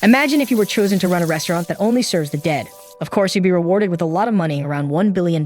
Imagine if you were chosen to run a restaurant that only serves the dead. Of course, you'd be rewarded with a lot of money, around $1 billion.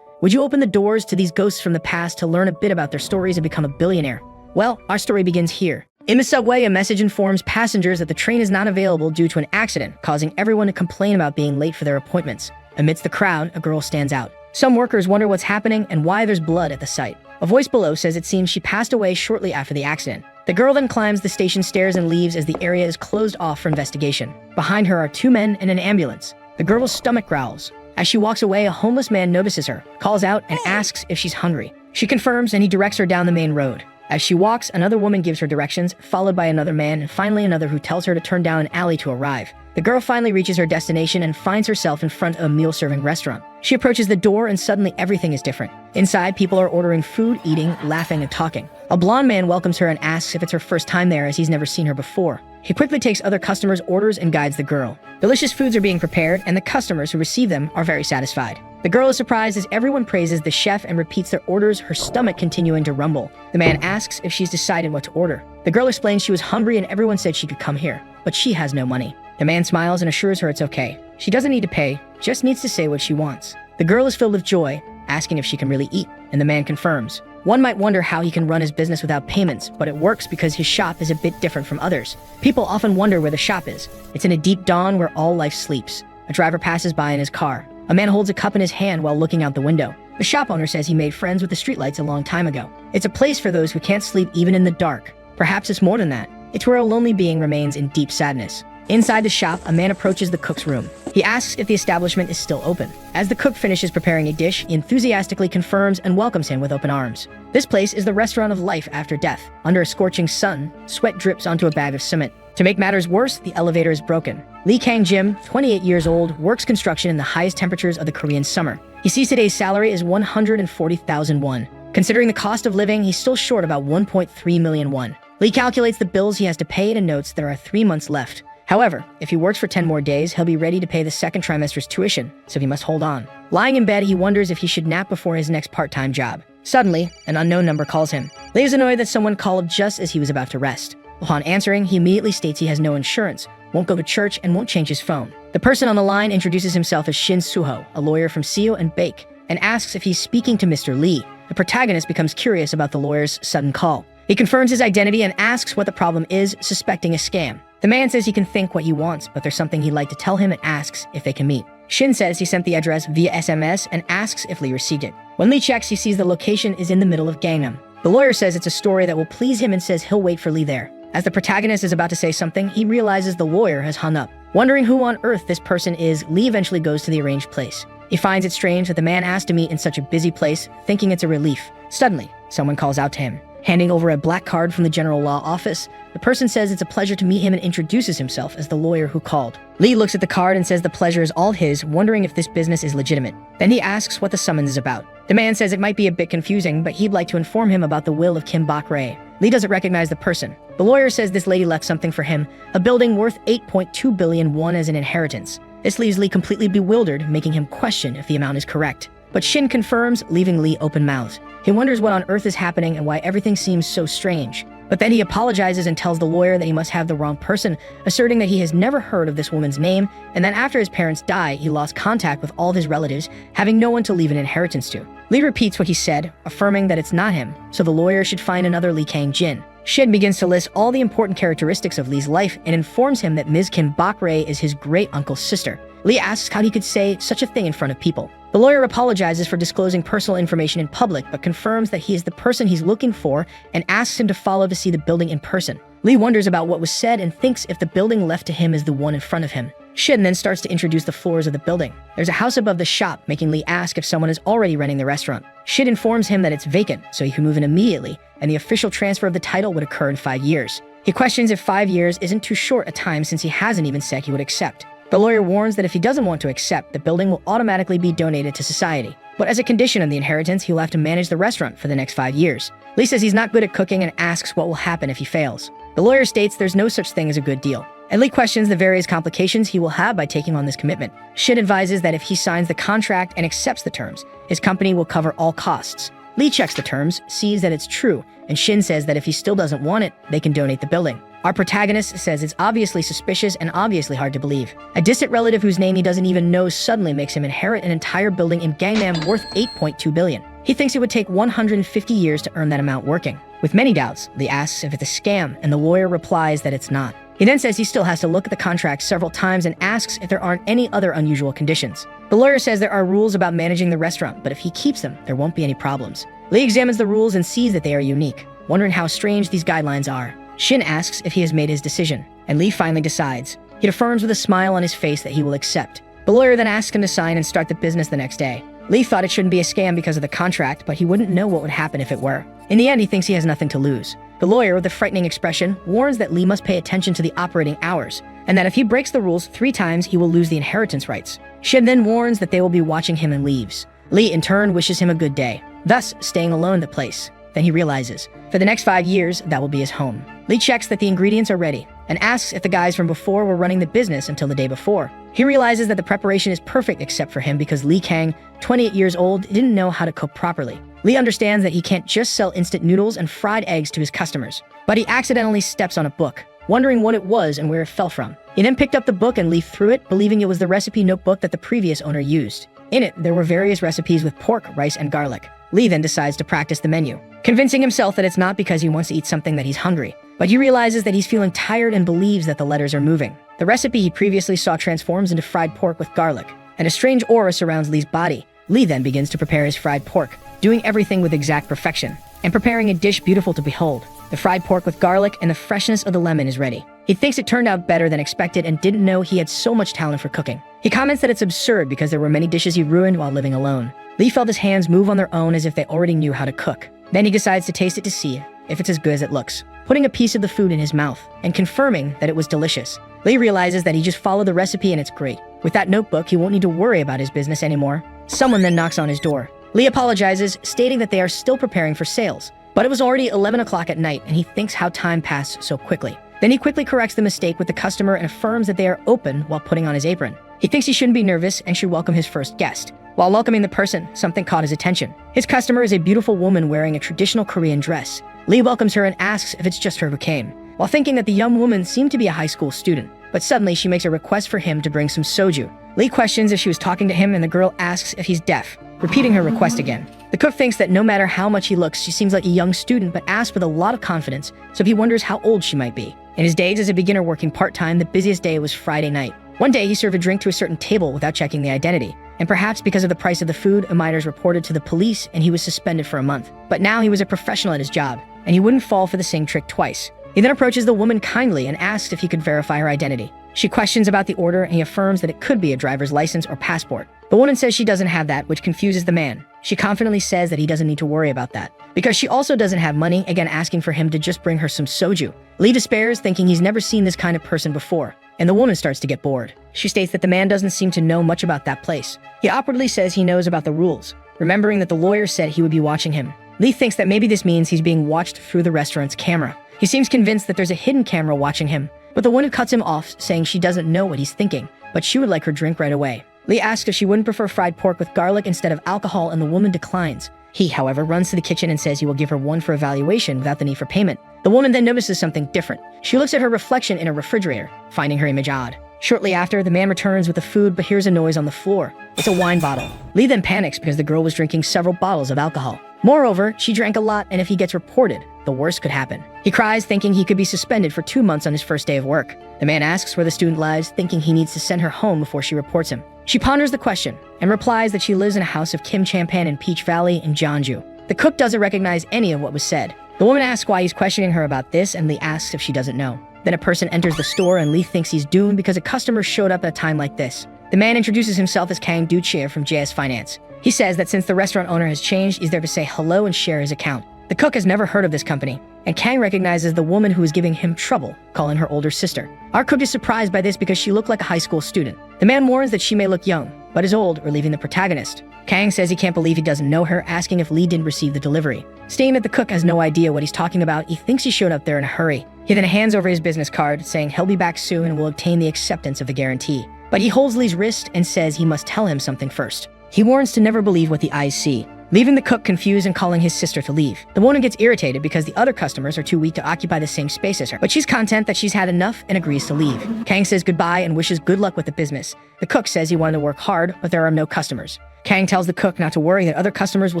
Would you open the doors to these ghosts from the past to learn a bit about their stories and become a billionaire? Well, our story begins here. In the subway, a message informs passengers that the train is not available due to an accident, causing everyone to complain about being late for their appointments. Amidst the crowd, a girl stands out. Some workers wonder what's happening and why there's blood at the site. A voice below says it seems she passed away shortly after the accident. The girl then climbs the station stairs and leaves as the area is closed off for investigation. Behind her are two men and an ambulance. The girl's stomach growls. As she walks away, a homeless man notices her, calls out, and asks if she's hungry. She confirms and he directs her down the main road. As she walks, another woman gives her directions, followed by another man, and finally another who tells her to turn down an alley to arrive. The girl finally reaches her destination and finds herself in front of a meal-serving restaurant. She approaches the door and suddenly everything is different. Inside, people are ordering food, eating, laughing, and talking. A blonde man welcomes her and asks if it's her first time there as he's never seen her before. He quickly takes other customers' orders and guides the girl. Delicious foods are being prepared, and the customers who receive them are very satisfied. The girl is surprised as everyone praises the chef and repeats their orders, her stomach continuing to rumble. The man asks if she's decided what to order. The girl explains she was hungry and everyone said she could come here, but she has no money. The man smiles and assures her it's okay. She doesn't need to pay, just needs to say what she wants. The girl is filled with joy, asking if she can really eat, and the man confirms. One might wonder how he can run his business without payments, but it works because his shop is a bit different from others. People often wonder where the shop is. It's in a deep dawn where all life sleeps. A driver passes by in his car. A man holds a cup in his hand while looking out the window. The shop owner says he made friends with the streetlights a long time ago. It's a place for those who can't sleep even in the dark. Perhaps it's more than that. It's where a lonely being remains in deep sadness. Inside the shop, a man approaches the cook's room. He asks if the establishment is still open. As the cook finishes preparing a dish, he enthusiastically confirms and welcomes him with open arms. This place is the restaurant of life after death. Under a scorching sun, sweat drips onto a bag of cement. To make matters worse, the elevator is broken. Lee Kang-jim, 28 years old, works construction in the highest temperatures of the Korean summer. He sees today's salary is 140,000 won. Considering the cost of living, he's still short about 1.3 million won. Lee calculates the bills he has to pay and notes there are 3 months left. However, if he works for 10 more days, he'll be ready to pay the second trimester's tuition, so he must hold on. Lying in bed, he wonders if he should nap before his next part-time job. Suddenly, an unknown number calls him. Lee is annoyed that someone called just as he was about to rest. Upon answering, he immediately states he has no insurance, won't go to church, and won't change his phone. The person on the line introduces himself as Shin Suho, a lawyer from Seo and Bake, and asks if he's speaking to Mr. Lee. The protagonist becomes curious about the lawyer's sudden call. He confirms his identity and asks what the problem is, suspecting a scam. The man says he can think what he wants, but there's something he'd like to tell him and asks if they can meet. Shin says he sent the address via SMS and asks if Lee received it. When Lee checks, he sees the location is in the middle of Gangnam. The lawyer says it's a story that will please him and says he'll wait for Lee there. As the protagonist is about to say something, he realizes the lawyer has hung up. Wondering who on earth this person is, Lee eventually goes to the arranged place. He finds it strange that the man asked to meet in such a busy place, thinking it's a relief. Suddenly, someone calls out to him. Handing over a black card from the general law office, the person says it's a pleasure to meet him and introduces himself as the lawyer who called. Lee looks at the card and says the pleasure is all his, wondering if this business is legitimate. Then he asks what the summons is about. The man says it might be a bit confusing, but he'd like to inform him about the will of Kim Bak-rae. Lee doesn't recognize the person. The lawyer says this lady left something for him, a building worth 8.2 billion won as an inheritance. This leaves Lee completely bewildered, making him question if the amount is correct. But Shin confirms, leaving Lee open-mouthed. He wonders what on earth is happening and why everything seems so strange. But then he apologizes and tells the lawyer that he must have the wrong person, asserting that he has never heard of this woman's name, and that after his parents die, he lost contact with all his relatives, having no one to leave an inheritance to. Lee repeats what he said, affirming that it's not him, so the lawyer should find another Lee Kang-jin. Shin begins to list all the important characteristics of Lee's life and informs him that Ms. Kim Bak-rae is his great-uncle's sister. Lee asks how he could say such a thing in front of people. The lawyer apologizes for disclosing personal information in public, but confirms that he is the person he's looking for and asks him to follow to see the building in person. Lee wonders about what was said and thinks if the building left to him is the one in front of him. Shin then starts to introduce the floors of the building. There's a house above the shop, making Lee ask if someone is already renting the restaurant. Shin informs him that it's vacant, so he can move in immediately, and the official transfer of the title would occur in 5 years. He questions if 5 years isn't too short a time since he hasn't even said he would accept. The lawyer warns that if he doesn't want to accept, the building will automatically be donated to society. But as a condition of the inheritance, he'll have to manage the restaurant for the next 5 years. Lee says he's not good at cooking and asks what will happen if he fails. The lawyer states there's no such thing as a good deal. And Lee questions the various complications he will have by taking on this commitment. Shin advises that if he signs the contract and accepts the terms, his company will cover all costs. Lee checks the terms, sees that it's true, and Shin says that if he still doesn't want it, they can donate the building. Our protagonist says it's obviously suspicious and obviously hard to believe. A distant relative whose name he doesn't even know suddenly makes him inherit an entire building in Gangnam worth 8.2 billion. He thinks it would take 150 years to earn that amount working. With many doubts, Lee asks if it's a scam, and the lawyer replies that it's not. He then says he still has to look at the contract several times and asks if there aren't any other unusual conditions. The lawyer says there are rules about managing the restaurant, but if he keeps them, there won't be any problems. Lee examines the rules and sees that they are unique, wondering how strange these guidelines are. Shin asks if he has made his decision, and Lee finally decides. He affirms with a smile on his face that he will accept. The lawyer then asks him to sign and start the business the next day. Lee thought it shouldn't be a scam because of the contract, but he wouldn't know what would happen if it were. In the end, he thinks he has nothing to lose. The lawyer, with a frightening expression, warns that Lee must pay attention to the operating hours, and that if he breaks the rules 3 times, he will lose the inheritance rights. Shin then warns that they will be watching him and leaves. Lee, in turn, wishes him a good day, thus staying alone at the place. Then he realizes, for the next 5 years, that will be his home. Lee checks that the ingredients are ready, and asks if the guys from before were running the business until the day before. He realizes that the preparation is perfect except for him because Lee Kang, 28 years old, didn't know how to cook properly. Lee understands that he can't just sell instant noodles and fried eggs to his customers. But he accidentally steps on a book, wondering what it was and where it fell from. He then picked up the book and leafed through it, believing it was the recipe notebook that the previous owner used. In it, there were various recipes with pork, rice, and garlic. Lee then decides to practice the menu, convincing himself that it's not because he wants to eat something that he's hungry, but he realizes that he's feeling tired and believes that the letters are moving. The recipe he previously saw transforms into fried pork with garlic, and a strange aura surrounds Lee's body. Lee then begins to prepare his fried pork, doing everything with exact perfection, and preparing a dish beautiful to behold. The fried pork with garlic and the freshness of the lemon is ready. He thinks it turned out better than expected and didn't know he had so much talent for cooking. He comments that it's absurd because there were many dishes he ruined while living alone. Lee felt his hands move on their own as if they already knew how to cook. Then he decides to taste it to see if it's as good as it looks, putting a piece of the food in his mouth and confirming that it was delicious. Lee realizes that he just followed the recipe and it's great. With that notebook, he won't need to worry about his business anymore. Someone then knocks on his door. Lee apologizes, stating that they are still preparing for sales. But it was already 11 o'clock at night and he thinks how time passed so quickly. Then he quickly corrects the mistake with the customer and affirms that they are open while putting on his apron. He thinks he shouldn't be nervous and should welcome his first guest. While welcoming the person, something caught his attention. His customer is a beautiful woman wearing a traditional Korean dress. Lee welcomes her and asks if it's just her who came, while thinking that the young woman seemed to be a high school student. But suddenly she makes a request for him to bring some soju. Lee questions if she was talking to him and the girl asks if he's deaf, repeating her request again. The cook thinks that no matter how much he looks, she seems like a young student but asks with a lot of confidence, so he wonders how old she might be. In his days as a beginner working part-time, the busiest day was Friday night. One day he served a drink to a certain table without checking the identity, and perhaps because of the price of the food, a minor is reported to the police and he was suspended for a month. But now he was a professional at his job, and he wouldn't fall for the same trick twice. He then approaches the woman kindly and asks if he could verify her identity. She questions about the order and he affirms that it could be a driver's license or passport. The woman says she doesn't have that, which confuses the man. She confidently says that he doesn't need to worry about that, because she also doesn't have money, again asking for him to just bring her some soju. Lee despairs, thinking he's never seen this kind of person before, and the woman starts to get bored. She states that the man doesn't seem to know much about that place. He awkwardly says he knows about the rules, remembering that the lawyer said he would be watching him. Lee thinks that maybe this means he's being watched through the restaurant's camera. He seems convinced that there's a hidden camera watching him, but the woman cuts him off, saying she doesn't know what he's thinking, but she would like her drink right away. Lee asks if she wouldn't prefer fried pork with garlic instead of alcohol, and the woman declines. He, however, runs to the kitchen and says he will give her one for evaluation without the need for payment. The woman then notices something different. She looks at her reflection in a refrigerator, finding her image odd. Shortly after, the man returns with the food but hears a noise on the floor. It's a wine bottle. Lee then panics because the girl was drinking several bottles of alcohol. Moreover, she drank a lot, and if he gets reported, the worst could happen. He cries, thinking he could be suspended for 2 months on his first day of work. The man asks where the student lives, thinking he needs to send her home before she reports him. She ponders the question and replies that she lives in a house of Kim Champan in Peach Valley in Jeonju. The cook doesn't recognize any of what was said. The woman asks why he's questioning her about this, and Lee asks if she doesn't know. Then a person enters the store, and Lee thinks he's doomed because a customer showed up at a time like this. The man introduces himself as Kang Du-chia from JS Finance. He says that since the restaurant owner has changed, he's there to say hello and share his account. The cook has never heard of this company, and Kang recognizes the woman who is giving him trouble, calling her older sister. Our cook is surprised by this because she looked like a high school student. The man warns that she may look young, but is old, relieving the protagonist. Kang says he can't believe he doesn't know her, asking if Lee didn't receive the delivery. Stating that the cook has no idea what he's talking about, he thinks he showed up there in a hurry. He then hands over his business card, saying he'll be back soon and will obtain the acceptance of the guarantee. But he holds Lee's wrist and says he must tell him something first. He warns to never believe what the eyes see, leaving the cook confused and calling his sister to leave. The woman gets irritated because the other customers are too weak to occupy the same space as her, but she's content that she's had enough and agrees to leave. Kang says goodbye and wishes good luck with the business. The cook says he wanted to work hard, but there are no customers. Kang tells the cook not to worry, that other customers will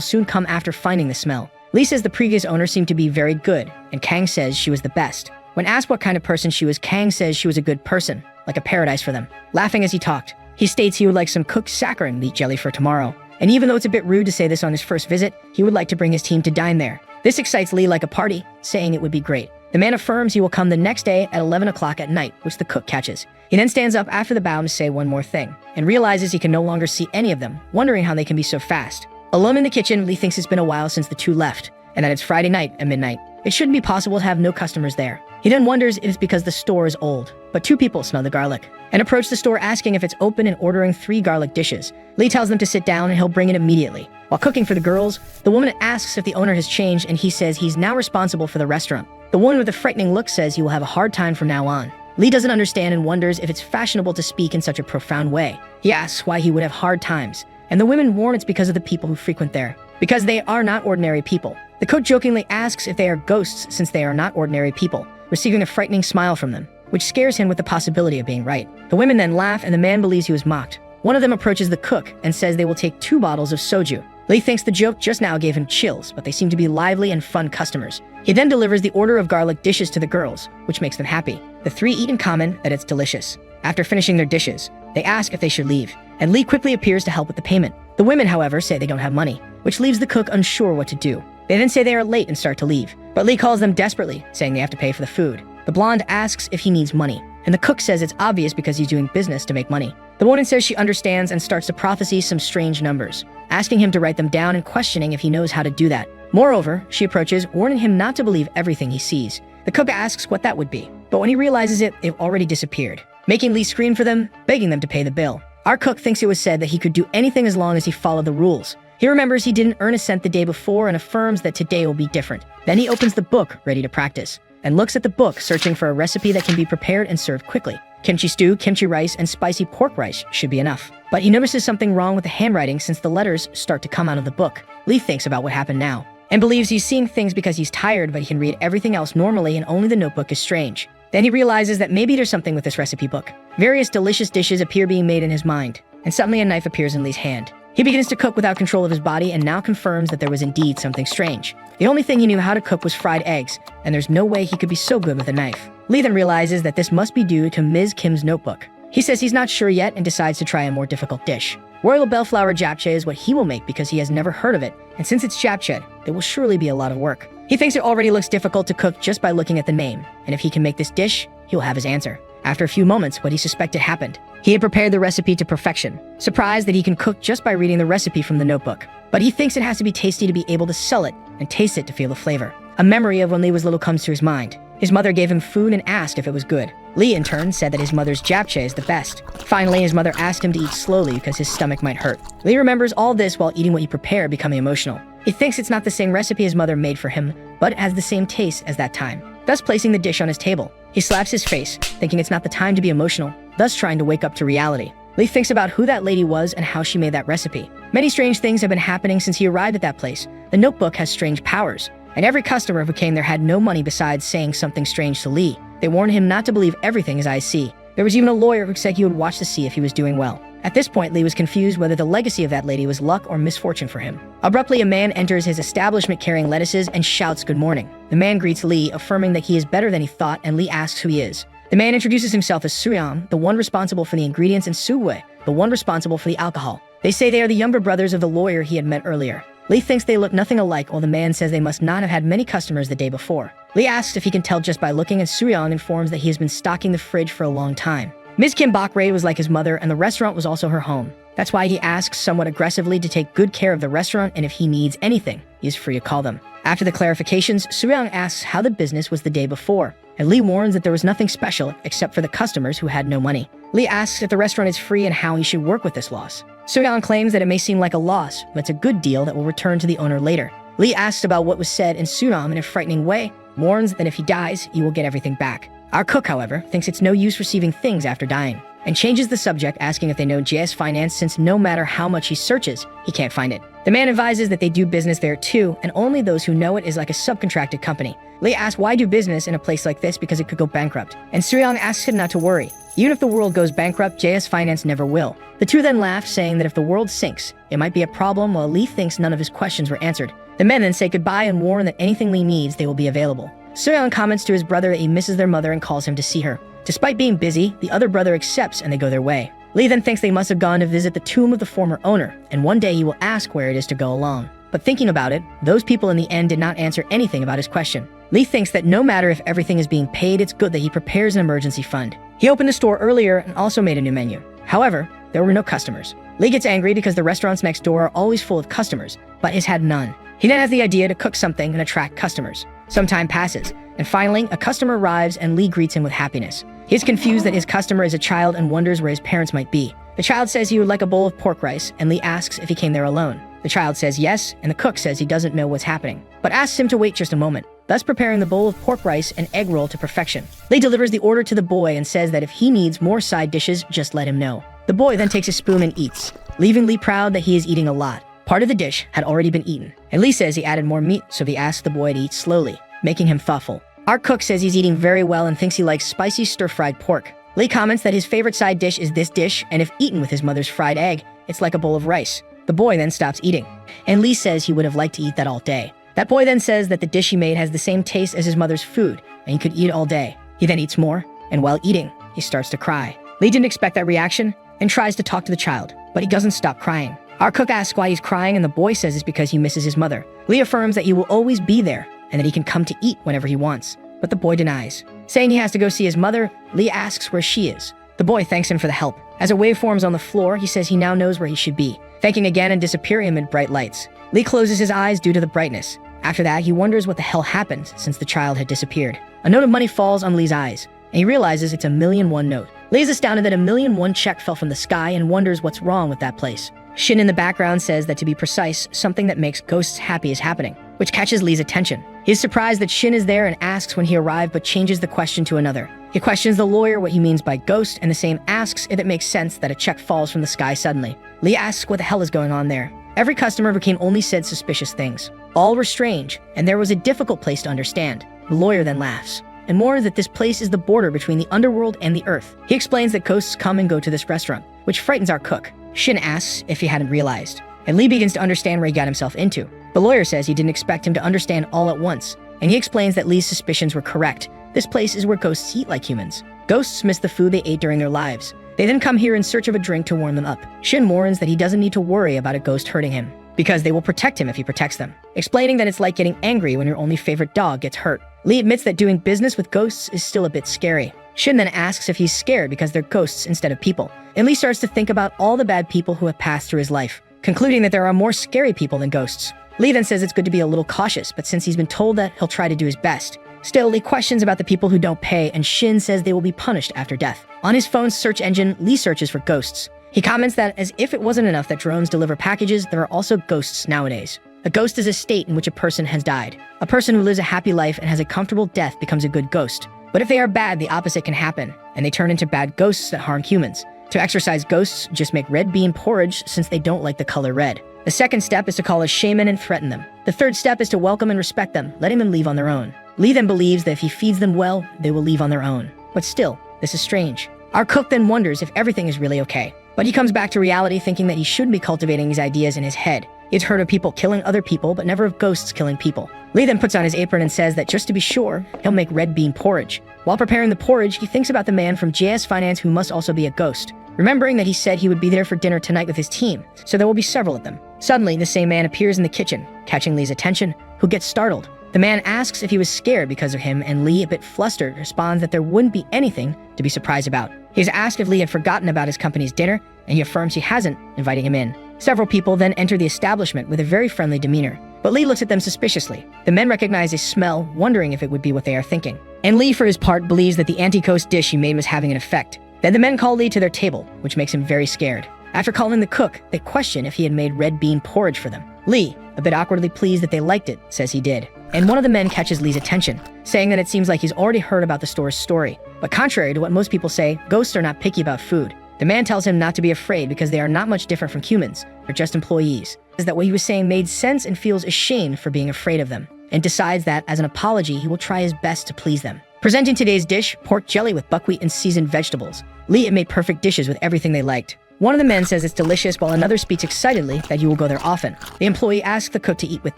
soon come after finding the smell. Lee says the previous owner seemed to be very good, and Kang says she was the best. When asked what kind of person she was, Kang says she was a good person, like a paradise for them. Laughing as he talked, he states he would like some cooked saccharin meat jelly for tomorrow. And even though it's a bit rude to say this on his first visit, he would like to bring his team to dine there. This excites Lee like a party, saying it would be great. The man affirms he will come the next day at 11 o'clock at night, which the cook catches. He then stands up after the bow to say one more thing, and realizes he can no longer see any of them, wondering how they can be so fast. Alone in the kitchen, Lee thinks it's been a while since the two left, and that it's Friday night at midnight. It shouldn't be possible to have no customers there. He then wonders if it's because the store is old, but two people smell the garlic, and approach the store asking if it's open and ordering 3 garlic dishes. Lee tells them to sit down and he'll bring it immediately. While cooking for the girls, the woman asks if the owner has changed, and he says he's now responsible for the restaurant. The woman with a frightening look says he will have a hard time from now on. Lee doesn't understand and wonders if it's fashionable to speak in such a profound way. He asks why he would have hard times, and the women warn it's because of the people who frequent there, because they are not ordinary people. The cook jokingly asks if they are ghosts since they are not ordinary people, receiving a frightening smile from them, which scares him with the possibility of being right. The women then laugh and the man believes he was mocked. One of them approaches the cook and says they will take 2 bottles of soju. Lee thinks the joke just now gave him chills, but they seem to be lively and fun customers. He then delivers the order of garlic dishes to the girls, which makes them happy. The 3 eat in common that it's delicious. After finishing their dishes, they ask if they should leave, and Lee quickly appears to help with the payment. The women, however, say they don't have money, which leaves the cook unsure what to do. They then say they are late and start to leave, but Lee calls them desperately, saying they have to pay for the food. The blonde asks if he needs money, and the cook says it's obvious because he's doing business to make money. The woman says she understands and starts to prophesy some strange numbers, asking him to write them down and questioning if he knows how to do that. Moreover, she approaches, warning him not to believe everything he sees. The cook asks what that would be, but when he realizes it, they've already disappeared, making Lee scream for them, begging them to pay the bill. Our cook thinks it was said that he could do anything as long as he followed the rules. He remembers he didn't earn a cent the day before and affirms that today will be different. Then he opens the book, ready to practice, and looks at the book, searching for a recipe that can be prepared and served quickly. Kimchi stew, kimchi rice, and spicy pork rice should be enough. But he notices something wrong with the handwriting since the letters start to come out of the book. Lee thinks about what happened now, and believes he's seeing things because he's tired, but he can read everything else normally and only the notebook is strange. Then he realizes that maybe there's something with this recipe book. Various delicious dishes appear being made in his mind, and suddenly a knife appears in Lee's hand. He begins to cook without control of his body and now confirms that there was indeed something strange. The only thing he knew how to cook was fried eggs, and there's no way he could be so good with a knife. Lee then realizes that this must be due to Ms. Kim's notebook. He says he's not sure yet and decides to try a more difficult dish. Royal bellflower japchae is what he will make because he has never heard of it, and since it's japchae, there will surely be a lot of work. He thinks it already looks difficult to cook just by looking at the name, and if he can make this dish, he'll have his answer. After a few moments, what he suspected happened. He had prepared the recipe to perfection, surprised that he can cook just by reading the recipe from the notebook. But he thinks it has to be tasty to be able to sell it and taste it to feel the flavor. A memory of when Lee was little comes to his mind. His mother gave him food and asked if it was good. Lee, in turn, said that his mother's japchae is the best. Finally, his mother asked him to eat slowly because his stomach might hurt. Lee remembers all this while eating what he prepared, becoming emotional. He thinks it's not the same recipe his mother made for him, but it has the same taste as that time, thus placing the dish on his table. He slaps his face, thinking it's not the time to be emotional, thus trying to wake up to reality. Lee thinks about who that lady was and how she made that recipe. Many strange things have been happening since he arrived at that place. The notebook has strange powers, and every customer who came there had no money besides saying something strange to Lee. They warned him not to believe everything his eyes see. There was even a lawyer who said he would watch to see if he was doing well. At this point, Lee was confused whether the legacy of that lady was luck or misfortune for him. Abruptly, a man enters his establishment carrying lettuces and shouts good morning. The man greets Lee, affirming that he is better than he thought, and Lee asks who he is. The man introduces himself as Suryam, the one responsible for the ingredients, and Suwe, the one responsible for the alcohol. They say they are the younger brothers of the lawyer he had met earlier. Lee thinks they look nothing alike, while the man says they must not have had many customers the day before. Lee asks if he can tell just by looking, and Suryam informs that he has been stocking the fridge for a long time. Ms. Kim Bakre was like his mother, and the restaurant was also her home. That's why he asks somewhat aggressively to take good care of the restaurant, and if he needs anything, he is free to call them. After the clarifications, Suryang asks how the business was the day before, and Lee warns that there was nothing special except for the customers who had no money. Lee asks if the restaurant is free and how he should work with this loss. Suryang claims that it may seem like a loss, but it's a good deal that will return to the owner later. Lee asks about what was said, and Suryang, in a frightening way, warns that if he dies, he will get everything back. Our cook, however, thinks it's no use receiving things after dying. and changes the subject, asking if they know JS Finance, since no matter how much he searches, he can't find it. The man advises that they do business there too, and only those who know it is like a subcontracted company. Lee asks why do business in a place like this because it could go bankrupt, and Suryong asks him not to worry. Even if the world goes bankrupt, JS Finance never will. The two then laugh, saying that if the world sinks, it might be a problem, while Lee thinks none of his questions were answered. The men then say goodbye and warn that anything Lee needs, they will be available. Suryong comments to his brother that he misses their mother and calls him to see her. Despite being busy, the other brother accepts and they go their way. Lee then thinks they must have gone to visit the tomb of the former owner, and one day he will ask where it is to go along. But thinking about it, those people in the end did not answer anything about his question. Lee thinks that no matter if everything is being paid, it's good that he prepares an emergency fund. He opened a store earlier and also made a new menu. However, there were no customers. Lee gets angry because the restaurants next door are always full of customers, but has had none. He then has the idea to cook something and attract customers. Some time passes, and finally, a customer arrives and Lee greets him with happiness. He is confused that his customer is a child and wonders where his parents might be. The child says he would like a bowl of pork rice, and Lee asks if he came there alone. The child says yes, and the cook says he doesn't know what's happening, but asks him to wait just a moment, thus preparing the bowl of pork rice and egg roll to perfection. Lee delivers the order to the boy and says that if he needs more side dishes, just let him know. The boy then takes a spoon and eats, leaving Lee proud that he is eating a lot. Part of the dish had already been eaten, and Lee says he added more meat, so he asks the boy to eat slowly, making him thoughtful. Our cook says he's eating very well and thinks he likes spicy stir-fried pork. Lee comments that his favorite side dish is this dish, and if eaten with his mother's fried egg, it's like a bowl of rice. The boy then stops eating, and Lee says he would have liked to eat that all day. That boy then says that the dish he made has the same taste as his mother's food, and he could eat all day. He then eats more, and while eating, he starts to cry. Lee didn't expect that reaction, and tries to talk to the child, but he doesn't stop crying. Our cook asks why he's crying, and the boy says it's because he misses his mother. Lee affirms that he will always be there, and that he can come to eat whenever he wants, but the boy denies. Saying he has to go see his mother, Lee asks where she is. The boy thanks him for the help. As a wave forms on the floor, he says he now knows where he should be, thanking again and disappearing amid bright lights. Lee closes his eyes due to the brightness. After that, he wonders what the hell happened since the child had disappeared. A note of money falls on Lee's eyes, and he realizes it's a 1,000,001 note. Lee is astounded that a 1,000,001 check fell from the sky and wonders what's wrong with that place. Shin in the background says that to be precise, something that makes ghosts happy is happening, which catches Lee's attention. He is surprised that Shin is there and asks when he arrived, but changes the question to another. He questions the lawyer what he means by ghost, and the same asks if it makes sense that a check falls from the sky suddenly. Lee asks what the hell is going on there. Every customer who came only said suspicious things. All were strange, and there was a difficult place to understand. The lawyer then laughs, and more that this place is the border between the underworld and the earth. He explains that ghosts come and go to this restaurant, which frightens our cook. Shin asks if he hadn't realized, and Lee begins to understand where he got himself into. The lawyer says he didn't expect him to understand all at once, and he explains that Lee's suspicions were correct. This place is where ghosts eat like humans. Ghosts miss the food they ate during their lives. They then come here in search of a drink to warm them up. Shin warns that he doesn't need to worry about a ghost hurting him, because they will protect him if he protects them, explaining that it's like getting angry when your only favorite dog gets hurt. Lee admits that doing business with ghosts is still a bit scary. Shin then asks if he's scared because they're ghosts instead of people, and Lee starts to think about all the bad people who have passed through his life, concluding that there are more scary people than ghosts. Lee then says it's good to be a little cautious, but since he's been told that, he'll try to do his best. Still, Lee questions about the people who don't pay, and Shin says they will be punished after death. On his phone's search engine, Lee searches for ghosts. He comments that as if it wasn't enough that drones deliver packages, there are also ghosts nowadays. A ghost is a state in which a person has died. A person who lives a happy life and has a comfortable death becomes a good ghost. But if they are bad, the opposite can happen, and they turn into bad ghosts that harm humans. To exorcise ghosts, just make red bean porridge since they don't like the color red. The second step is to call a shaman and threaten them. The third step is to welcome and respect them, letting them leave on their own. Lee then believes that if he feeds them well, they will leave on their own. But still, this is strange. Our cook then wonders if everything is really okay. But he comes back to reality thinking that he shouldn't be cultivating these ideas in his head. He's heard of people killing other people, but never of ghosts killing people. Lee then puts on his apron and says that just to be sure, he'll make red bean porridge. While preparing the porridge, he thinks about the man from JS Finance who must also be a ghost, remembering that he said he would be there for dinner tonight with his team, so there will be several of them. Suddenly, the same man appears in the kitchen, catching Lee's attention, who gets startled. The man asks if he was scared because of him, and Lee, a bit flustered, responds that there wouldn't be anything to be surprised about. He is asked if Lee had forgotten about his company's dinner, and he affirms he hasn't, inviting him in. Several people then enter the establishment with a very friendly demeanor, but Lee looks at them suspiciously. The men recognize a smell, wondering if it would be what they are thinking. And Lee, for his part, believes that the anti-ghost dish he made was having an effect. Then the men call Lee to their table, which makes him very scared. After calling the cook, they question if he had made red bean porridge for them. Lee, a bit awkwardly pleased that they liked it, says he did. and one of the men catches Lee's attention, saying that it seems like he's already heard about the store's story. But contrary to what most people say, ghosts are not picky about food. The man tells him not to be afraid because they are not much different from humans, or just employees. Is that what he was saying made sense and feels ashamed for being afraid of them, and decides that, as an apology, he will try his best to please them. Presenting today's dish, pork jelly with buckwheat and seasoned vegetables. Lee made perfect dishes with everything they liked. One of the men says it's delicious while another speaks excitedly that he will go there often. The employee asks the cook to eat with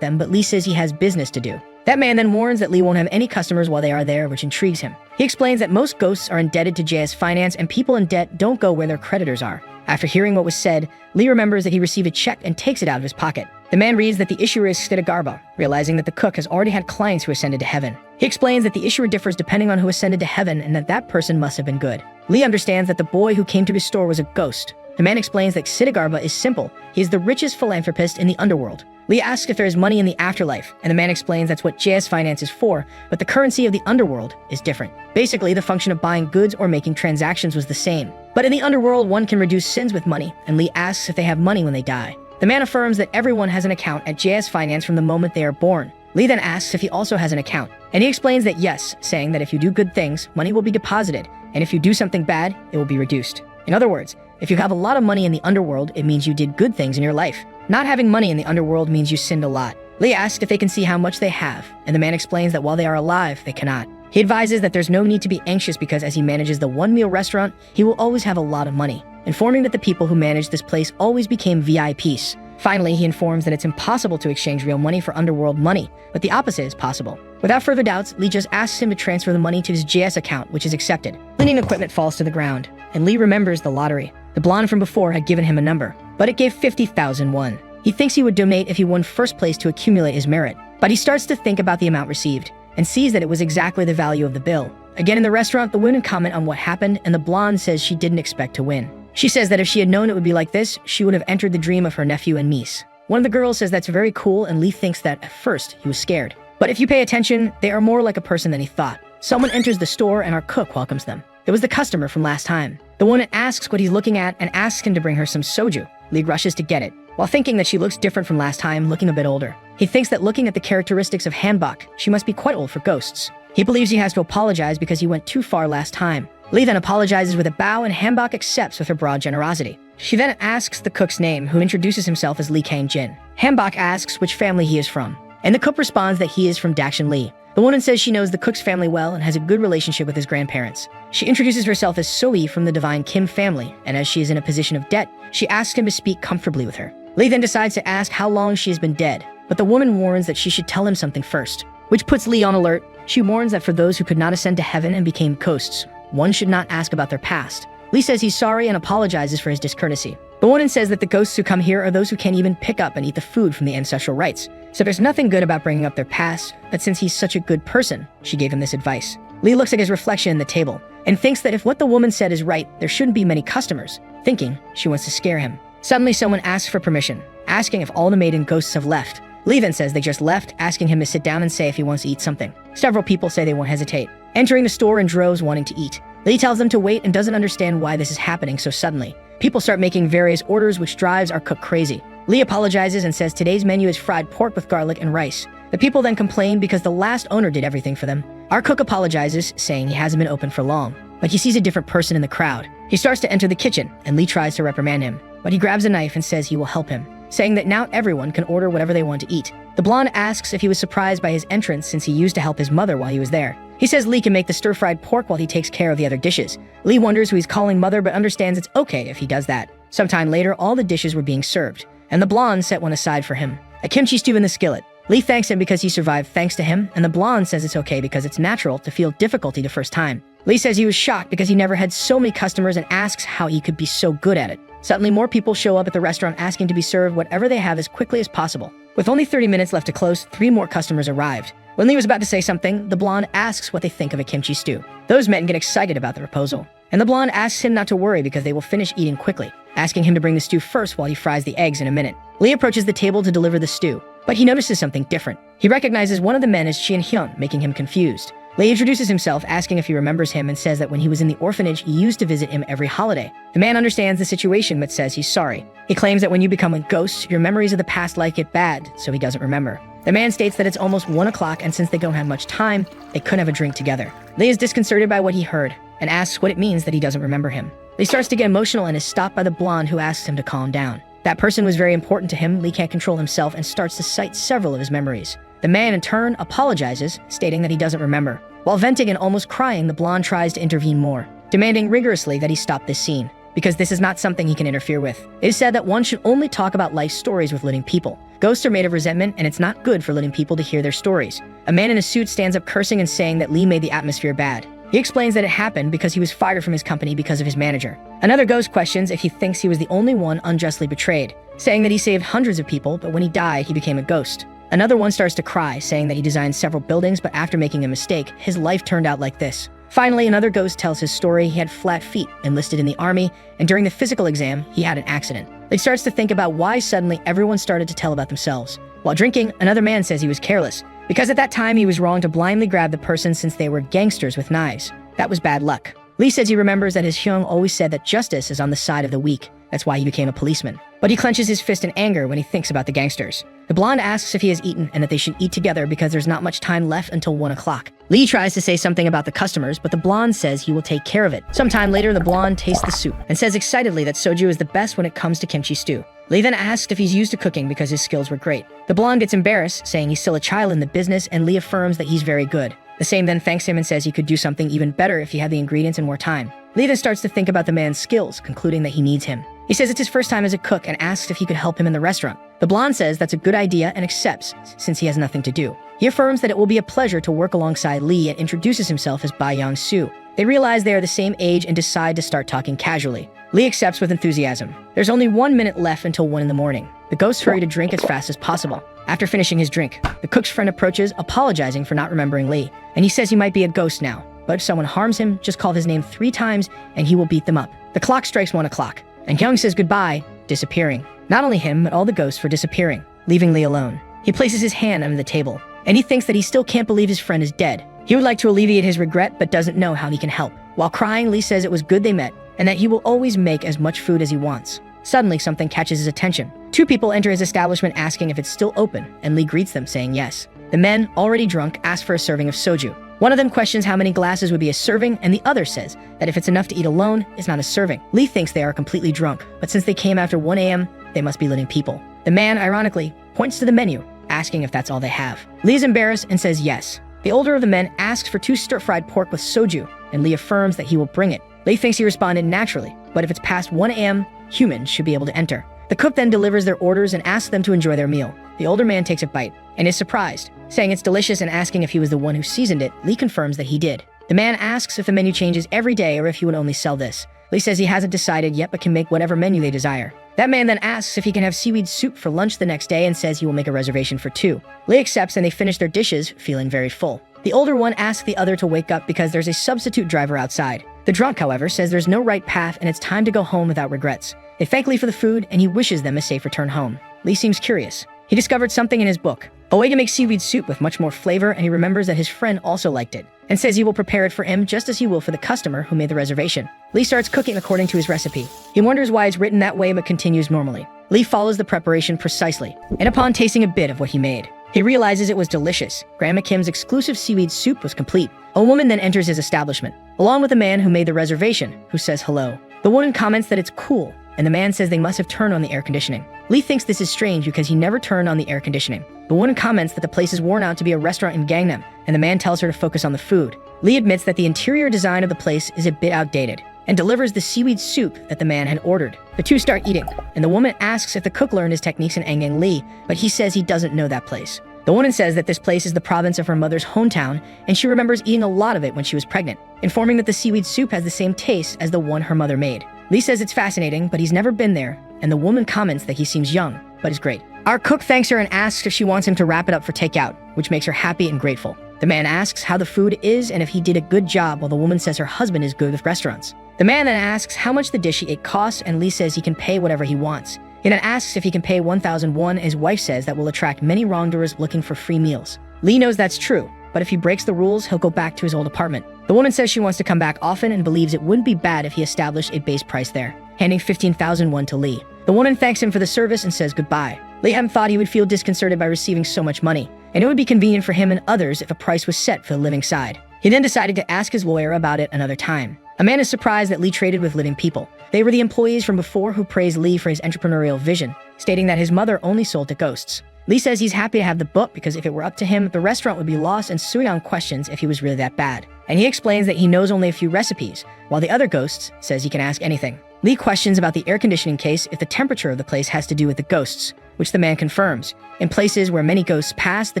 them, but Lee says he has business to do. That man then warns that Lee won't have any customers while they are there, which intrigues him. He explains that most ghosts are indebted to JS Finance and people in debt don't go where their creditors are. After hearing what was said, Lee remembers that he received a check and takes it out of his pocket. The man reads that the issuer is Siddhartha, realizing that the cook has already had clients who ascended to heaven. He explains that the issuer differs depending on who ascended to heaven and that person must have been good. Lee understands that the boy who came to his store was a ghost. The man explains that Siddhartha is simple. He is the richest philanthropist in the underworld. Lee asks if there is money in the afterlife, and the man explains that's what JS Finance is for, but the currency of the underworld is different. Basically, the function of buying goods or making transactions was the same. But in the underworld, one can reduce sins with money, and Lee asks if they have money when they die. The man affirms that everyone has an account at JS Finance from the moment they are born. Lee then asks if he also has an account, and he explains that yes, saying that if you do good things, money will be deposited, and if you do something bad, it will be reduced. In other words, if you have a lot of money in the underworld, it means you did good things in your life. Not having money in the underworld means you sinned a lot. Lee asks if they can see how much they have, and the man explains that while they are alive, they cannot. He advises that there's no need to be anxious because as he manages the one-meal restaurant, he will always have a lot of money, informing that the people who manage this place always became VIPs. Finally, he informs that it's impossible to exchange real money for underworld money, but the opposite is possible. Without further doubts, Lee just asks him to transfer the money to his JS account, which is accepted. Cleaning equipment falls to the ground, and Lee remembers the lottery. The blonde from before had given him a number, but it gave 50,000 won. He thinks he would donate if he won first place to accumulate his merit, but he starts to think about the amount received, and sees that it was exactly the value of the bill. Again in the restaurant, the women comment on what happened, and the blonde says she didn't expect to win. She says that if she had known it would be like this, she would have entered the dream of her nephew and niece. One of the girls says that's very cool, and Lee thinks that at first he was scared. But if you pay attention, they are more like a person than he thought. Someone enters the store and our cook welcomes them. It was the customer from last time. The woman asks what he's looking at and asks him to bring her some soju. Lee rushes to get it, while thinking that she looks different from last time, looking a bit older. He thinks that looking at the characteristics of Hanbok, she must be quite old for ghosts. He believes he has to apologize because he went too far last time. Lee then apologizes with a bow and Hanbok accepts with her broad generosity. She then asks the cook's name, who introduces himself as Lee Kang-jin. Hanbok asks which family he is from, and the cook responds that he is from Dakshin Lee. The woman says she knows the cook's family well and has a good relationship with his grandparents. She introduces herself as Soi from the Divine Kim family, and as she is in a position of debt, she asks him to speak comfortably with her. Lee then decides to ask how long she has been dead, but the woman warns that she should tell him something first, which puts Lee on alert. She warns that for those who could not ascend to heaven and became ghosts, one should not ask about their past. Lee says he's sorry and apologizes for his discourtesy. The woman says that the ghosts who come here are those who can't even pick up and eat the food from the ancestral rites. So there's nothing good about bringing up their past, but since he's such a good person, she gave him this advice. Lee looks at his reflection in the table and thinks that if what the woman said is right, there shouldn't be many customers, thinking she wants to scare him. Suddenly someone asks for permission, asking if all the maiden ghosts have left. Lee then says they just left, asking him to sit down and say if he wants to eat something. Several people say they won't hesitate, entering the store in droves wanting to eat. Lee tells them to wait and doesn't understand why this is happening so suddenly. People start making various orders, which drives our cook crazy. Lee apologizes and says today's menu is fried pork with garlic and rice. The people then complain because the last owner did everything for them. Our cook apologizes, saying he hasn't been open for long, but he sees a different person in the crowd. He starts to enter the kitchen, and Lee tries to reprimand him, but he grabs a knife and says he will help him, saying that now everyone can order whatever they want to eat. The blonde asks if he was surprised by his entrance since he used to help his mother while he was there. He says Lee can make the stir-fried pork while he takes care of the other dishes. Lee wonders who he's calling mother but understands it's okay if he does that. Sometime later, all the dishes were being served, and the blonde set one aside for him. A kimchi stew in the skillet. Lee thanks him because he survived thanks to him, and the blonde says it's okay because it's natural to feel difficulty the first time. Lee says he was shocked because he never had so many customers and asks how he could be so good at it. Suddenly, more people show up at the restaurant asking to be served whatever they have as quickly as possible. With only 30 minutes left to close, 3 more customers arrived. When Lee was about to say something, the blonde asks what they think of a kimchi stew. Those men get excited about the proposal, and the blonde asks him not to worry because they will finish eating quickly, asking him to bring the stew first while he fries the eggs in a minute. Lee approaches the table to deliver the stew, but he notices something different. He recognizes one of the men as Chien Hyun, making him confused. Lee introduces himself, asking if he remembers him, and says that when he was in the orphanage, he used to visit him every holiday. The man understands the situation but says he's sorry. He claims that when you become a ghost, your memories of the past life get bad, so he doesn't remember. The man states that it's almost 1 o'clock, and since they don't have much time, they couldn't have a drink together. Lee is disconcerted by what he heard and asks what it means that he doesn't remember him. Lee starts to get emotional and is stopped by the blonde, who asks him to calm down. That person was very important to him. Lee can't control himself and starts to cite several of his memories. The man in turn apologizes, stating that he doesn't remember. While venting and almost crying, the blonde tries to intervene more, demanding rigorously that he stop this scene, because this is not something he can interfere with. It is said that one should only talk about life stories with living people. Ghosts are made of resentment, and it's not good for living people to hear their stories. A man in a suit stands up cursing and saying that Lee made the atmosphere bad. He explains that it happened because he was fired from his company because of his manager. Another ghost questions if he thinks he was the only one unjustly betrayed, saying that he saved hundreds of people, but when he died, he became a ghost. Another one starts to cry, saying that he designed several buildings, but after making a mistake, his life turned out like this. Finally, another ghost tells his story. He had flat feet, enlisted in the army, and during the physical exam, he had an accident. He starts to think about why suddenly everyone started to tell about themselves. While drinking, another man says he was careless, because at that time he was wrong to blindly grab the person since they were gangsters with knives. That was bad luck. Lee says he remembers that his Hyung always said that justice is on the side of the weak. That's why he became a policeman. But he clenches his fist in anger when he thinks about the gangsters. The blonde asks if he has eaten and that they should eat together because there's not much time left until 1 o'clock. Lee tries to say something about the customers, but the blonde says he will take care of it. Sometime later, the blonde tastes the soup and says excitedly that soju is the best when it comes to kimchi stew. Lee then asks if he's used to cooking because his skills were great. The blonde gets embarrassed, saying he's still a child in the business, and Lee affirms that he's very good. The same then thanks him and says he could do something even better if he had the ingredients and more time. Lee then starts to think about the man's skills, concluding that he needs him. He says it's his first time as a cook and asks if he could help him in the restaurant. The blonde says that's a good idea and accepts, since he has nothing to do. He affirms that it will be a pleasure to work alongside Lee and introduces himself as Ba Young-soo. They realize they are the same age and decide to start talking casually. Lee accepts with enthusiasm. There's only 1 minute left until 1 in the morning. The ghosts hurry to drink as fast as possible. After finishing his drink, the cook's friend approaches, apologizing for not remembering Lee, and he says he might be a ghost now, but if someone harms him, just call his name 3 times and he will beat them up. The clock strikes 1 o'clock, and Hyung says goodbye, disappearing. Not only him, but all the ghosts were disappearing, leaving Lee alone. He places his hand under the table, and he thinks that he still can't believe his friend is dead. He would like to alleviate his regret, but doesn't know how he can help. While crying, Lee says it was good they met, and that he will always make as much food as he wants. Suddenly, something catches his attention. 2 people enter his establishment asking if it's still open, and Lee greets them, saying yes. The men, already drunk, ask for a serving of soju. One of them questions how many glasses would be a serving, and the other says that if it's enough to eat alone, it's not a serving. Lee thinks they are completely drunk, but since they came after 1 a.m., they must be living people. The man, ironically, points to the menu, asking if that's all they have. Lee is embarrassed and says yes. The older of the men asks for 2 stir-fried pork with soju, and Lee affirms that he will bring it. Lee thinks he responded naturally, but if it's past 1 a.m., humans should be able to enter. The cook then delivers their orders and asks them to enjoy their meal. The older man takes a bite and is surprised, saying it's delicious and asking if he was the one who seasoned it. Lee confirms that he did. The man asks if the menu changes every day or if he would only sell this. Lee says he hasn't decided yet but can make whatever menu they desire. That man then asks if he can have seaweed soup for lunch the next day and says he will make a reservation for 2. Lee accepts and they finish their dishes, feeling very full. The older one asks the other to wake up because there's a substitute driver outside. The drunk, however, says there's no right path and it's time to go home without regrets. They thank Lee for the food and he wishes them a safe return home. Lee seems curious. He discovered something in his book, a way to make seaweed soup with much more flavor, and he remembers that his friend also liked it, and says he will prepare it for him just as he will for the customer who made the reservation. Lee starts cooking according to his recipe. He wonders why it's written that way but continues normally. Lee follows the preparation precisely, and upon tasting a bit of what he made, he realizes it was delicious. Grandma Kim's exclusive seaweed soup was complete. A woman then enters his establishment, along with the man who made the reservation, who says hello. The woman comments that it's cool, and the man says they must have turned on the air conditioning. Lee thinks this is strange because he never turned on the air conditioning. The woman comments that the place is worn out to be a restaurant in Gangnam, and the man tells her to focus on the food. Lee admits that the interior design of the place is a bit outdated, and delivers the seaweed soup that the man had ordered. The 2 start eating, and the woman asks if the cook learned his techniques in Angang Lee, but he says he doesn't know that place. The woman says that this place is the province of her mother's hometown, and she remembers eating a lot of it when she was pregnant, informing that the seaweed soup has the same taste as the one her mother made. Lee says it's fascinating, but he's never been there, and the woman comments that he seems young, but is great. Our cook thanks her and asks if she wants him to wrap it up for takeout, which makes her happy and grateful. The man asks how the food is and if he did a good job, while the woman says her husband is good with restaurants. The man then asks how much the dish he ate costs, and Lee says he can pay whatever he wants. He then asks if he can pay 1,000 won, and his wife says that will attract many wrongdoers looking for free meals. Lee knows that's true, but if he breaks the rules, he'll go back to his old apartment. The woman says she wants to come back often and believes it wouldn't be bad if he established a base price there, handing 15,000 won to Lee. The woman thanks him for the service and says goodbye. Lee hadn't thought he would feel disconcerted by receiving so much money, and it would be convenient for him and others if a price was set for the living side. He then decided to ask his lawyer about it another time. A man is surprised that Lee traded with living people. They were the employees from before who praised Lee for his entrepreneurial vision, stating that his mother only sold to ghosts. Lee says he's happy to have the book because if it were up to him, the restaurant would be lost, and Soo-young questions if he was really that bad. And he explains that he knows only a few recipes, while the other ghosts says he can ask anything. Lee questions about the air conditioning case if the temperature of the place has to do with the ghosts, which the man confirms. In places where many ghosts pass, the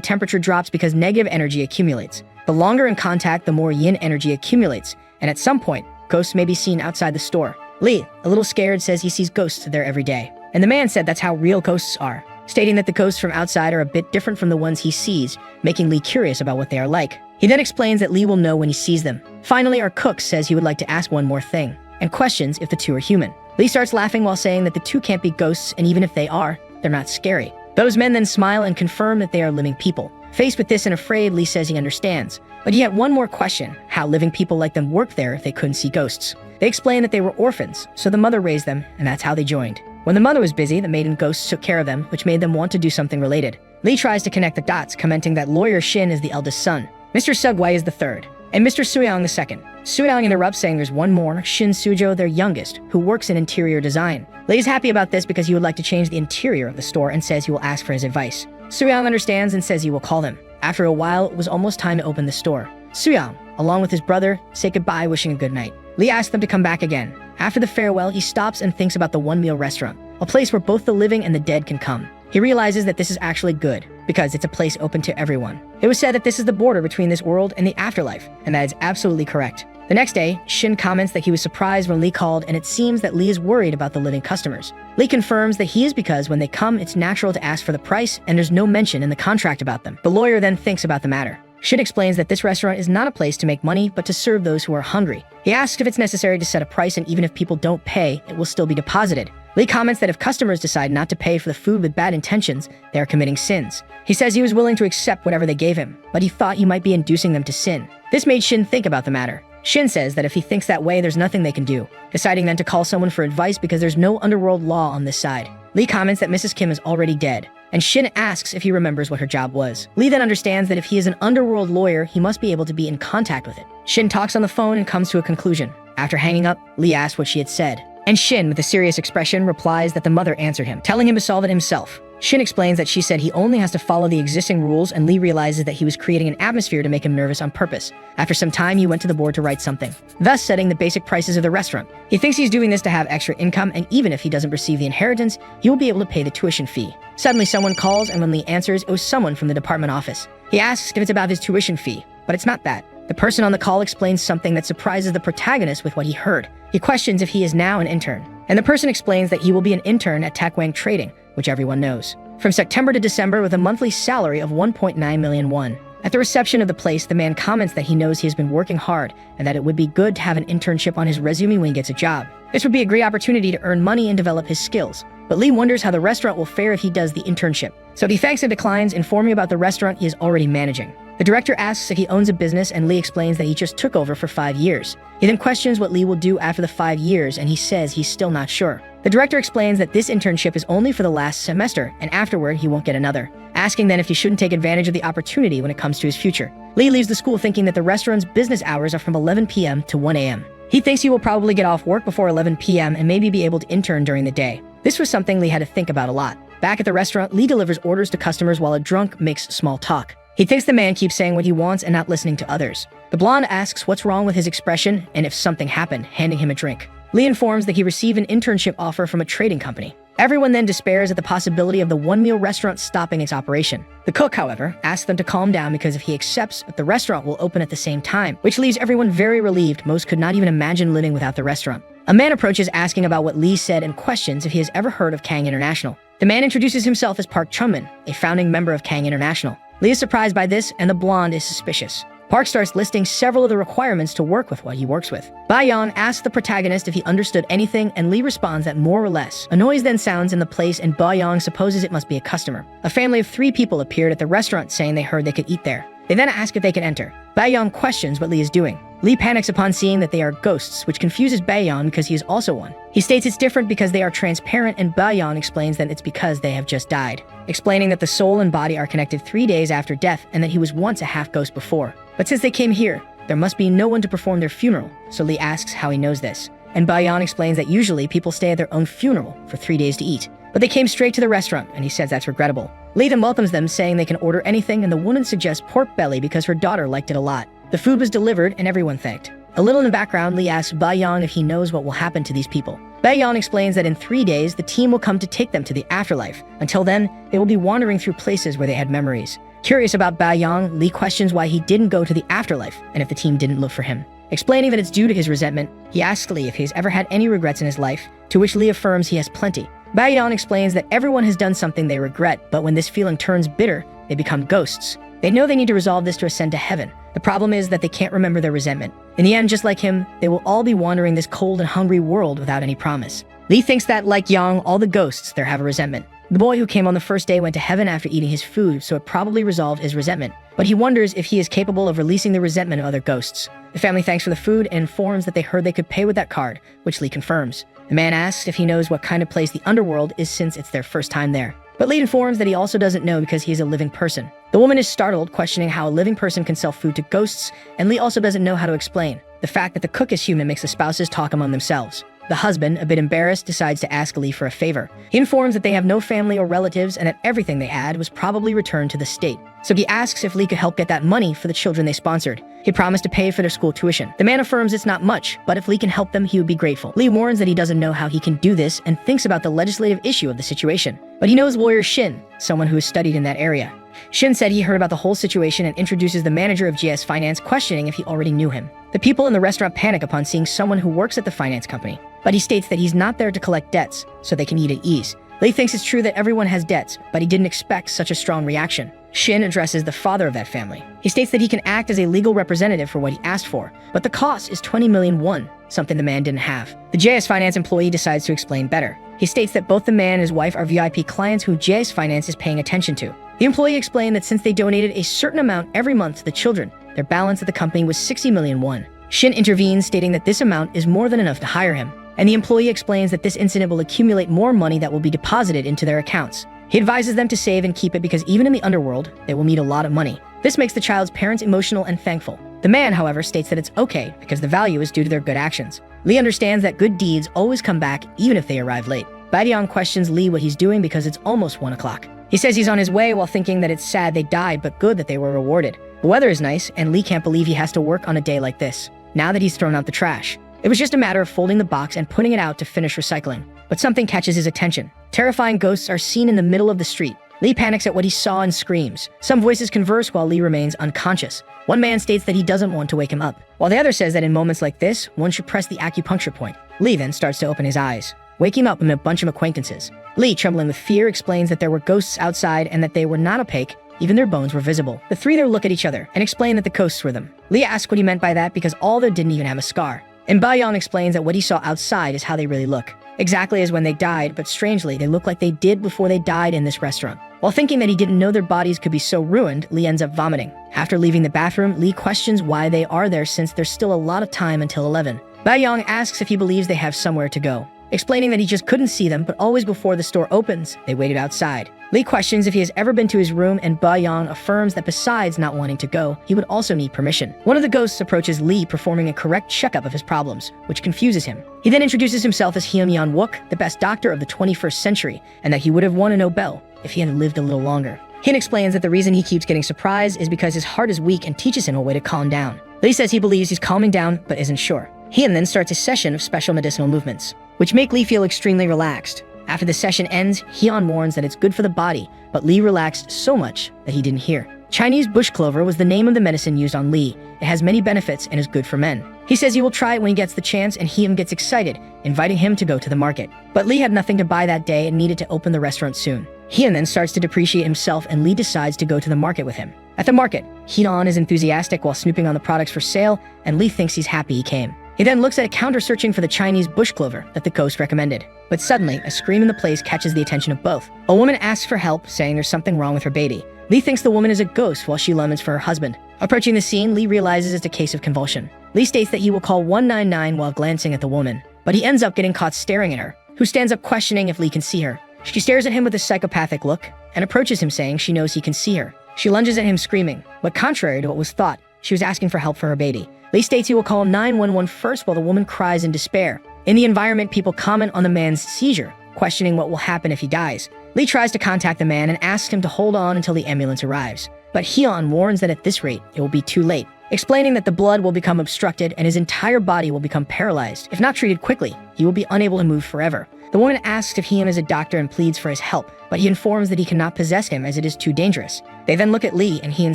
temperature drops because negative energy accumulates. The longer in contact, the more yin energy accumulates, and at some point, ghosts may be seen outside the store. Lee, a little scared, says he sees ghosts there every day. And the man said that's how real ghosts are, stating that the ghosts from outside are a bit different from the ones he sees, making Lee curious about what they are like. He then explains that Lee will know when he sees them. Finally, our cook says he would like to ask one more thing, and questions if the two are human. Lee starts laughing while saying that the two can't be ghosts, and even if they are, they're not scary. Those men then smile and confirm that they are living people. Faced with this and afraid, Lee says he understands. But he had one more question, how living people like them work there if they couldn't see ghosts. They explain that they were orphans, so the mother raised them, and that's how they joined. When the mother was busy, the maiden ghosts took care of them, which made them want to do something related. Lee tries to connect the dots, commenting that lawyer Shin is the eldest son, Mr. Sugway is the third, and Mr. Soo-young the second. Soo-young interrupts, saying there's one more, Shin Sujo, their youngest, who works in interior design. Lee is happy about this because he would like to change the interior of the store and says he will ask for his advice. Soo-young understands and says he will call them. After a while, it was almost time to open the store. Soo-young, along with his brother, say goodbye, wishing a good night. Lee asks them to come back again. After the farewell, he stops and thinks about the one-meal restaurant, a place where both the living and the dead can come. He realizes that this is actually good, because it's a place open to everyone. It was said that this is the border between this world and the afterlife, and that is absolutely correct. The next day, Shin comments that he was surprised when Lee called, and it seems that Lee is worried about the living customers. Lee confirms that he is because when they come, it's natural to ask for the price, and there's no mention in the contract about them. The lawyer then thinks about the matter. Shin explains that this restaurant is not a place to make money, but to serve those who are hungry. He asks if it's necessary to set a price, and even if people don't pay, it will still be deposited. Lee comments that if customers decide not to pay for the food with bad intentions, they are committing sins. He says he was willing to accept whatever they gave him, but he thought he might be inducing them to sin. This made Shin think about the matter. Shin says that if he thinks that way, there's nothing they can do, deciding then to call someone for advice because there's no underworld law on this side. Lee comments that Mrs. Kim is already dead, and Shin asks if he remembers what her job was. Lee then understands that if he is an underworld lawyer, he must be able to be in contact with it. Shin talks on the phone and comes to a conclusion. After hanging up, Lee asks what she had said, and Shin, with a serious expression, replies that the mother answered him, telling him to solve it himself. Shin explains that she said he only has to follow the existing rules, and Lee realizes that he was creating an atmosphere to make him nervous on purpose. After some time, he went to the board to write something, thus setting the basic prices of the restaurant. He thinks he's doing this to have extra income, and even if he doesn't receive the inheritance, he will be able to pay the tuition fee. Suddenly, someone calls, and when Lee answers, it was someone from the department office. He asks if it's about his tuition fee, but it's not that. The person on the call explains something that surprises the protagonist with what he heard. He questions if he is now an intern, and the person explains that he will be an intern at Takwang Trading, which everyone knows, from September to December with a monthly salary of 1.9 million won. At the reception of the place, the man comments that he knows he has been working hard and that it would be good to have an internship on his resume when he gets a job. This would be a great opportunity to earn money and develop his skills. But Lee wonders how the restaurant will fare if he does the internship. So he thanks and declines, informing about the restaurant he is already managing. The director asks if he owns a business, and Lee explains that he just took over for 5 years. He then questions what Lee will do after the 5 years, and he says he's still not sure. The director explains that this internship is only for the last semester, and afterward he won't get another, asking then if he shouldn't take advantage of the opportunity when it comes to his future. Lee leaves the school thinking that the restaurant's business hours are from 11 p.m. to 1 a.m. He thinks he will probably get off work before 11 p.m. and maybe be able to intern during the day. This was something Lee had to think about a lot. Back at the restaurant, Lee delivers orders to customers while a drunk makes small talk. He thinks the man keeps saying what he wants and not listening to others. The blonde asks what's wrong with his expression and if something happened, handing him a drink. Lee informs that he received an internship offer from a trading company. Everyone then despairs at the possibility of the one-meal restaurant stopping its operation. The cook, however, asks them to calm down because if he accepts, the restaurant will open at the same time, which leaves everyone very relieved. Most could not even imagine living without the restaurant. A man approaches asking about what Lee said and questions if he has ever heard of Kang International. The man introduces himself as Park Chunmin, a founding member of Kang International. Lee is surprised by this, and the blonde is suspicious. Park starts listing several of the requirements to work with what he works with. Bayon asks the protagonist if he understood anything, and Lee responds that more or less. A noise then sounds in the place, and Bayon supposes it must be a customer. A family of 3 people appeared at the restaurant saying they heard they could eat there. They then ask if they can enter. Baeyang questions what Lee is doing. Lee panics upon seeing that they are ghosts, which confuses Baeyang because he is also one. He states it's different because they are transparent, and Baeyang explains that it's because they have just died, explaining that the soul and body are connected 3 days after death and that he was once a half-ghost before. But since they came here, there must be no one to perform their funeral, so Lee asks how he knows this. And Baeyang explains that usually people stay at their own funeral for 3 days to eat. But they came straight to the restaurant, and he says that's regrettable. Lee then welcomes them, saying they can order anything, and the woman suggests pork belly because her daughter liked it a lot. The food was delivered, and everyone thanked. A little in the background, Lee asks Baeyang if he knows what will happen to these people. Baeyang explains that in 3 days, the team will come to take them to the afterlife. Until then, they will be wandering through places where they had memories. Curious about Baeyang, Lee questions why he didn't go to the afterlife, and if the team didn't look for him. Explaining that it's due to his resentment, he asks Lee if he's ever had any regrets in his life, to which Lee affirms he has plenty. Baeyang explains that everyone has done something they regret, but when this feeling turns bitter, they become ghosts. They know they need to resolve this to ascend to heaven. The problem is that they can't remember their resentment. In the end, just like him, they will all be wandering this cold and hungry world without any promise. Lee thinks that, like Yang, all the ghosts there have a resentment. The boy who came on the first day went to heaven after eating his food, so it probably resolved his resentment. But he wonders if he is capable of releasing the resentment of other ghosts. The family thanks for the food and informs that they heard they could pay with that card, which Lee confirms. The man asks if he knows what kind of place the Underworld is since it's their first time there. But Lee informs that he also doesn't know because he is a living person. The woman is startled, questioning how a living person can sell food to ghosts, and Lee also doesn't know how to explain. The fact that the cook is human makes the spouses talk among themselves. The husband, a bit embarrassed, decides to ask Lee for a favor. He informs that they have no family or relatives and that everything they had was probably returned to the state. So he asks if Lee could help get that money for the children they sponsored. He promised to pay for their school tuition. The man affirms it's not much, but if Lee can help them, he would be grateful. Lee warns that he doesn't know how he can do this and thinks about the legislative issue of the situation. But he knows lawyer Shin, someone who has studied in that area. Shin said he heard about the whole situation and introduces the manager of JS Finance, questioning if he already knew him. The people in the restaurant panic upon seeing someone who works at the finance company, but he states that he's not there to collect debts, so they can eat at ease. Lee thinks it's true that everyone has debts, but he didn't expect such a strong reaction. Shin addresses the father of that family. He states that he can act as a legal representative for what he asked for, but the cost is 20 million won, something the man didn't have. The JS Finance employee decides to explain better. He states that both the man and his wife are VIP clients who JS Finance is paying attention to. The employee explained that since they donated a certain amount every month to the children, their balance at the company was 60 million won. Shin intervenes, stating that this amount is more than enough to hire him, and the employee explains that this incident will accumulate more money that will be deposited into their accounts. He advises them to save and keep it because even in the underworld, they will need a lot of money. This makes the child's parents emotional and thankful. The man, however, states that it's okay because the value is due to their good actions. Lee understands that good deeds always come back even if they arrive late. Baeyang questions Lee what he's doing because it's almost 1 o'clock. He says he's on his way while thinking that it's sad they died, but good that they were rewarded. The weather is nice, and Lee can't believe he has to work on a day like this, now that he's thrown out the trash. It was just a matter of folding the box and putting it out to finish recycling. But something catches his attention. Terrifying ghosts are seen in the middle of the street. Lee panics at what he saw and screams. Some voices converse while Lee remains unconscious. One man states that he doesn't want to wake him up, while the other says that in moments like this, one should press the acupuncture point. Lee then starts to open his eyes, waking up amid a bunch of acquaintances. Lee, trembling with fear, explains that there were ghosts outside and that they were not opaque, even their bones were visible. The three there look at each other and explain that the ghosts were them. Lee asks what he meant by that because all there didn't even have a scar. And Baeyang explains that what he saw outside is how they really look. Exactly as when they died, but strangely, they look like they did before they died in this restaurant. While thinking that he didn't know their bodies could be so ruined, Lee ends up vomiting. After leaving the bathroom, Lee questions why they are there since there's still a lot of time until 11. Baeyang asks if he believes they have somewhere to go, explaining that he just couldn't see them, but always before the store opens, they waited outside. Lee questions if he has ever been to his room, and Baeyang affirms that besides not wanting to go, he would also need permission. One of the ghosts approaches Lee, performing a correct checkup of his problems, which confuses him. He then introduces himself as Hyun Yan-wook, the best doctor of the 21st century, and that he would have won a Nobel if he had lived a little longer. Hyun explains that the reason he keeps getting surprised is because his heart is weak and teaches him a way to calm down. Lee says he believes he's calming down, but isn't sure. Hyun then starts a session of special medicinal movements, which make Lee feel extremely relaxed. After the session ends, Hyun warns that it's good for the body, but Lee relaxed so much that he didn't hear. Chinese bush clover was the name of the medicine used on Lee. It has many benefits and is good for men. He says he will try it when he gets the chance, and Hyun gets excited, inviting him to go to the market. But Lee had nothing to buy that day and needed to open the restaurant soon. Hyun then starts to depreciate himself, and Lee decides to go to the market with him. At the market, Hyun is enthusiastic while snooping on the products for sale, and Lee thinks he's happy he came. He then looks at a counter searching for the Chinese bush clover that the ghost recommended. But suddenly, a scream in the place catches the attention of both. A woman asks for help, saying there's something wrong with her baby. Lee thinks the woman is a ghost while she laments for her husband. Approaching the scene, Lee realizes it's a case of convulsion. Lee states that he will call 199 while glancing at the woman, but he ends up getting caught staring at her, who stands up questioning if Lee can see her. She stares at him with a psychopathic look and approaches him saying she knows he can see her. She lunges at him screaming, but contrary to what was thought, she was asking for help for her baby. Lee states he will call 911 first while the woman cries in despair. In the environment, people comment on the man's seizure, questioning what will happen if he dies. Lee tries to contact the man and asks him to hold on until the ambulance arrives. But Hyun warns that at this rate, it will be too late, explaining that the blood will become obstructed and his entire body will become paralyzed. If not treated quickly, he will be unable to move forever. The woman asks if Hyun is a doctor and pleads for his help, but he informs that he cannot possess him as it is too dangerous. They then look at Lee and Hyun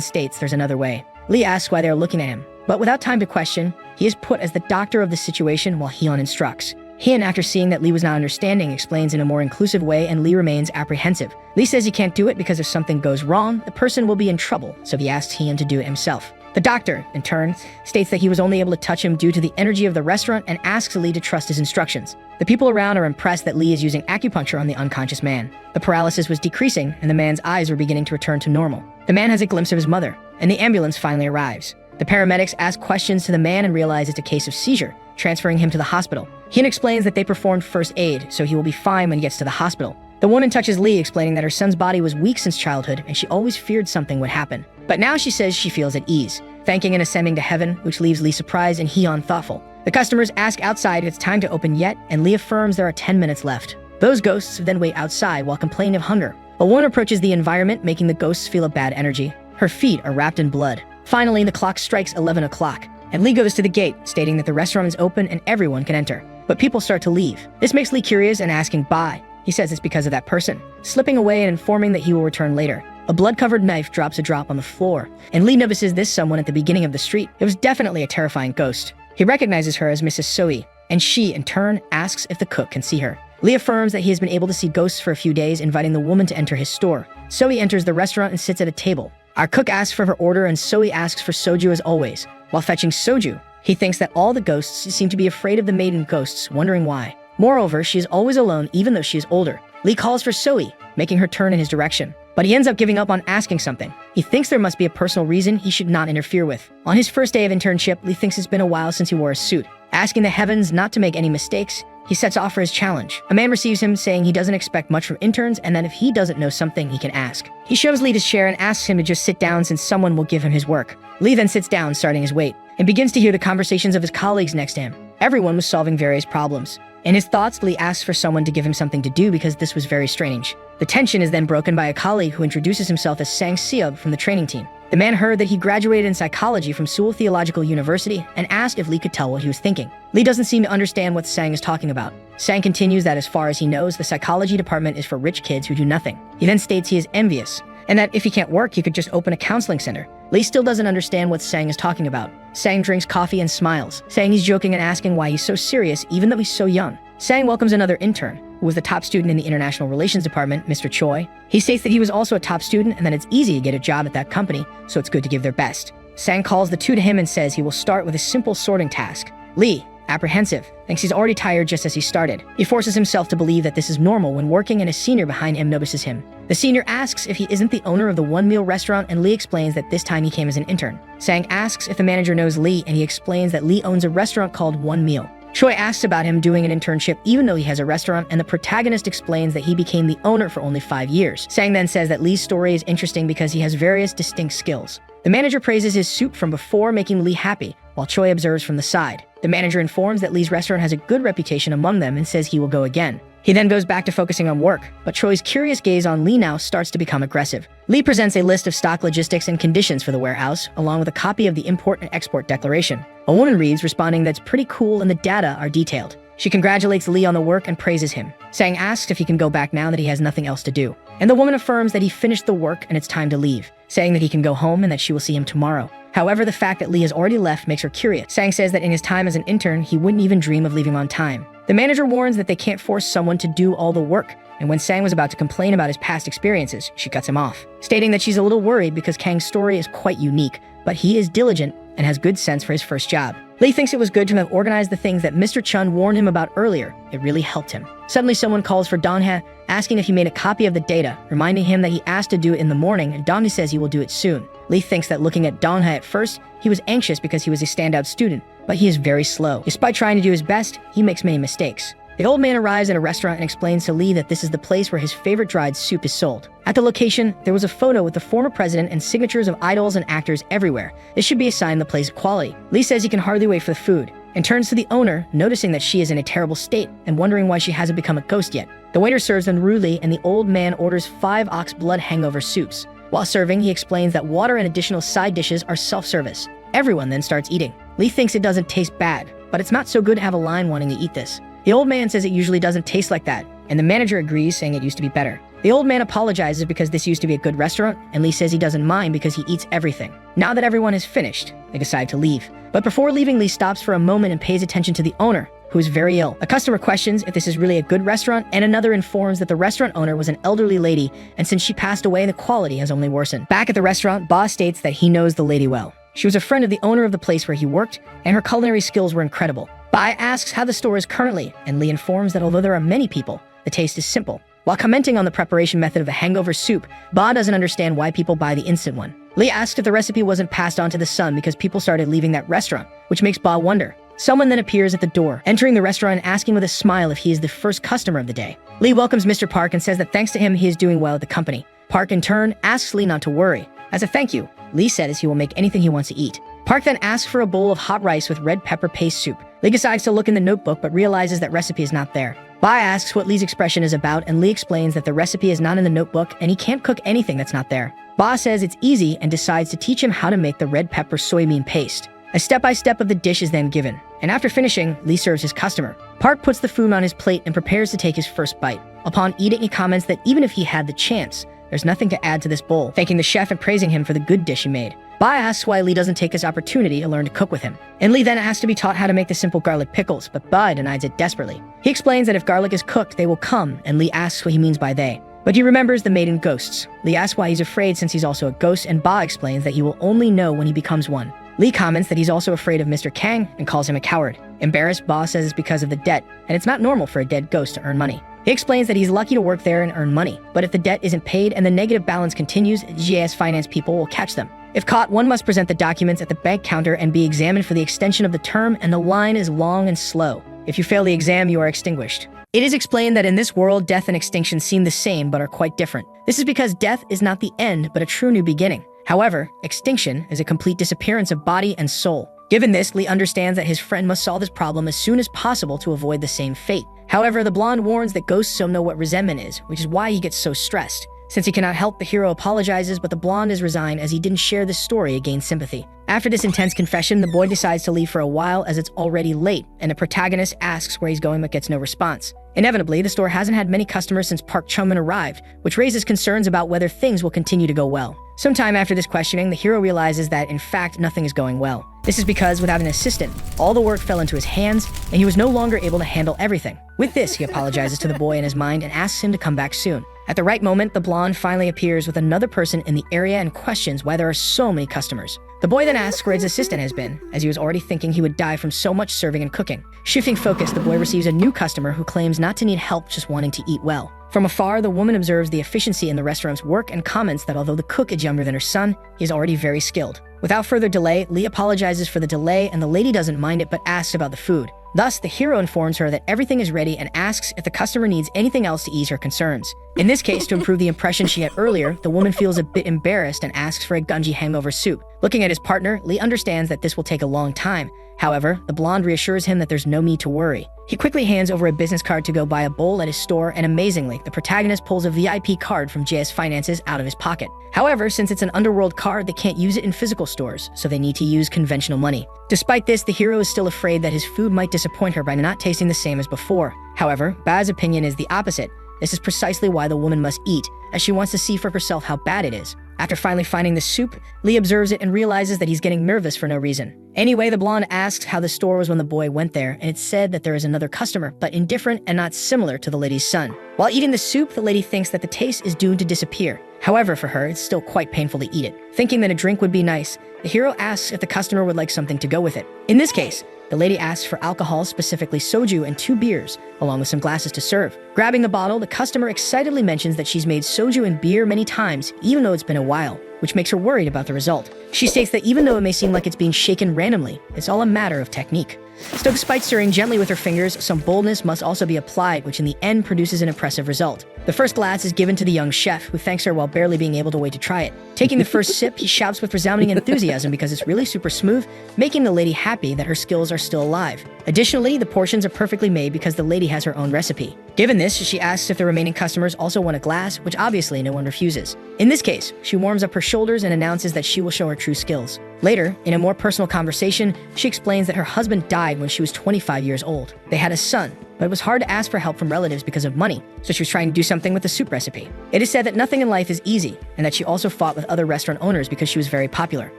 states there's another way. Lee asks why they are looking at him, but without time to question, he is put as the doctor of the situation while Hyun instructs. Hyun, after seeing that Lee was not understanding, explains in a more inclusive way and Lee remains apprehensive. Lee says he can't do it because if something goes wrong, the person will be in trouble, so he asks Hyun to do it himself. The doctor, in turn, states that he was only able to touch him due to the energy of the restaurant and asks Lee to trust his instructions. The people around are impressed that Lee is using acupuncture on the unconscious man. The paralysis was decreasing and the man's eyes were beginning to return to normal. The man has a glimpse of his mother, and the ambulance finally arrives. The paramedics ask questions to the man and realize it's a case of seizure, transferring him to the hospital. Hyun explains that they performed first aid, so he will be fine when he gets to the hospital. The woman touches Lee, explaining that her son's body was weak since childhood and she always feared something would happen. But now she says she feels at ease, thanking and ascending to heaven, which leaves Lee surprised and Hyun thoughtful. The customers ask outside if it's time to open yet, and Lee affirms there are 10 minutes left. Those ghosts then wait outside while complaining of hunger. A woman approaches the environment, making the ghosts feel a bad energy. Her feet are wrapped in blood. Finally, the clock strikes 11 o'clock, and Lee goes to the gate, stating that the restaurant is open and everyone can enter. But people start to leave. This makes Lee curious and asking why. He says it's because of that person, slipping away and informing that he will return later. A blood-covered knife drops a drop on the floor, and Lee notices this someone at the beginning of the street. It was definitely a terrifying ghost. He recognizes her as Mrs. Soi, and she, in turn, asks if the cook can see her. Lee affirms that he has been able to see ghosts for a few days, inviting the woman to enter his store. Soi enters the restaurant and sits at a table. Our cook asks for her order, and Soi asks for soju as always. While fetching soju, he thinks that all the ghosts seem to be afraid of the maiden ghosts, wondering why. Moreover, she is always alone even though she is older. Lee calls for Soi, making her turn in his direction. But he ends up giving up on asking something. He thinks there must be a personal reason he should not interfere with. On his first day of internship, Lee thinks it's been a while since he wore a suit. Asking the heavens not to make any mistakes, he sets off for his challenge. A man receives him, saying he doesn't expect much from interns and that if he doesn't know something, he can ask. He shows Lee his chair and asks him to just sit down since someone will give him his work. Lee then sits down, starting his wait, and begins to hear the conversations of his colleagues next to him. Everyone was solving various problems. In his thoughts, Lee asks for someone to give him something to do because this was very strange. The tension is then broken by a colleague who introduces himself as Sang Seub from the training team. The man heard that he graduated in psychology from Seoul Theological University and asked if Lee could tell what he was thinking. Lee doesn't seem to understand what Sang is talking about. Sang continues that as far as he knows, the psychology department is for rich kids who do nothing. He then states he is envious, and that if he can't work, he could just open a counseling center. Lee still doesn't understand what Sang is talking about. Sang drinks coffee and smiles, saying he's joking and asking why he's so serious even though he's so young. Sang welcomes another intern, who was the top student in the International Relations Department, Mr. Choi. He states that he was also a top student and that it's easy to get a job at that company, so it's good to give their best. Sang calls the two to him and says he will start with a simple sorting task. Lee, apprehensive, thinks he's already tired just as he started. He forces himself to believe that this is normal when working and a senior behind him notices him. The senior asks if he isn't the owner of the one-meal restaurant and Lee explains that this time he came as an intern. Sang asks if the manager knows Lee and he explains that Lee owns a restaurant called One Meal. Choi asks about him doing an internship even though he has a restaurant, and the protagonist explains that he became the owner for only 5 years. Sang then says that Lee's story is interesting because he has various distinct skills. The manager praises his soup from before, making Lee happy, while Choi observes from the side. The manager informs that Lee's restaurant has a good reputation among them and says he will go again. He then goes back to focusing on work, but Choi's curious gaze on Lee now starts to become aggressive. Lee presents a list of stock logistics and conditions for the warehouse, along with a copy of the import and export declaration. A woman reads, responding that's pretty cool and the data are detailed. She congratulates Lee on the work and praises him. Sang asks if he can go back now that he has nothing else to do. And the woman affirms that he finished the work and it's time to leave, saying that he can go home and that she will see him tomorrow. However, the fact that Lee has already left makes her curious. Sang says that in his time as an intern, he wouldn't even dream of leaving on time. The manager warns that they can't force someone to do all the work, and when Sang was about to complain about his past experiences, she cuts him off, stating that she's a little worried because Kang's story is quite unique, but he is diligent and has good sense for his first job. Lee thinks it was good to have organized the things that Mr. Chun warned him about earlier. It really helped him. Suddenly, someone calls for Dong-hae, asking if he made a copy of the data, reminding him that he asked to do it in the morning, and Dong-hae says he will do it soon. Lee thinks that looking at Dong-hae at first, he was anxious because he was a standout student, but he is very slow. Despite trying to do his best, he makes many mistakes. The old man arrives at a restaurant and explains to Lee that this is the place where his favorite dried soup is sold. At the location, there was a photo with the former president and signatures of idols and actors everywhere. This should be a sign the place of quality. Lee says he can hardly wait for the food, and turns to the owner, noticing that she is in a terrible state and wondering why she hasn't become a ghost yet. The waiter serves them rudely, and the old man orders 5 ox blood hangover soups. While serving, he explains that water and additional side dishes are self-service. Everyone then starts eating. Lee thinks it doesn't taste bad, but it's not so good to have a line wanting to eat this. The old man says it usually doesn't taste like that, and the manager agrees, saying it used to be better. The old man apologizes because this used to be a good restaurant, and Lee says he doesn't mind because he eats everything. Now that everyone is finished, they decide to leave. But before leaving, Lee stops for a moment and pays attention to the owner, who is very ill. A customer questions if this is really a good restaurant, and another informs that the restaurant owner was an elderly lady, and since she passed away, the quality has only worsened. Back at the restaurant, Ba states that he knows the lady well. She was a friend of the owner of the place where he worked, and her culinary skills were incredible. Bai asks how the store is currently, and Lee informs that although there are many people, the taste is simple. While commenting on the preparation method of a hangover soup, Ba doesn't understand why people buy the instant one. Lee asks if the recipe wasn't passed on to the son because people started leaving that restaurant, which makes Ba wonder. Someone then appears at the door, entering the restaurant and asking with a smile if he is the first customer of the day. Lee welcomes Mr. Park and says that thanks to him, he is doing well at the company. Park, in turn, asks Lee not to worry. As a thank you, Lee says he will make anything he wants to eat. Park then asks for a bowl of hot rice with red pepper paste soup. Lee decides to look in the notebook but realizes that recipe is not there. Bai asks what Lee's expression is about, and Lee explains that the recipe is not in the notebook and he can't cook anything that's not there. Ba says it's easy and decides to teach him how to make the red pepper soybean paste. A step-by-step of the dish is then given, and after finishing, Lee serves his customer. Park puts the food on his plate and prepares to take his first bite. Upon eating, he comments that even if he had the chance, there's nothing to add to this bowl, thanking the chef and praising him for the good dish he made. Bai asks why Lee doesn't take this opportunity to learn to cook with him. And Lee then asks to be taught how to make the simple garlic pickles, but Bai denies it desperately. He explains that if garlic is cooked, they will come, and Lee asks what he means by they. But he remembers the maiden ghosts. Lee asks why he's afraid since he's also a ghost, and Ba explains that he will only know when he becomes one. Lee comments that he's also afraid of Mr. Kang and calls him a coward. Embarrassed, Ba says it's because of the debt, and it's not normal for a dead ghost to earn money. He explains that he's lucky to work there and earn money, but if the debt isn't paid and the negative balance continues, GAS finance people will catch them. If caught, one must present the documents at the bank counter and be examined for the extension of the term, and the line is long and slow. If you fail the exam, you are extinguished. It is explained that in this world, death and extinction seem the same but are quite different. This is because death is not the end, but a true new beginning. However, extinction is a complete disappearance of body and soul. Given this, Lee understands that his friend must solve this problem as soon as possible to avoid the same fate. However, the blonde warns that ghosts don't know what resentment is, which is why he gets so stressed. Since he cannot help, the hero apologizes, but the blonde is resigned as he didn't share this story to gain sympathy. After this intense confession, the boy decides to leave for a while as it's already late, and the protagonist asks where he's going but gets no response. Inevitably, the store hasn't had many customers since Park Chung-min arrived, which raises concerns about whether things will continue to go well. Sometime after this questioning, the hero realizes that, in fact, nothing is going well. This is because, without an assistant, all the work fell into his hands, and he was no longer able to handle everything. With this, he apologizes to the boy in his mind and asks him to come back soon. At the right moment, the blonde finally appears with another person in the area and questions why there are so many customers. The boy then asks where his assistant has been, as he was already thinking he would die from so much serving and cooking. Shifting focus, the boy receives a new customer who claims not to need help, just wanting to eat well. From afar, the woman observes the efficiency in the restaurant's work and comments that although the cook is younger than her son, he is already very skilled. Without further delay, Lee apologizes for the delay, and the lady doesn't mind it but asks about the food. Thus, the hero informs her that everything is ready and asks if the customer needs anything else to ease her concerns. In this case, to improve the impression she had earlier, the woman feels a bit embarrassed and asks for a gunji hangover soup. Looking at his partner, Lee understands that this will take a long time. However, the blonde reassures him that there's no need to worry. He quickly hands over a business card to go buy a bowl at his store, and amazingly, the protagonist pulls a VIP card from JS Finances out of his pocket. However, since it's an Underworld card, they can't use it in physical stores, so they need to use conventional money. Despite this, the hero is still afraid that his food might disappoint her by not tasting the same as before. However, Ba's opinion is the opposite. This is precisely why the woman must eat, as she wants to see for herself how bad it is. After finally finding the soup, Lee observes it and realizes that he's getting nervous for no reason. Anyway, the blonde asks how the store was when the boy went there, and it's said that there is another customer, but indifferent and not similar to the lady's son. While eating the soup, the lady thinks that the taste is doomed to disappear. However, for her, it's still quite painful to eat it. Thinking that a drink would be nice, the hero asks if the customer would like something to go with it. In this case, the lady asks for alcohol, specifically soju and 2 beers, along with some glasses to serve. Grabbing the bottle, the customer excitedly mentions that she's made soju and beer many times, even though it's been a while, which makes her worried about the result. She states that even though it may seem like it's being shaken randomly, it's all a matter of technique. So despite stirring gently with her fingers, some boldness must also be applied, which in the end produces an impressive result. The first glass is given to the young chef, who thanks her while barely being able to wait to try it. Taking the first sip, he shouts with resounding enthusiasm because it's really super smooth, making the lady happy that her skills are still alive. Additionally, the portions are perfectly made because the lady has her own recipe. Given this, she asks if the remaining customers also want a glass, which obviously no one refuses. In this case, she warms up her shoulders and announces that she will show her true skills. Later, in a more personal conversation, she explains that her husband died when she was 25 years old. They had a son, but it was hard to ask for help from relatives because of money, so she was trying to do something with the soup recipe. It is said that nothing in life is easy, and that she also fought with other restaurant owners because she was very popular.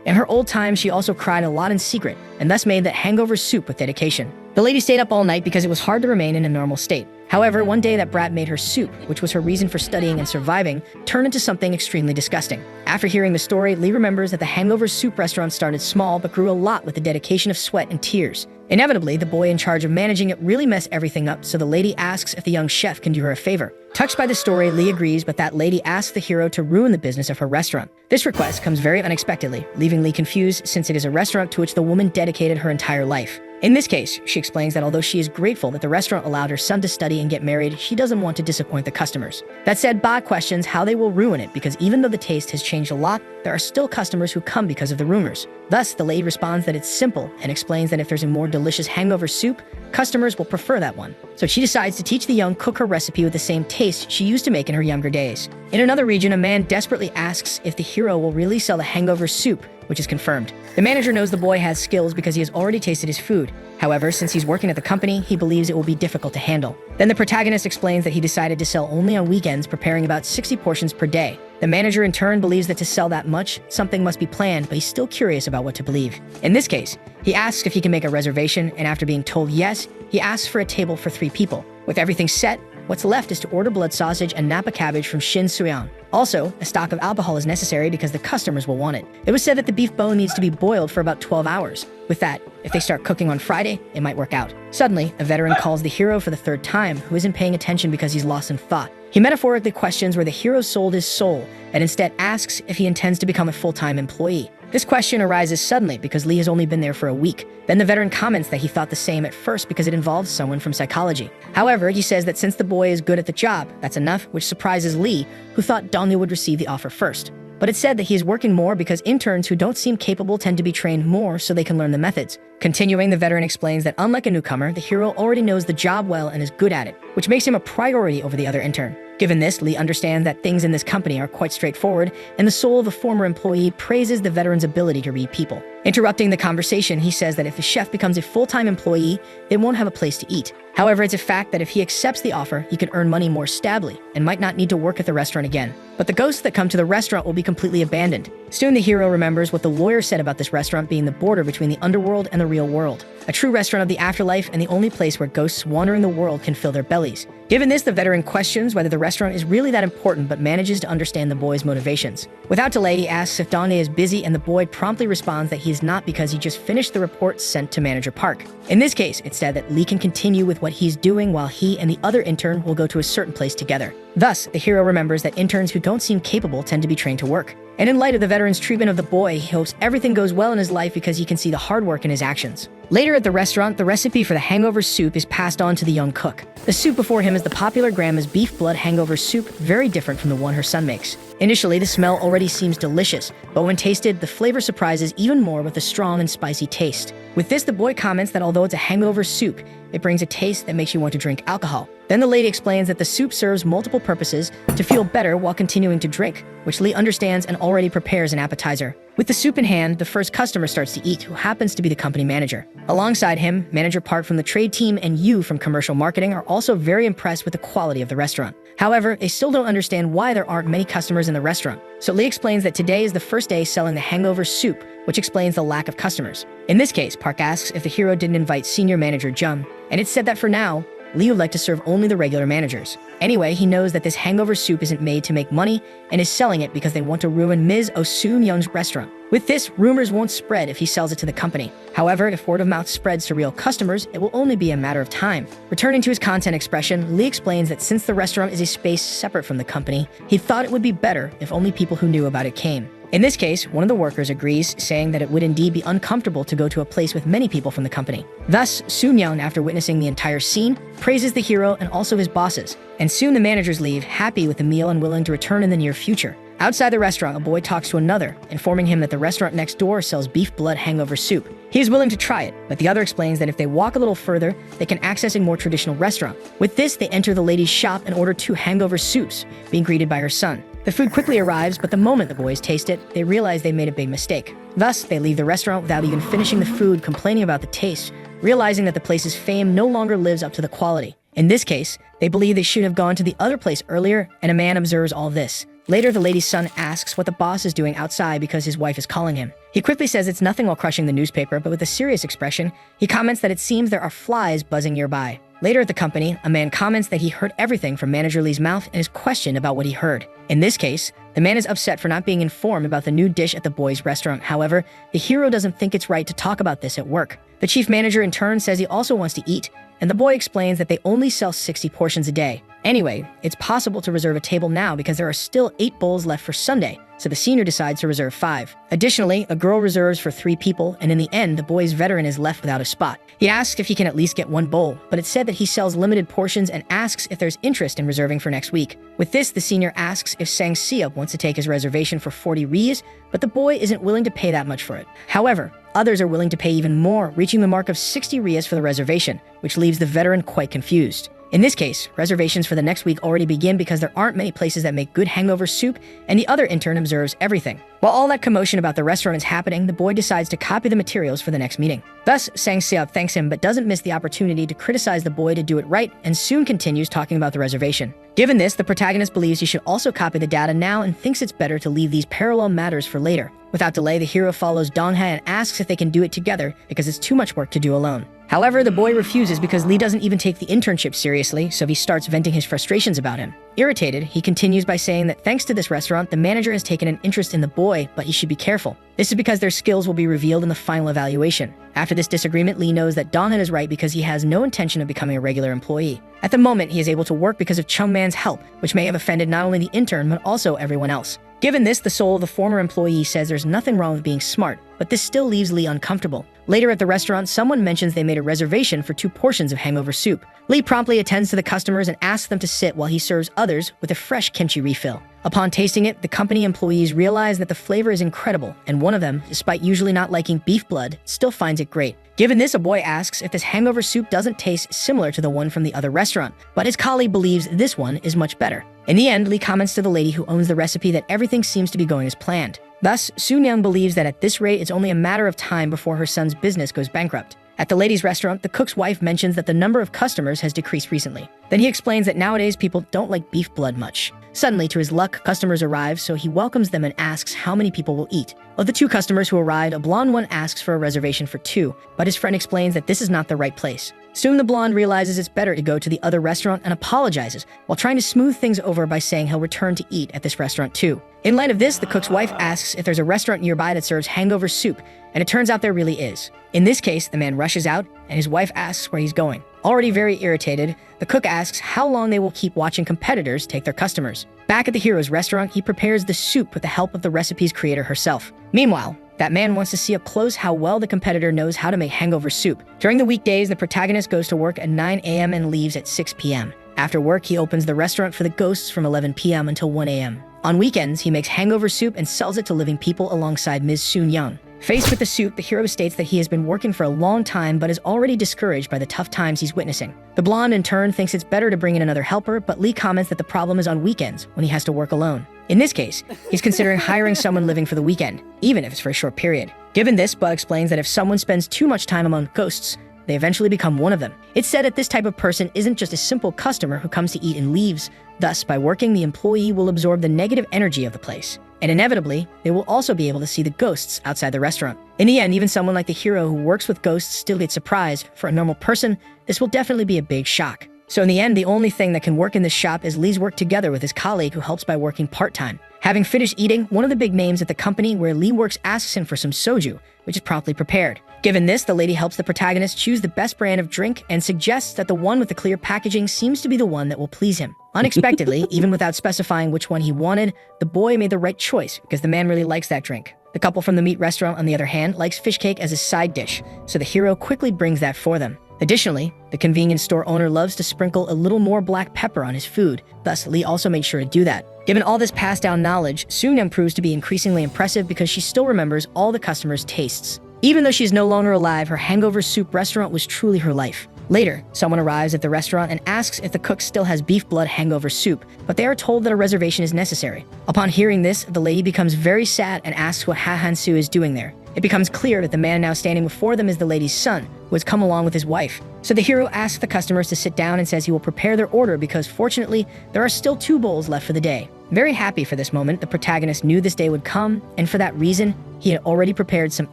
In her old time, she also cried a lot in secret, and thus made that hangover soup with dedication. The lady stayed up all night because it was hard to remain in a normal state. However, one day that brat made her soup, which was her reason for studying and surviving, turn into something extremely disgusting. After hearing the story, Lee remembers that the hangover soup restaurant started small but grew a lot with the dedication of sweat and tears. Inevitably, the boy in charge of managing it really messed everything up, so the lady asks if the young chef can do her a favor. Touched by the story, Lee agrees, but that lady asks the hero to ruin the business of her restaurant. This request comes very unexpectedly, leaving Lee confused since it is a restaurant to which the woman dedicated her entire life. In this case, she explains that although she is grateful that the restaurant allowed her son to study and get married, she doesn't want to disappoint the customers. That said, Ba questions how they will ruin it because even though the taste has changed a lot, there are still customers who come because of the rumors. Thus, the lady responds that it's simple and explains that if there's a more delicious hangover soup, customers will prefer that one. So she decides to teach the young cook her recipe with the same taste she used to make in her younger days. In another region, a man desperately asks if the hero will really sell the hangover soup, which is confirmed. The manager knows the boy has skills because he has already tasted his food. However, since he's working at the company, he believes it will be difficult to handle. Then the protagonist explains that he decided to sell only on weekends, preparing about 60 portions per day. The manager in turn believes that to sell that much, something must be planned, but he's still curious about what to believe. In this case, he asks if he can make a reservation, and after being told yes, he asks for a table for 3 people. With everything set, what's left is to order blood sausage and napa cabbage from Shin Suyang. Also, a stock of alcohol is necessary because the customers will want it. It was said that the beef bone needs to be boiled for about 12 hours. With that, if they start cooking on Friday, it might work out. Suddenly, a veteran calls the hero for the 3rd time, who isn't paying attention because he's lost in thought. He metaphorically questions where the hero sold his soul, and instead asks if he intends to become a full-time employee. This question arises suddenly because Lee has only been there for a week. Then the veteran comments that he thought the same at first because it involves someone from psychology. However, he says that since the boy is good at the job, that's enough, which surprises Lee, who thought Dongyu would receive the offer first. But it's said that he is working more because interns who don't seem capable tend to be trained more so they can learn the methods. Continuing, the veteran explains that unlike a newcomer, the hero already knows the job well and is good at it, which makes him a priority over the other intern. Given this, Lee understands that things in this company are quite straightforward, and the soul of a former employee praises the veteran's ability to read people. Interrupting the conversation, he says that if the chef becomes a full-time employee, they won't have a place to eat. However, it's a fact that if he accepts the offer, he can earn money more stably and might not need to work at the restaurant again. But the ghosts that come to the restaurant will be completely abandoned. Soon the hero remembers what the lawyer said about this restaurant being the border between the underworld and the real world. A true restaurant of the afterlife and the only place where ghosts wandering the world can fill their bellies. Given this, the veteran questions whether the restaurant is really that important but manages to understand the boy's motivations. Without delay, he asks if Donnie is busy and the boy promptly responds that he is not because he just finished the report sent to Manager Park. In this case, it's said that Lee can continue with what he's doing while he and the other intern will go to a certain place together. Thus, the hero remembers that interns who don't seem capable tend to be trained to work. And in light of the veteran's treatment of the boy, he hopes everything goes well in his life because he can see the hard work in his actions. Later at the restaurant, the recipe for the hangover soup is passed on to the young cook. The soup before him is the popular grandma's beef blood hangover soup, very different from the one her son makes. Initially, the smell already seems delicious, but when tasted, the flavor surprises even more with a strong and spicy taste. With this, the boy comments that although it's a hangover soup, it brings a taste that makes you want to drink alcohol. Then the lady explains that the soup serves multiple purposes to feel better while continuing to drink, which Lee understands and already prepares an appetizer. With the soup in hand, the first customer starts to eat, who happens to be the company manager. Alongside him, Manager Park from the trade team and Yu from commercial marketing are also very impressed with the quality of the restaurant. However, they still don't understand why there aren't many customers in the restaurant. So Lee explains that today is the first day selling the hangover soup, which explains the lack of customers. In this case, Park asks if the hero didn't invite senior manager Jung, and it's said that for now, Lee would like to serve only the regular managers. Anyway, he knows that this hangover soup isn't made to make money and is selling it because they want to ruin Ms. Oh Soon-young's restaurant. With this, rumors won't spread if he sells it to the company. However, if word of mouth spreads to real customers, it will only be a matter of time. Returning to his content expression, Lee explains that since the restaurant is a space separate from the company, he thought it would be better if only people who knew about it came. In this case, one of the workers agrees, saying that it would indeed be uncomfortable to go to a place with many people from the company. Thus, Soon-young, after witnessing the entire scene, praises the hero and also his bosses. And soon the managers leave, happy with the meal and willing to return in the near future. Outside the restaurant, a boy talks to another, informing him that the restaurant next door sells beef blood hangover soup. He is willing to try it, but the other explains that if they walk a little further, they can access a more traditional restaurant. With this, they enter the lady's shop and order 2 hangover soups, being greeted by her son. The food quickly arrives, but the moment the boys taste it, they realize they made a big mistake. Thus, they leave the restaurant without even finishing the food, complaining about the taste, realizing that the place's fame no longer lives up to the quality. In this case, they believe they should have gone to the other place earlier, and a man observes all this. Later, the lady's son asks what the boss is doing outside because his wife is calling him. He quickly says it's nothing while crushing the newspaper, but with a serious expression, he comments that it seems there are flies buzzing nearby. Later at the company, a man comments that he heard everything from Manager Lee's mouth and is questioned about what he heard. In this case, the man is upset for not being informed about the new dish at the boys' restaurant. However, the hero doesn't think it's right to talk about this at work. The chief manager in turn says he also wants to eat, and the boy explains that they only sell 60 portions a day. Anyway, it's possible to reserve a table now because there are still 8 bowls left for Sunday, so the senior decides to reserve 5. Additionally, a girl reserves for 3 people, and in the end, the boy's veteran is left without a spot. He asks if he can at least get 1 bowl, but it's said that he sells limited portions and asks if there's interest in reserving for next week. With this, the senior asks if Sang Seop wants to take his reservation for 40 rias, but the boy isn't willing to pay that much for it. However, others are willing to pay even more, reaching the mark of 60 rias for the reservation, which leaves the veteran quite confused. In this case, reservations for the next week already begin because there aren't many places that make good hangover soup, and the other intern observes everything. While all that commotion about the restaurant is happening, the boy decides to copy the materials for the next meeting. Thus, Sang Seop thanks him but doesn't miss the opportunity to criticize the boy to do it right, and soon continues talking about the reservation. Given this, the protagonist believes he should also copy the data now and thinks it's better to leave these parallel matters for later. Without delay, the hero follows Dong-hae and asks if they can do it together because it's too much work to do alone. However, the boy refuses because Lee doesn't even take the internship seriously, so he starts venting his frustrations about him. Irritated, he continues by saying that thanks to this restaurant, the manager has taken an interest in the boy, but he should be careful. This is because their skills will be revealed in the final evaluation. After this disagreement, Lee knows that Dong-hae is right because he has no intention of becoming a regular employee. At the moment, he is able to work because of Chung-man's help, which may have offended not only the intern, but also everyone else. Given this, the soul of the former employee says there's nothing wrong with being smart, but this still leaves Lee uncomfortable. Later at the restaurant, someone mentions they made a reservation for 2 portions of hangover soup. Lee promptly attends to the customers and asks them to sit while he serves others with a fresh kimchi refill. Upon tasting it, the company employees realize that the flavor is incredible, and one of them, despite usually not liking beef blood, still finds it great. Given this, a boy asks if this hangover soup doesn't taste similar to the one from the other restaurant, but his colleague believes this one is much better. In the end, Lee comments to the lady who owns the recipe that everything seems to be going as planned. Thus, Soon-young believes that at this rate, it's only a matter of time before her son's business goes bankrupt. At the lady's restaurant, the cook's wife mentions that the number of customers has decreased recently. Then he explains that nowadays people don't like beef blood much. Suddenly, to his luck, customers arrive, so he welcomes them and asks how many people will eat. Of the 2 customers who arrived, a blonde one asks for a reservation for 2, but his friend explains that this is not the right place. Soon the blonde realizes it's better to go to the other restaurant and apologizes, while trying to smooth things over by saying he'll return to eat at this restaurant too. In light of this, the cook's wife asks if there's a restaurant nearby that serves hangover soup, and it turns out there really is. In this case, the man rushes out, and his wife asks where he's going. Already very irritated, the cook asks how long they will keep watching competitors take their customers. Back at the hero's restaurant, he prepares the soup with the help of the recipe's creator herself. Meanwhile, that man wants to see up close how well the competitor knows how to make hangover soup. During the weekdays, the protagonist goes to work at 9 a.m. and leaves at 6 p.m. After work, he opens the restaurant for the ghosts from 11 p.m. until 1 a.m. On weekends, he makes hangover soup and sells it to living people alongside Ms. Soon-young. Faced with the soup, the hero states that he has been working for a long time but is already discouraged by the tough times he's witnessing. The blonde, in turn, thinks it's better to bring in another helper, but Lee comments that the problem is on weekends, when he has to work alone. In this case, he's considering hiring someone living for the weekend, even if it's for a short period. Given this, Bud explains that if someone spends too much time among ghosts, they eventually become one of them. It's said that this type of person isn't just a simple customer who comes to eat and leaves. Thus, by working, the employee will absorb the negative energy of the place. And inevitably, they will also be able to see the ghosts outside the restaurant. In the end, even someone like the hero who works with ghosts still gets surprised. For a normal person, this will definitely be a big shock. So in the end, the only thing that can work in this shop is Lee's work together with his colleague who helps by working part-time. Having finished eating, one of the big names at the company where Lee works asks him for some soju, which is promptly prepared. Given this, the lady helps the protagonist choose the best brand of drink and suggests that the one with the clear packaging seems to be the one that will please him. Unexpectedly, even without specifying which one he wanted, the boy made the right choice because the man really likes that drink. The couple from the meat restaurant, on the other hand, likes fish cake as a side dish, so the hero quickly brings that for them. Additionally, the convenience store owner loves to sprinkle a little more black pepper on his food, thus Lee also made sure to do that. Given all this passed down knowledge, Soo-young proves to be increasingly impressive because she still remembers all the customers' tastes. Even though she is no longer alive, her hangover soup restaurant was truly her life. Later, someone arrives at the restaurant and asks if the cook still has beef blood hangover soup, but they are told that a reservation is necessary. Upon hearing this, the lady becomes very sad and asks what Ha Han-soo is doing there. It becomes clear that the man now standing before them is the lady's son, who has come along with his wife. So the hero asks the customers to sit down and says he will prepare their order because fortunately, there are still 2 bowls left for the day. Very happy for this moment, the protagonist knew this day would come, and for that reason, he had already prepared some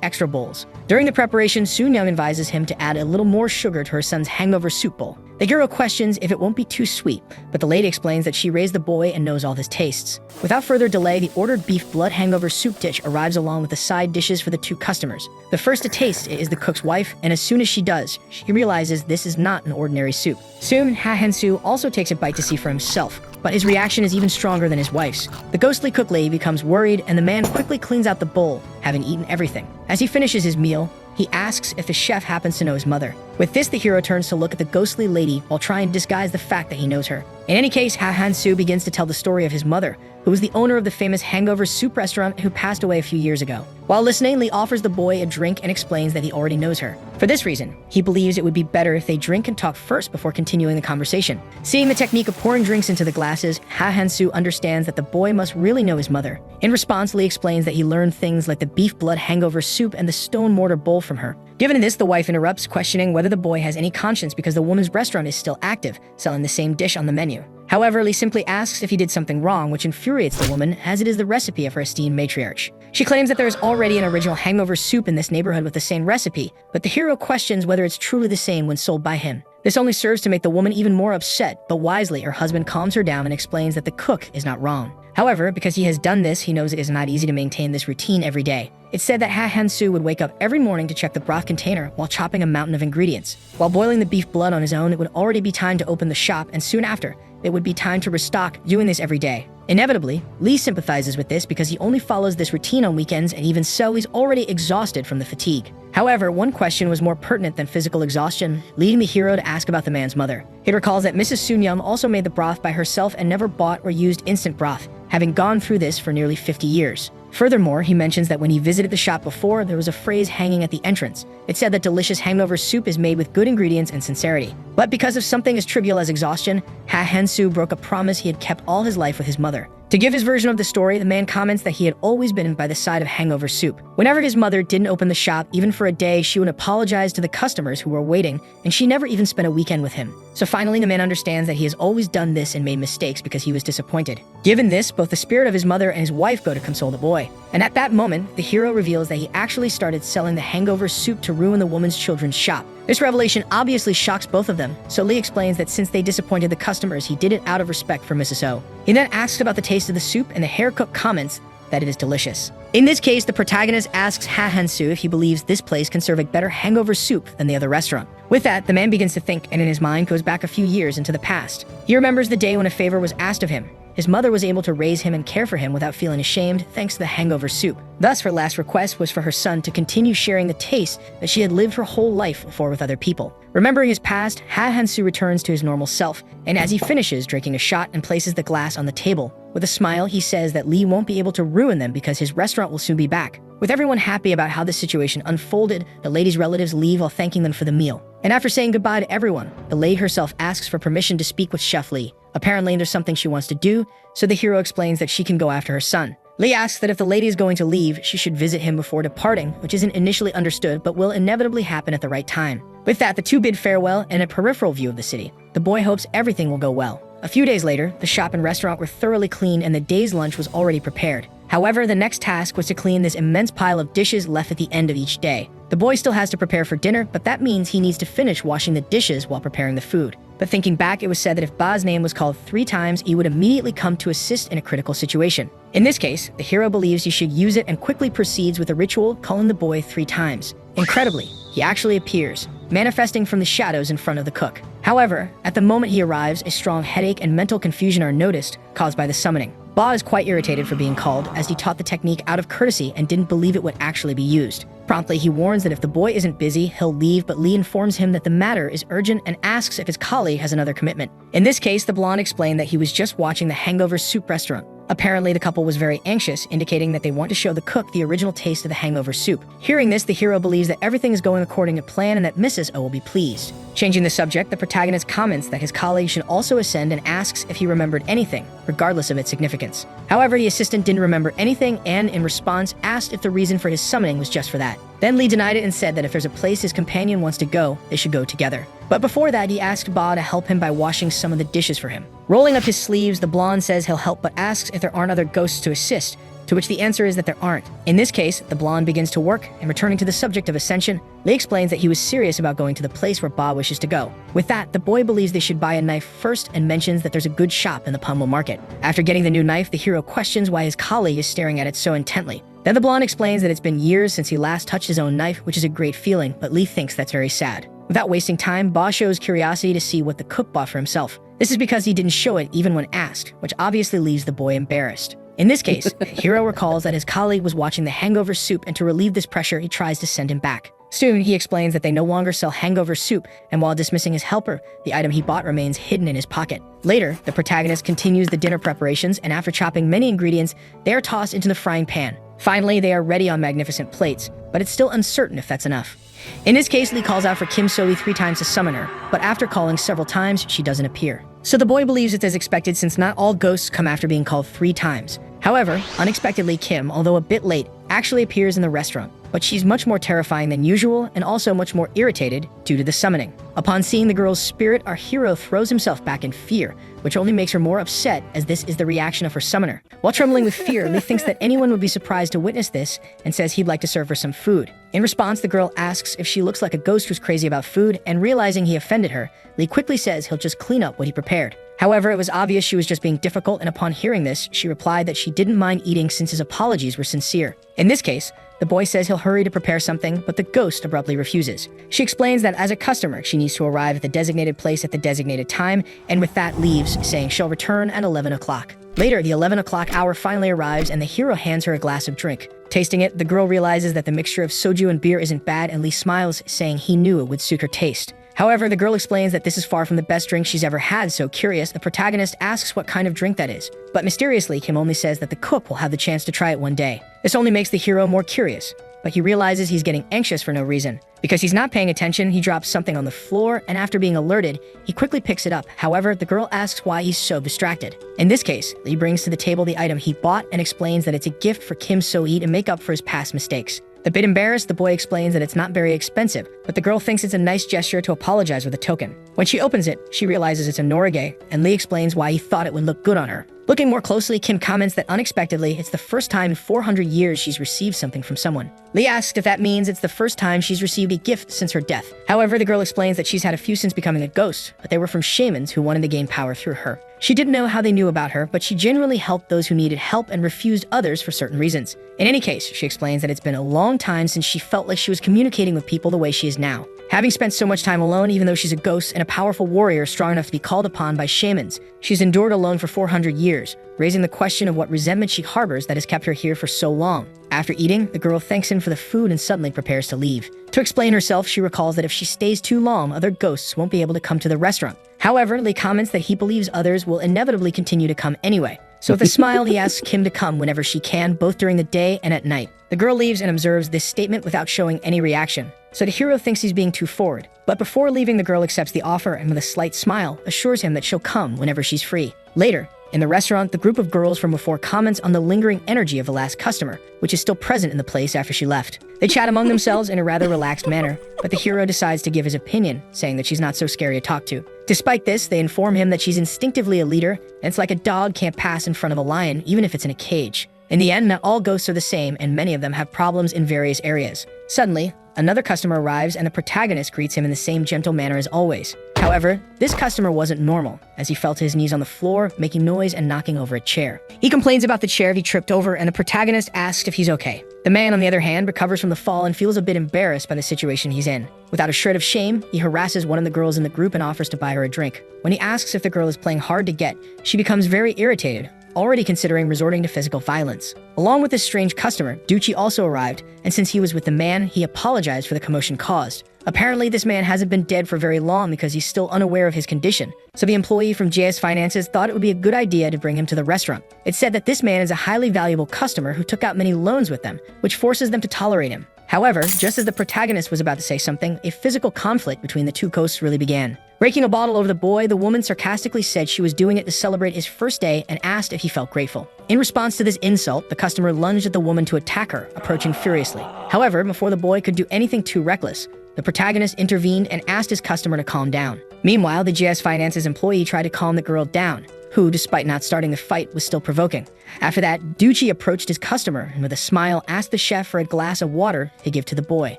extra bowls. During the preparation, Soo-young advises him to add a little more sugar to her son's hangover soup bowl. The hero questions if it won't be too sweet, but the lady explains that she raised the boy and knows all his tastes. Without further delay, the ordered beef blood hangover soup dish arrives along with the side dishes for the 2 customers. The first to taste it is the cook's wife, and as soon as she does, she realizes this is not an ordinary soup. Soon, Ha Han-soo also takes a bite to see for himself, but his reaction is even stronger than his wife's. The ghostly cook lady becomes worried, and the man quickly cleans out the bowl, having eaten everything. As he finishes his meal, he asks if the chef happens to know his mother. With this, the hero turns to look at the ghostly lady while trying to disguise the fact that he knows her. In any case, Ha Han-soo begins to tell the story of his mother, who was the owner of the famous hangover soup restaurant who passed away a few years ago. While listening, Lee offers the boy a drink and explains that he already knows her. For this reason, he believes it would be better if they drink and talk first before continuing the conversation. Seeing the technique of pouring drinks into the glasses, Ha Han-soo understands that the boy must really know his mother. In response, Lee explains that he learned things like the beef blood hangover soup and the stone mortar bowl from her. Given this, the wife interrupts, questioning whether the boy has any conscience because the woman's restaurant is still active, selling the same dish on the menu. However, Lee simply asks if he did something wrong, which infuriates the woman, as it is the recipe of her esteemed matriarch. She claims that there is already an original hangover soup in this neighborhood with the same recipe, but the hero questions whether it's truly the same when sold by him. This only serves to make the woman even more upset, but wisely, her husband calms her down and explains that the cook is not wrong. However, because he has done this, he knows it is not easy to maintain this routine every day. It's said that Ha Han-soo would wake up every morning to check the broth container while chopping a mountain of ingredients. While boiling the beef blood on his own, it would already be time to open the shop, and soon after, it would be time to restock, doing this every day. Inevitably, Lee sympathizes with this because he only follows this routine on weekends, and even so, he's already exhausted from the fatigue. However, one question was more pertinent than physical exhaustion, leading the hero to ask about the man's mother. He recalls that Mrs. Soo-young also made the broth by herself and never bought or used instant broth, having gone through this for nearly 50 years. Furthermore, he mentions that when he visited the shop before, there was a phrase hanging at the entrance. It said that delicious hangover soup is made with good ingredients and sincerity. But because of something as trivial as exhaustion, Ha Han-soo broke a promise he had kept all his life with his mother. To give his version of the story, the man comments that he had always been by the side of hangover soup. Whenever his mother didn't open the shop, even for a day, she would apologize to the customers who were waiting, and she never even spent a weekend with him. So finally, the man understands that he has always done this and made mistakes because he was disappointed. Given this, both the spirit of his mother and his wife go to console the boy. And at that moment, the hero reveals that he actually started selling the hangover soup to ruin the woman's children's shop. This revelation obviously shocks both of them, so Lee explains that since they disappointed the customers, he did it out of respect for Mrs. O. He then asks about the taste of the soup, and the hair cook comments that it is delicious. In this case, the protagonist asks Ha Han-soo if he believes this place can serve a better hangover soup than the other restaurant. With that, the man begins to think, and in his mind goes back a few years into the past. He remembers the day when a favor was asked of him. His mother was able to raise him and care for him without feeling ashamed thanks to the hangover soup. Thus, her last request was for her son to continue sharing the taste that she had lived her whole life for with other people. Remembering his past, Ha Han-soo returns to his normal self, and as he finishes drinking a shot and places the glass on the table, with a smile, he says that Lee won't be able to ruin them because his restaurant will soon be back. With everyone happy about how this situation unfolded, the lady's relatives leave while thanking them for the meal. And after saying goodbye to everyone, the lady herself asks for permission to speak with Chef Lee. Apparently, there's something she wants to do, so the hero explains that she can go after her son. Lee asks that if the lady is going to leave, she should visit him before departing, which isn't initially understood but will inevitably happen at the right time. With that, the two bid farewell and a peripheral view of the city. The boy hopes everything will go well. A few days later, the shop and restaurant were thoroughly cleaned and the day's lunch was already prepared. However, the next task was to clean this immense pile of dishes left at the end of each day. The boy still has to prepare for dinner, but that means he needs to finish washing the dishes while preparing the food. but thinking back, it was said that if Ba's name was called 3 times, he would immediately come to assist in a critical situation. In this case, the hero believes he should use it and quickly proceeds with a ritual calling the boy 3 times. Incredibly, he actually appears, manifesting from the shadows in front of the cook. However, at the moment he arrives, a strong headache and mental confusion are noticed, caused by the summoning. Ba is quite irritated for being called, as he taught the technique out of courtesy and didn't believe it would actually be used. Promptly, he warns that if the boy isn't busy, he'll leave, but Lee informs him that the matter is urgent and asks if his colleague has another commitment. In this case, the blonde explained that he was just watching the Hangover Soup restaurant. Apparently, the couple was very anxious, indicating that they want to show the cook the original taste of the hangover soup. Hearing this, the hero believes that everything is going according to plan and that Mrs. O will be pleased. Changing the subject, the protagonist comments that his colleague should also ascend and asks if he remembered anything, regardless of its significance. However, the assistant didn't remember anything and, in response, asked if the reason for his summoning was just for that. Then Lee denied it and said that if there's a place his companion wants to go, they should go together. But before that, he asked Ba to help him by washing some of the dishes for him. Rolling up his sleeves, the blonde says he'll help but asks if there aren't other ghosts to assist, to which the answer is that there aren't. In this case, the blonde begins to work, and returning to the subject of ascension, Lee explains that he was serious about going to the place where Ba wishes to go. With that, the boy believes they should buy a knife first and mentions that there's a good shop in the Pummel Market. After getting the new knife, the hero questions why his colleague is staring at it so intently. Then the blonde explains that it's been years since he last touched his own knife, which is a great feeling, but Lee thinks that's very sad. Without wasting time, Ba shows curiosity to see what the cook bought for himself. This is because he didn't show it even when asked, which obviously leaves the boy embarrassed. In this case, the hero recalls that his colleague was watching the Hangover Soup, and to relieve this pressure, he tries to send him back. Soon, he explains that they no longer sell hangover soup, and while dismissing his helper, the item he bought remains hidden in his pocket. Later, the protagonist continues the dinner preparations, and after chopping many ingredients, they are tossed into the frying pan. Finally, they are ready on magnificent plates, but it's still uncertain if that's enough. In this case, Lee calls out for Kim So-hee 3 times to summon her, but after calling several times, she doesn't appear. So the boy believes it's as expected, since not all ghosts come after being called 3 times. However, unexpectedly, Kim, although a bit late, actually appears in the restaurant, but she's much more terrifying than usual and also much more irritated due to the summoning. Upon seeing the girl's spirit, our hero throws himself back in fear, which only makes her more upset, as this is the reaction of her summoner. While trembling with fear, Lee thinks that anyone would be surprised to witness this and says he'd like to serve her some food. In response, the girl asks if she looks like a ghost who's crazy about food, and realizing he offended her, Lee quickly says he'll just clean up what he prepared. However, it was obvious she was just being difficult, and upon hearing this, she replied that she didn't mind eating since his apologies were sincere. In this case, the boy says he'll hurry to prepare something, but the ghost abruptly refuses. She explains that as a customer, she needs to arrive at the designated place at the designated time, and with that leaves, saying she'll return at 11 o'clock. Later, the 11 o'clock hour finally arrives, and the hero hands her a glass of drink. Tasting it, the girl realizes that the mixture of soju and beer isn't bad, and Lee smiles, saying he knew it would suit her taste. However, the girl explains that this is far from the best drink she's ever had, so curious, the protagonist asks what kind of drink that is. But mysteriously, Kim only says that the cook will have the chance to try it one day. This only makes the hero more curious, but he realizes he's getting anxious for no reason. Because he's not paying attention, he drops something on the floor, and after being alerted, he quickly picks it up. However, the girl asks why he's so distracted. In this case, Lee brings to the table the item he bought and explains that it's a gift for Kim So-hee to make up for his past mistakes. A bit embarrassed, the boy explains that it's not very expensive, but the girl thinks it's a nice gesture to apologize with a token. When she opens it, she realizes it's a norige, and Lee explains why he thought it would look good on her. Looking more closely, Kim comments that unexpectedly, it's the first time in 400 years she's received something from someone. Lee asks if that means it's the first time she's received a gift since her death. However, the girl explains that she's had a few since becoming a ghost, but they were from shamans who wanted to gain power through her. She didn't know how they knew about her, but she generally helped those who needed help and refused others for certain reasons. In any case, she explains that it's been a long time since she felt like she was communicating with people the way she is now. Having spent so much time alone, even though she's a ghost and a powerful warrior strong enough to be called upon by shamans, she's endured alone for 400 years, raising the question of what resentment she harbors that has kept her here for so long. After eating, the girl thanks him for the food and suddenly prepares to leave. To explain herself, she recalls that if she stays too long, other ghosts won't be able to come to the restaurant. However, Lee comments that he believes others will inevitably continue to come anyway. So with a smile, he asks Kim to come whenever she can, both during the day and at night. The girl leaves and observes this statement without showing any reaction. So the hero thinks he's being too forward. But before leaving, the girl accepts the offer and with a slight smile, assures him that she'll come whenever she's free. Later, in the restaurant, the group of girls from before comments on the lingering energy of the last customer, which is still present in the place after she left. They chat among themselves in a rather relaxed manner, but the hero decides to give his opinion, saying that she's not so scary to talk to. Despite this, they inform him that she's instinctively a leader, and it's like a dog can't pass in front of a lion, even if it's in a cage. In the end, not all ghosts are the same, and many of them have problems in various areas. Suddenly, another customer arrives, and the protagonist greets him in the same gentle manner as always. However, this customer wasn't normal, as he fell to his knees on the floor, making noise and knocking over a chair. He complains about the chair he tripped over, and the protagonist asks if he's okay. The man, on the other hand, recovers from the fall and feels a bit embarrassed by the situation he's in. Without a shred of shame, he harasses one of the girls in the group and offers to buy her a drink. When he asks if the girl is playing hard to get, she becomes very irritated, already considering resorting to physical violence. Along with this strange customer, Ducci also arrived, and since he was with the man, he apologized for the commotion caused. Apparently, this man hasn't been dead for very long because he's still unaware of his condition, so the employee from JS Finances thought it would be a good idea to bring him to the restaurant. It's said that this man is a highly valuable customer who took out many loans with them, which forces them to tolerate him. However, just as the protagonist was about to say something, a physical conflict between the two ghosts really began. Breaking a bottle over the boy, the woman sarcastically said she was doing it to celebrate his first day and asked if he felt grateful. In response to this insult, the customer lunged at the woman to attack her, approaching furiously. However, before the boy could do anything too reckless, the protagonist intervened and asked his customer to calm down. Meanwhile, the JS Finances employee tried to calm the girl down, who, despite not starting the fight, was still provoking. After that, Ducci approached his customer and with a smile asked the chef for a glass of water to give to the boy.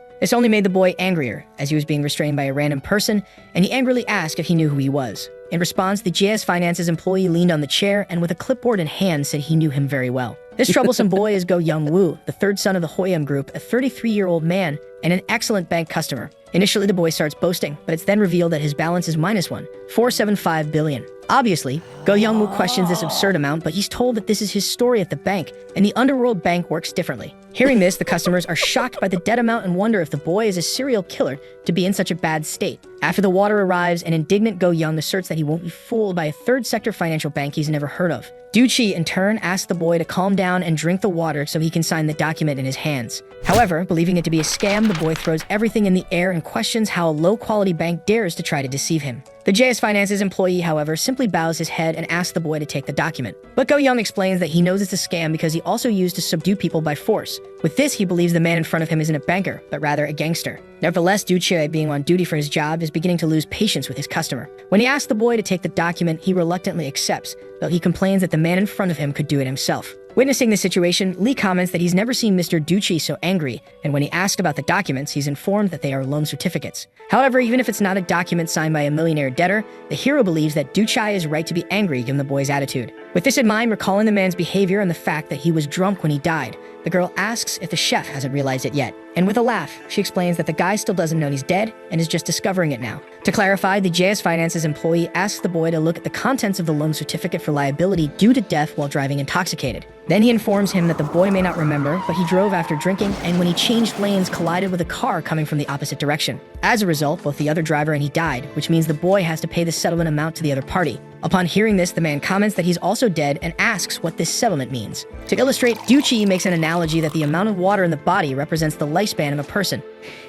This only made the boy angrier, as he was being restrained by a random person, and he angrily asked if he knew who he was. In response, the JS Finances employee leaned on the chair and with a clipboard in hand said he knew him very well. This troublesome boy is Go Young-woo, the third son of the Hoyam Group, a 33-year-old man and an excellent bank customer. Initially, the boy starts boasting, but it's then revealed that his balance is -1.475 billion. Obviously, Go Young-woo questions this absurd amount, but he's told that this is his story at the bank, and the Underworld bank works differently. Hearing this, the customers are shocked by the debt amount and wonder if the boy is a serial killer to be in such a bad state. After the water arrives, an indignant Go Young asserts that he won't be fooled by a third sector financial bank he's never heard of. Ducci, in turn, asks the boy to calm down and drink the water so he can sign the document in his hands. However, believing it to be a scam, the boy throws everything in the air and questions how a low-quality bank dares to try to deceive him. The JS Finances employee, however, simply bows his head and asks the boy to take the document. But Go Young explains that he knows it's a scam because he also used to subdue people by force. With this, he believes the man in front of him isn't a banker, but rather a gangster. Nevertheless, Ducci, being on duty for his job, is beginning to lose patience with his customer. When he asks the boy to take the document, he reluctantly accepts, though he complains that the man in front of him could do it himself. Witnessing the situation, Lee comments that he's never seen Mr. Ducci so angry, and when he asked about the documents, he's informed that they are loan certificates. However, even if it's not a document signed by a millionaire debtor, the hero believes that Ducci is right to be angry given the boy's attitude. With this in mind, recalling the man's behavior and the fact that he was drunk when he died, the girl asks if the chef hasn't realized it yet. And with a laugh, she explains that the guy still doesn't know he's dead and is just discovering it now. To clarify, the JS Finances employee asks the boy to look at the contents of the loan certificate for liability due to death while driving intoxicated. Then he informs him that the boy may not remember, but he drove after drinking and when he changed lanes collided with a car coming from the opposite direction. As a result, both the other driver and he died, which means the boy has to pay the settlement amount to the other party. Upon hearing this, the man comments that he's also dead and asks what this settlement means. To illustrate, Ducci makes an analogy that the amount of water in the body represents the lifespan of a person.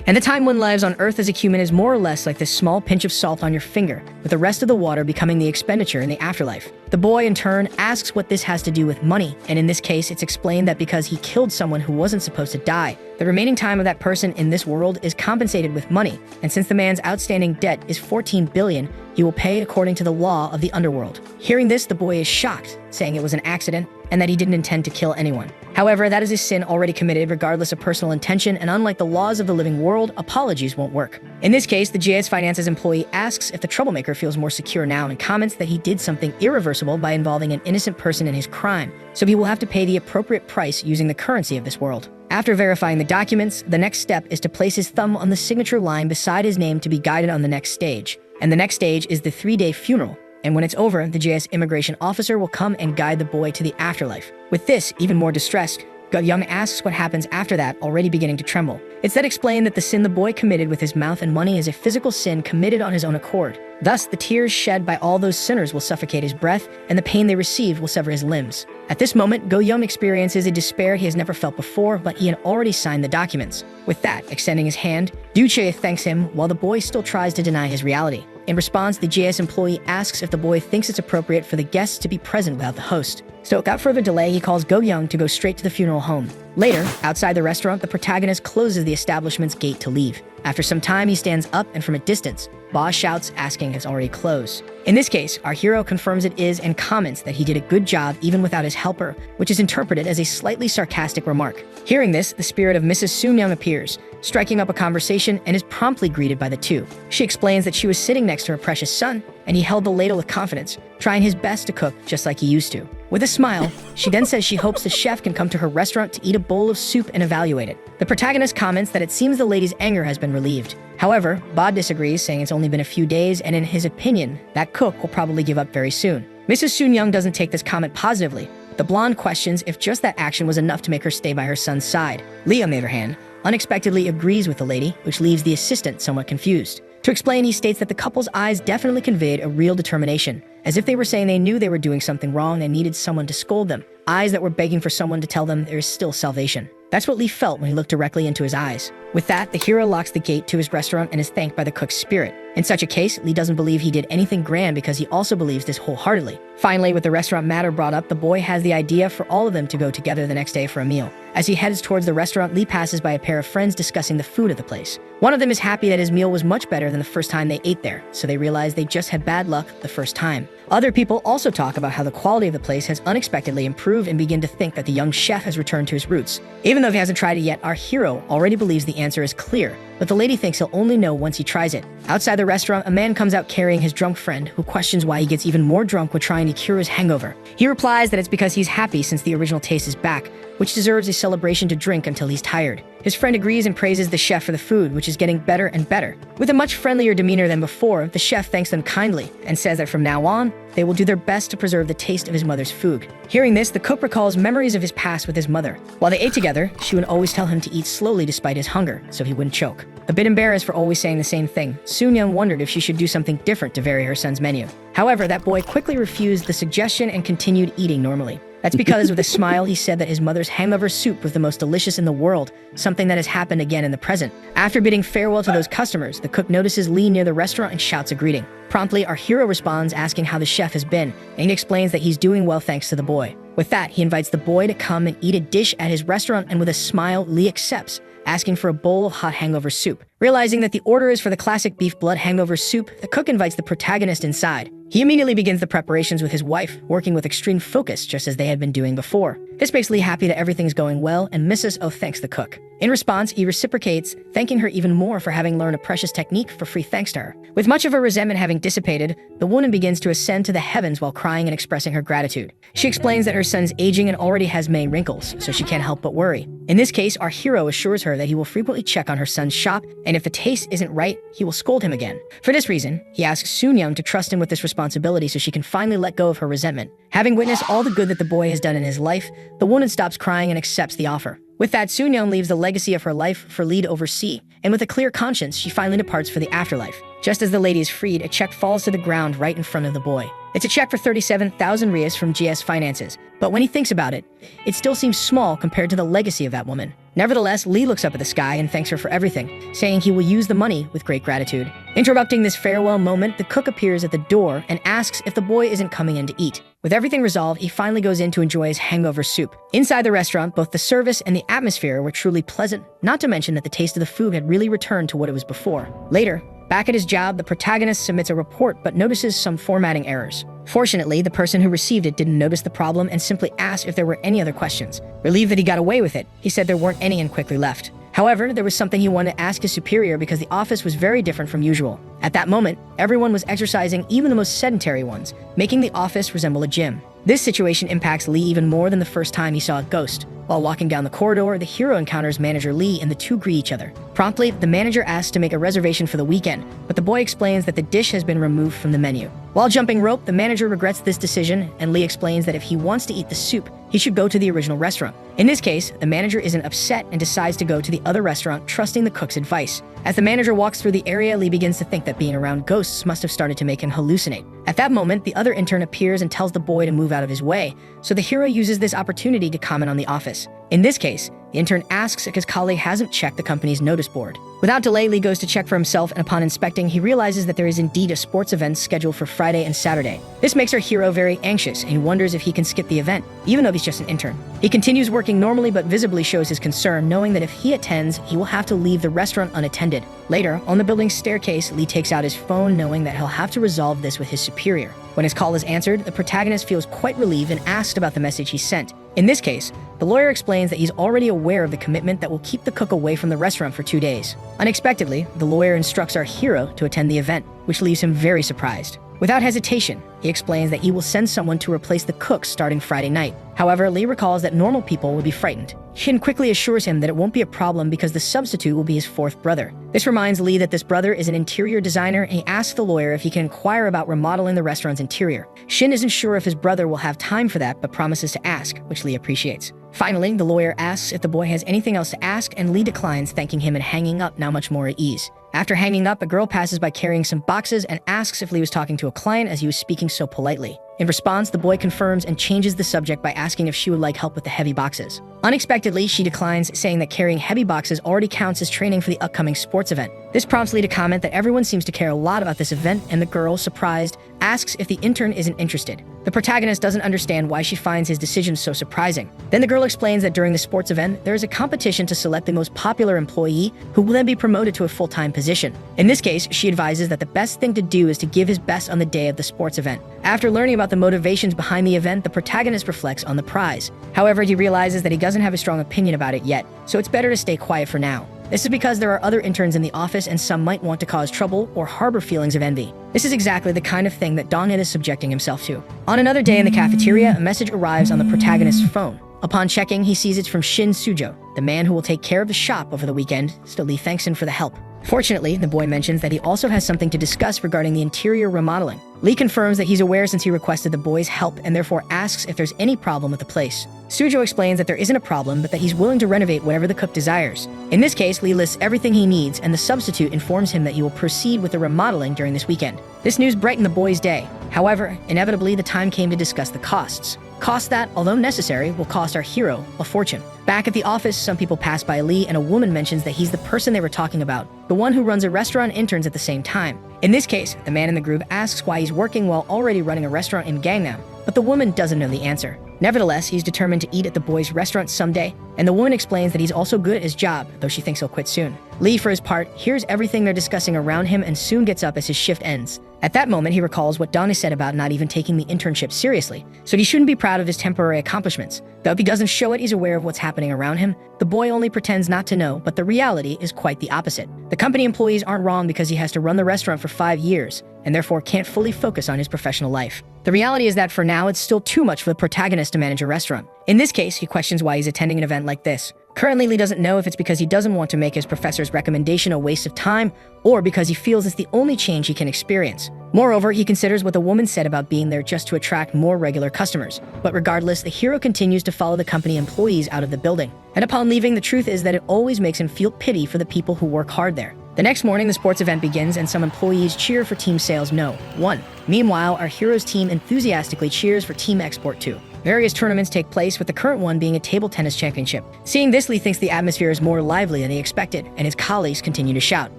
And the time one lives on Earth as a human is more or less like this small pinch of salt on your finger, with the rest of the water becoming the expenditure in the afterlife. The boy, in turn, asks what this has to do with money, and in this case, it's explained that because he killed someone who wasn't supposed to die, the remaining time of that person in this world is compensated with money, and since the man's outstanding debt is 14 billion, he will pay according to the law of the Underworld. Hearing this, the boy is shocked, saying it was an accident and that he didn't intend to kill anyone. However, that is a sin already committed regardless of personal intention, and unlike the laws of the living world, apologies won't work. In this case, the JS Finances employee asks if the troublemaker feels more secure now and comments that he did something irreversible by involving an innocent person in his crime, so he will have to pay the appropriate price using the currency of this world. After verifying the documents, the next step is to place his thumb on the signature line beside his name to be guided on the next stage. And the next stage is the 3-day funeral. And when it's over, the JS immigration officer will come and guide the boy to the afterlife. With this, even more distressed, Go Young asks what happens after that, already beginning to tremble. It's then explained that the sin the boy committed with his mouth and money is a physical sin committed on his own accord. Thus, the tears shed by all those sinners will suffocate his breath, and the pain they receive will sever his limbs. At this moment, Go Young experiences a despair he has never felt before, but he had already signed the documents. With that, extending his hand, Ducci thanks him while the boy still tries to deny his reality. In response, the JS employee asks if the boy thinks it's appropriate for the guests to be present without the host. So without further delay, he calls Go Young to go straight to the funeral home. Later, outside the restaurant, the protagonist closes the establishment's gate to leave. After some time, he stands up and from a distance, Ba shouts asking it's already closed. In this case, our hero confirms it is and comments that he did a good job even without his helper, which is interpreted as a slightly sarcastic remark. Hearing this, the spirit of Mrs. Soon-young appears, striking up a conversation and is promptly greeted by the two. She explains that she was sitting next to her precious son, and he held the ladle with confidence, trying his best to cook just like he used to. With a smile, she then says she hopes the chef can come to her restaurant to eat a bowl of soup and evaluate it. The protagonist comments that it seems the lady's anger has been relieved. However, Ba disagrees, saying it's only been a few days, and in his opinion, that cook will probably give up very soon. Mrs. Soon-young doesn't take this comment positively. The blonde questions if just that action was enough to make her stay by her son's side. Lee, on the other hand, unexpectedly agrees with the lady, which leaves the assistant somewhat confused. To explain, he states that the couple's eyes definitely conveyed a real determination, as if they were saying they knew they were doing something wrong and needed someone to scold them. Eyes that were begging for someone to tell them there is still salvation. That's what Lee felt when he looked directly into his eyes. With that, the hero locks the gate to his restaurant and is thanked by the cook's spirit. In such a case, Lee doesn't believe he did anything grand because he also believes this wholeheartedly. Finally, with the restaurant matter brought up, the boy has the idea for all of them to go together the next day for a meal. As he heads towards the restaurant, Lee passes by a pair of friends discussing the food at the place. One of them is happy that his meal was much better than the first time they ate there, so they realize they just had bad luck the first time. Other people also talk about how the quality of the place has unexpectedly improved and begin to think that the young chef has returned to his roots. Even though he hasn't tried it yet, our hero already believes the answer is clear, but the lady thinks he'll only know once he tries it. Outside the restaurant, a man comes out carrying his drunk friend, who questions why he gets even more drunk when trying to cure his hangover. He replies that it's because he's happy since the original taste is back, which deserves a celebration to drink until he's tired. His friend agrees and praises the chef for the food, which is getting better and better. With a much friendlier demeanor than before, the chef thanks them kindly and says that from now on, they will do their best to preserve the taste of his mother's food. Hearing this, the cook recalls memories of his past with his mother. While they ate together, she would always tell him to eat slowly despite his hunger, so he wouldn't choke. A bit embarrassed for always saying the same thing, Soon-young wondered if she should do something different to vary her son's menu. However, that boy quickly refused the suggestion and continued eating normally. That's because with a smile, he said that his mother's hangover soup was the most delicious in the world, something that has happened again in the present. After bidding farewell to those customers, the cook notices Lee near the restaurant and shouts a greeting. Promptly, our hero responds asking how the chef has been, and he explains that he's doing well thanks to the boy. With that, he invites the boy to come and eat a dish at his restaurant, and with a smile, Lee accepts, asking for a bowl of hot hangover soup. Realizing that the order is for the classic beef blood hangover soup, the cook invites the protagonist inside. He immediately begins the preparations with his wife, working with extreme focus just as they had been doing before. This makes Lee happy that everything's going well, and Mrs. O thanks the cook. In response, he reciprocates, thanking her even more for having learned a precious technique for free thanks to her. With much of her resentment having dissipated, the woman begins to ascend to the heavens while crying and expressing her gratitude. She explains that her son's aging and already has many wrinkles, so she can't help but worry. In this case, our hero assures her that he will frequently check on her son's shop, and if the taste isn't right, he will scold him again. For this reason, he asks Soon-young to trust him with this responsibility so she can finally let go of her resentment. Having witnessed all the good that the boy has done in his life, the woman stops crying and accepts the offer. With that, Soon-young leaves the legacy of her life for Lee to oversee, and with a clear conscience, she finally departs for the afterlife. Just as the lady is freed, a check falls to the ground right in front of the boy. It's a check for 37,000 Rias from GS Finances, but when he thinks about it, it still seems small compared to the legacy of that woman. Nevertheless, Lee looks up at the sky and thanks her for everything, saying he will use the money with great gratitude. Interrupting this farewell moment, the cook appears at the door and asks if the boy isn't coming in to eat. With everything resolved, he finally goes in to enjoy his hangover soup. Inside the restaurant, both the service and the atmosphere were truly pleasant, not to mention that the taste of the food had really returned to what it was before. Later, back at his job, the protagonist submits a report but notices some formatting errors. Fortunately, the person who received it didn't notice the problem and simply asked if there were any other questions. Relieved that he got away with it, he said there weren't any and quickly left. However, there was something he wanted to ask his superior because the office was very different from usual. At that moment, everyone was exercising, even the most sedentary ones, making the office resemble a gym. This situation impacts Lee even more than the first time he saw a ghost. While walking down the corridor, the hero encounters manager Lee and the two greet each other. Promptly, the manager asks to make a reservation for the weekend, but the boy explains that the dish has been removed from the menu. While jumping rope, the manager regrets this decision, and Lee explains that if he wants to eat the soup, he should go to the original restaurant. In this case, the manager isn't upset and decides to go to the other restaurant, trusting the cook's advice. As the manager walks through the area, Lee begins to think that being around ghosts must have started to make him hallucinate. At that moment, the other intern appears and tells the boy to move out of his way, so the hero uses this opportunity to comment on the office. In this case, the intern asks if his colleague hasn't checked the company's notice board. Without delay, Lee goes to check for himself, and upon inspecting, he realizes that there is indeed a sports event scheduled for Friday and Saturday. This makes our hero very anxious, and he wonders if he can skip the event, even though he's just an intern. He continues working normally but visibly shows his concern, knowing that if he attends, he will have to leave the restaurant unattended. Later, on the building's staircase, Lee takes out his phone, knowing that he'll have to resolve this with his superior. When his call is answered, the protagonist feels quite relieved and asks about the message he sent. In this case, the lawyer explains that he's already aware of the commitment that will keep the cook away from the restaurant for 2 days. Unexpectedly, the lawyer instructs our hero to attend the event, which leaves him very surprised. Without hesitation, he explains that he will send someone to replace the cook starting Friday night. However, Lee recalls that normal people would be frightened. Shin quickly assures him that it won't be a problem because the substitute will be his fourth brother. This reminds Lee that this brother is an interior designer, and he asks the lawyer if he can inquire about remodeling the restaurant's interior. Shin isn't sure if his brother will have time for that, but promises to ask, which Lee appreciates. Finally, the lawyer asks if the boy has anything else to ask, and Lee declines, thanking him and hanging up, now much more at ease. After hanging up, a girl passes by carrying some boxes and asks if Lee was talking to a client as he was speaking so politely. In response, the boy confirms and changes the subject by asking if she would like help with the heavy boxes. Unexpectedly, she declines, saying that carrying heavy boxes already counts as training for the upcoming sports event. This prompts Lee to comment that everyone seems to care a lot about this event, and the girl, surprised, asks if the intern isn't interested. The protagonist doesn't understand why she finds his decision so surprising. Then the girl explains that during the sports event, there is a competition to select the most popular employee, who will then be promoted to a full-time position. In this case, she advises that the best thing to do is to give his best on the day of the sports event. After learning about the motivations behind the event, the protagonist reflects on the prize. However, he realizes that he doesn't have a strong opinion about it yet, so it's better to stay quiet for now. This is because there are other interns in the office, and some might want to cause trouble or harbor feelings of envy. This is exactly the kind of thing that Dong-in is subjecting himself to. On another day in the cafeteria, a message arrives on the protagonist's phone. Upon checking, he sees it's from Shin Sujo, the man who will take care of the shop over the weekend, so Lee thanks him for the help. Fortunately, the boy mentions that he also has something to discuss regarding the interior remodeling. Lee confirms that he's aware since he requested the boy's help, and therefore asks if there's any problem with the place. Sujo explains that there isn't a problem, but that he's willing to renovate whatever the cook desires. In this case, Lee lists everything he needs, and the substitute informs him that he will proceed with the remodeling during this weekend. This news brightened the boy's day. However, inevitably, the time came to discuss the costs. Costs that, although necessary, will cost our hero a fortune. Back at the office, some people pass by Lee, and a woman mentions that he's the person they were talking about, the one who runs a restaurant and interns at the same time. In this case, the man in the group asks why he's working while already running a restaurant in Gangnam, but the woman doesn't know the answer. Nevertheless, he's determined to eat at the boy's restaurant someday, and the woman explains that he's also good at his job, though she thinks he'll quit soon. Lee, for his part, hears everything they're discussing around him and soon gets up as his shift ends. At that moment, he recalls what Donnie said about not even taking the internship seriously, so he shouldn't be proud of his temporary accomplishments. Though if he doesn't show it, he's aware of what's happening around him. The boy only pretends not to know, but the reality is quite the opposite. The company employees aren't wrong because he has to run the restaurant for 5 years, and therefore can't fully focus on his professional life. The reality is that for now, it's still too much for the protagonist to manage a restaurant. In this case, he questions why he's attending an event like this. Currently, Lee doesn't know if it's because he doesn't want to make his professor's recommendation a waste of time, or because he feels it's the only change he can experience. Moreover, he considers what the woman said about being there just to attract more regular customers. But regardless, the hero continues to follow the company employees out of the building. And upon leaving, the truth is that it always makes him feel pity for the people who work hard there. The next morning, the sports event begins, and some employees cheer for Team Sales No. 1. Meanwhile, our hero's team enthusiastically cheers for Team Export 2. Various tournaments take place, with the current one being a table tennis championship. Seeing this, Lee thinks the atmosphere is more lively than he expected, and his colleagues continue to shout.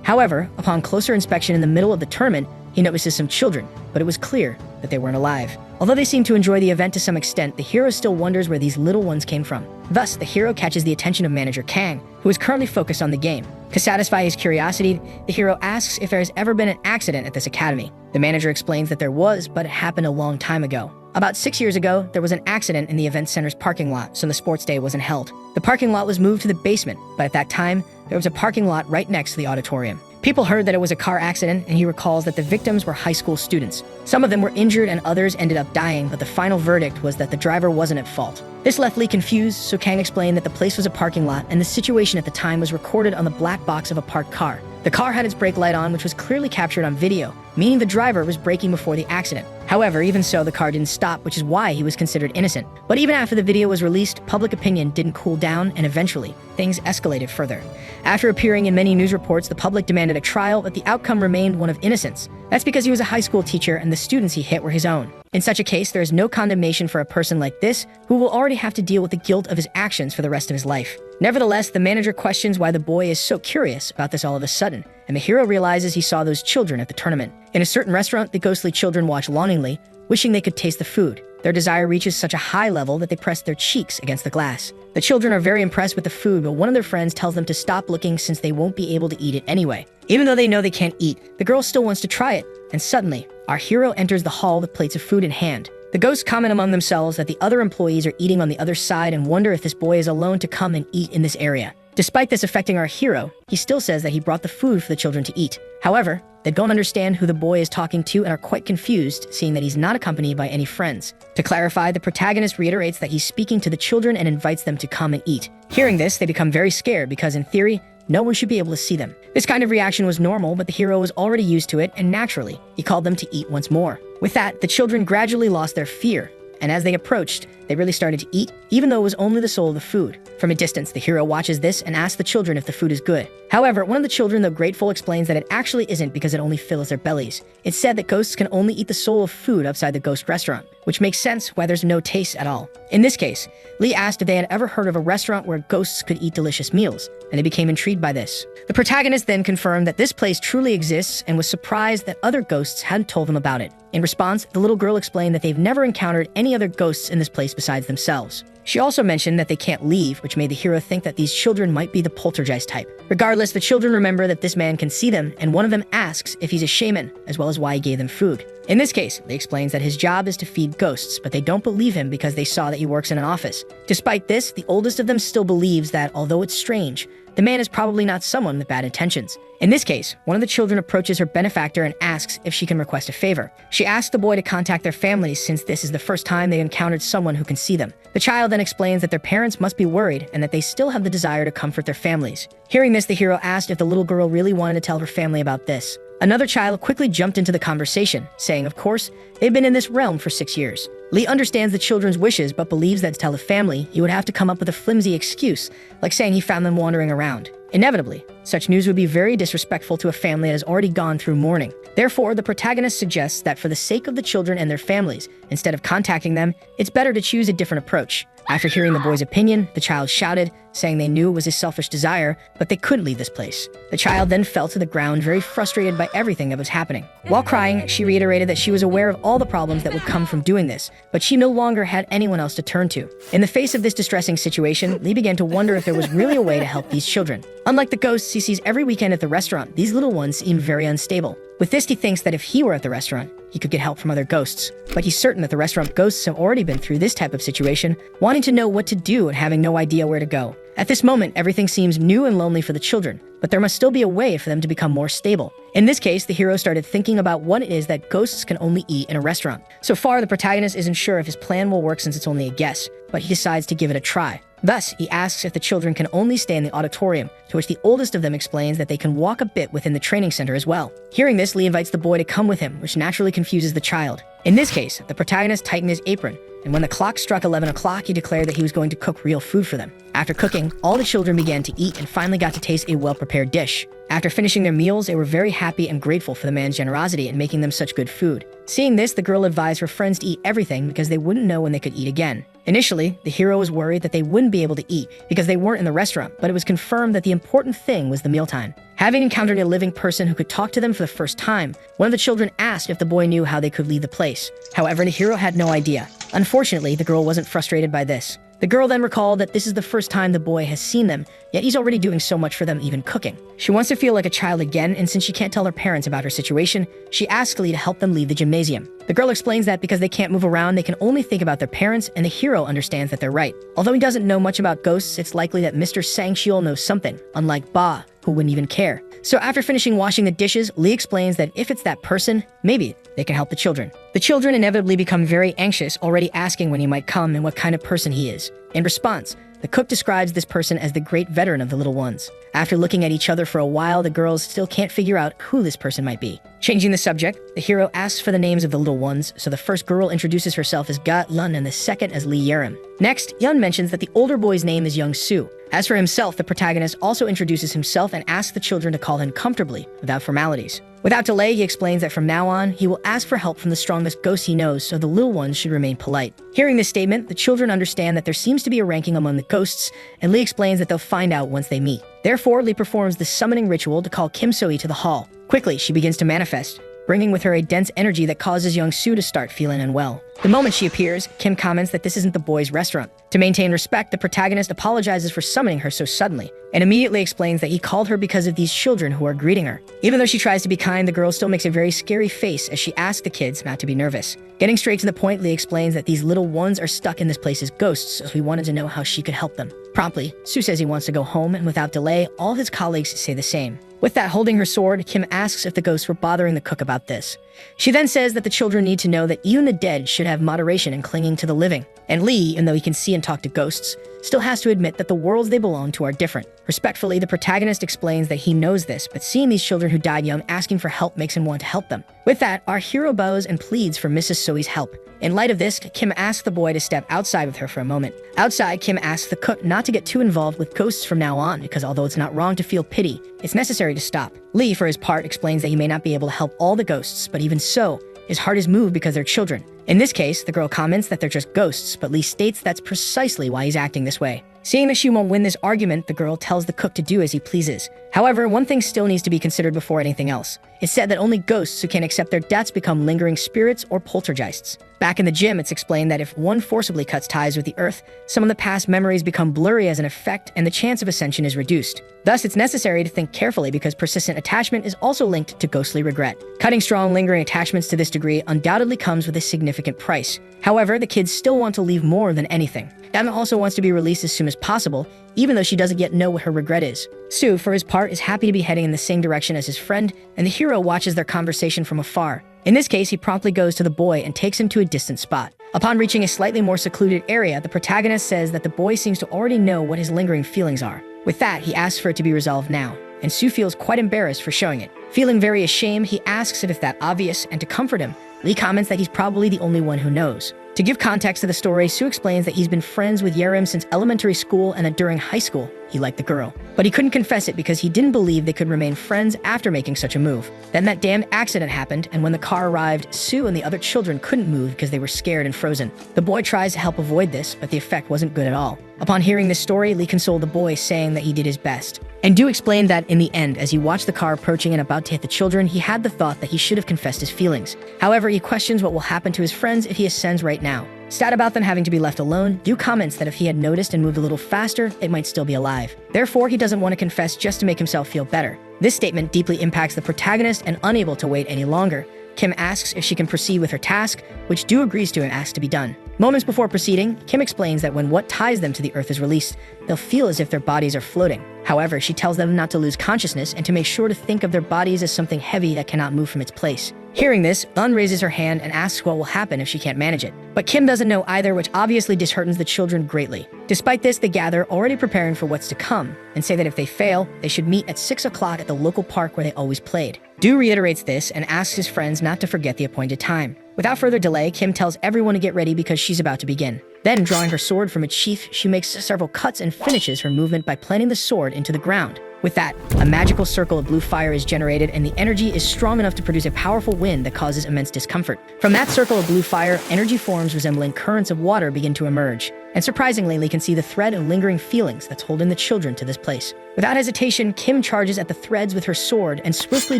However, upon closer inspection in the middle of the tournament, he notices some children, but it was clear that they weren't alive. Although they seem to enjoy the event to some extent, the hero still wonders where these little ones came from. Thus, the hero catches the attention of manager Kang, who is currently focused on the game. To satisfy his curiosity, the hero asks if there has ever been an accident at this academy. The manager explains that there was, but it happened a long time ago. About 6 years ago, there was an accident in the event center's parking lot, so the sports day wasn't held. The parking lot was moved to the basement, but at that time, there was a parking lot right next to the auditorium. People heard that it was a car accident, and he recalls that the victims were high school students. Some of them were injured and others ended up dying, but the final verdict was that the driver wasn't at fault. This left Lee confused, so Kang explained that the place was a parking lot, and the situation at the time was recorded on the black box of a parked car. The car had its brake light on, which was clearly captured on video, meaning the driver was braking before the accident. However, even so, the car didn't stop, which is why he was considered innocent. But even after the video was released, public opinion didn't cool down, and eventually, things escalated further. After appearing in many news reports, the public demanded a trial, but the outcome remained one of innocence. That's because he was a high school teacher, and the students he hit were his own. In such a case, there is no condemnation for a person like this, who will already have to deal with the guilt of his actions for the rest of his life. Nevertheless, the manager questions why the boy is so curious about this all of a sudden, and the hero realizes he saw those children at the tournament. In a certain restaurant, the ghostly children watch longingly, wishing they could taste the food. Their desire reaches such a high level that they press their cheeks against the glass. The children are very impressed with the food, but one of their friends tells them to stop looking since they won't be able to eat it anyway. Even though they know they can't eat, the girl still wants to try it, and suddenly, our hero enters the hall with plates of food in hand. The ghosts comment among themselves that the other employees are eating on the other side and wonder if this boy is alone to come and eat in this area. Despite this affecting our hero, he still says that he brought the food for the children to eat. However, they don't understand who the boy is talking to and are quite confused, seeing that he's not accompanied by any friends. To clarify, the protagonist reiterates that he's speaking to the children and invites them to come and eat. Hearing this, they become very scared because, in theory, no one should be able to see them. This kind of reaction was normal, but the hero was already used to it, and naturally, he called them to eat once more. With that, the children gradually lost their fear, and as they approached, they really started to eat, even though it was only the soul of the food. From a distance, the hero watches this and asks the children if the food is good. However, one of the children, though grateful, explains that it actually isn't because it only fills their bellies. It's said that ghosts can only eat the soul of food outside the ghost restaurant, which makes sense why there's no taste at all. In this case, Lee asked if they had ever heard of a restaurant where ghosts could eat delicious meals, and they became intrigued by this. The protagonist then confirmed that this place truly exists and was surprised that other ghosts hadn't told them about it. In response, the little girl explained that they've never encountered any other ghosts in this place besides themselves. She also mentioned that they can't leave, which made the hero think that these children might be the poltergeist type. Regardless, the children remember that this man can see them, and one of them asks if he's a shaman, as well as why he gave them food. In this case, Lee explains that his job is to feed ghosts, but they don't believe him because they saw that he works in an office. Despite this, the oldest of them still believes that, although it's strange, the man is probably not someone with bad intentions. In this case, one of the children approaches her benefactor and asks if she can request a favor. She asks the boy to contact their families since this is the first time they've encountered someone who can see them. The child then explains that their parents must be worried and that they still have the desire to comfort their families. Hearing this, the hero asked if the little girl really wanted to tell her family about this. Another child quickly jumped into the conversation, saying, of course, they've been in this realm for 6 years. Lee understands the children's wishes, but believes that to tell the family, he would have to come up with a flimsy excuse, like saying he found them wandering around. Inevitably, such news would be very disrespectful to a family that has already gone through mourning. Therefore, the protagonist suggests that for the sake of the children and their families, instead of contacting them, it's better to choose a different approach. After hearing the boy's opinion, the child shouted, saying they knew it was his selfish desire, but they couldn't leave this place. The child then fell to the ground, very frustrated by everything that was happening. While crying, she reiterated that she was aware of all the problems that would come from doing this, but she no longer had anyone else to turn to. In the face of this distressing situation, Lee began to wonder if there was really a way to help these children. Unlike the ghosts he sees every weekend at the restaurant, these little ones seem very unstable. With this, he thinks that if he were at the restaurant, he could get help from other ghosts. But he's certain that the restaurant ghosts have already been through this type of situation, wanting to know what to do and having no idea where to go. At this moment, everything seems new and lonely for the children, but there must still be a way for them to become more stable. In this case, the hero started thinking about what it is that ghosts can only eat in a restaurant. So far, the protagonist isn't sure if his plan will work since it's only a guess, but he decides to give it a try. Thus, he asks if the children can only stay in the auditorium, to which the oldest of them explains that they can walk a bit within the training center as well. Hearing this, Lee invites the boy to come with him, which naturally confuses the child. In this case, the protagonist tightened his apron, and when the clock struck 11 o'clock, he declared that he was going to cook real food for them. After cooking, all the children began to eat and finally got to taste a well-prepared dish. After finishing their meals, they were very happy and grateful for the man's generosity in making them such good food. Seeing this, the girl advised her friends to eat everything because they wouldn't know when they could eat again. Initially, the hero was worried that they wouldn't be able to eat because they weren't in the restaurant, but it was confirmed that the important thing was the mealtime. Having encountered a living person who could talk to them for the first time, one of the children asked if the boy knew how they could leave the place. However, the hero had no idea. Unfortunately, the girl wasn't frustrated by this. The girl then recalled that this is the first time the boy has seen them, yet he's already doing so much for them, even cooking. She wants to feel like a child again, and since she can't tell her parents about her situation, she asks Lee to help them leave the gymnasium. The girl explains that because they can't move around, they can only think about their parents, and the hero understands that they're right. Although he doesn't know much about ghosts, it's likely that Mr. Sang-Shiol knows something, unlike Ba, who wouldn't even care. So after finishing washing the dishes, Lee explains that if it's that person, maybe they can help the children. The children inevitably become very anxious, already asking when he might come and what kind of person he is. In response, the cook describes this person as the great veteran of the little ones. After looking at each other for a while, the girls still can't figure out who this person might be. Changing the subject, the hero asks for the names of the little ones, so the first girl introduces herself as Ga Lun and the second as Lee Yerim. Next, Yun mentions that the older boy's name is Young Soo. As for himself, the protagonist also introduces himself and asks the children to call him comfortably, without formalities. Without delay, he explains that from now on, he will ask for help from the strongest ghost he knows, so the little ones should remain polite. Hearing this statement, the children understand that there seems to be a ranking among the ghosts, and Lee explains that they'll find out once they meet. Therefore, Lee performs the summoning ritual to call Kim So-hee to the hall. Quickly, she begins to manifest. bringing with her a dense energy that causes young Sue to start feeling unwell. The moment she appears, Kim comments that this isn't the boys' restaurant. To maintain respect, the protagonist apologizes for summoning her so suddenly, and immediately explains that he called her because of these children who are greeting her. Even though she tries to be kind, the girl still makes a very scary face as she asks the kids not to be nervous. Getting straight to the point, Lee explains that these little ones are stuck in this place as ghosts, so he wanted to know how she could help them. Promptly, Sue says he wants to go home, and without delay, all his colleagues say the same. With that, holding her sword, Kim asks if the ghosts were bothering the cook about this. She then says that the children need to know that even the dead should have moderation in clinging to the living. And Lee, even though he can see and talk to ghosts, still has to admit that the worlds they belong to are different. Respectfully, the protagonist explains that he knows this, but seeing these children who died young asking for help makes him want to help them. With that, our hero bows and pleads for Mrs. Soe's help. In light of this, Kim asks the boy to step outside with her for a moment. Outside, Kim asks the cook not to get too involved with ghosts from now on because although it's not wrong to feel pity, it's necessary to stop. Lee, for his part, explains that he may not be able to help all the ghosts, but even so, his heart is moved because they're children. In this case, the girl comments that they're just ghosts, but Lee states that's precisely why he's acting this way. Seeing that she won't win this argument, the girl tells the cook to do as he pleases. However, one thing still needs to be considered before anything else. It's said that only ghosts who can't accept their deaths become lingering spirits or poltergeists. Back in the gym, it's explained that if one forcibly cuts ties with the earth, some of the past memories become blurry as an effect and the chance of ascension is reduced. Thus, it's necessary to think carefully because persistent attachment is also linked to ghostly regret. Cutting strong, lingering attachments to this degree undoubtedly comes with a significant price. However, the kids still want to leave more than anything. Emma also wants to be released as soon as possible, even though she doesn't yet know what her regret is. Sue, for his part, is happy to be heading in the same direction as his friend, and the hero watches their conversation from afar. In this case, he promptly goes to the boy and takes him to a distant spot. Upon reaching a slightly more secluded area, the protagonist says that the boy seems to already know what his lingering feelings are. With that, he asks for it to be resolved now, and Sue feels quite embarrassed for showing it. Feeling very ashamed, he asks if it's that obvious, and to comfort him, Lee comments that he's probably the only one who knows. To give context to the story, Sue explains that he's been friends with Yerim since elementary school and that during high school, he liked the girl. But he couldn't confess it because he didn't believe they could remain friends after making such a move. Then that damned accident happened, and when the car arrived, Sue and the other children couldn't move because they were scared and frozen. The boy tries to help avoid this, but the effect wasn't good at all. Upon hearing this story, Lee consoled the boy, saying that he did his best. And do explain that in the end, as he watched the car approaching and about to hit the children, he had the thought that he should have confessed his feelings. However, he questions what will happen to his friends if he ascends right now. Sad about them having to be left alone, Do comments that if he had noticed and moved a little faster, it might still be alive. Therefore, he doesn't want to confess just to make himself feel better. This statement deeply impacts the protagonist, and unable to wait any longer, Kim asks if she can proceed with her task, which Do agrees to and asks to be done. Moments before proceeding, Kim explains that when what ties them to the earth is released, they'll feel as if their bodies are floating. However, she tells them not to lose consciousness and to make sure to think of their bodies as something heavy that cannot move from its place. Hearing this, Un raises her hand and asks what will happen if she can't manage it. But Kim doesn't know either, which obviously disheartens the children greatly. Despite this, they gather, already preparing for what's to come, and say that if they fail, they should meet at 6 o'clock at the local park where they always played. Do reiterates this and asks his friends not to forget the appointed time. Without further delay, Kim tells everyone to get ready because she's about to begin. Then, drawing her sword from its sheath, she makes several cuts and finishes her movement by planting the sword into the ground. With that, a magical circle of blue fire is generated, and the energy is strong enough to produce a powerful wind that causes immense discomfort. From that circle of blue fire, energy forms resembling currents of water begin to emerge. And surprisingly, Lee can see the thread of lingering feelings that's holding the children to this place. Without hesitation, Kim charges at the threads with her sword and swiftly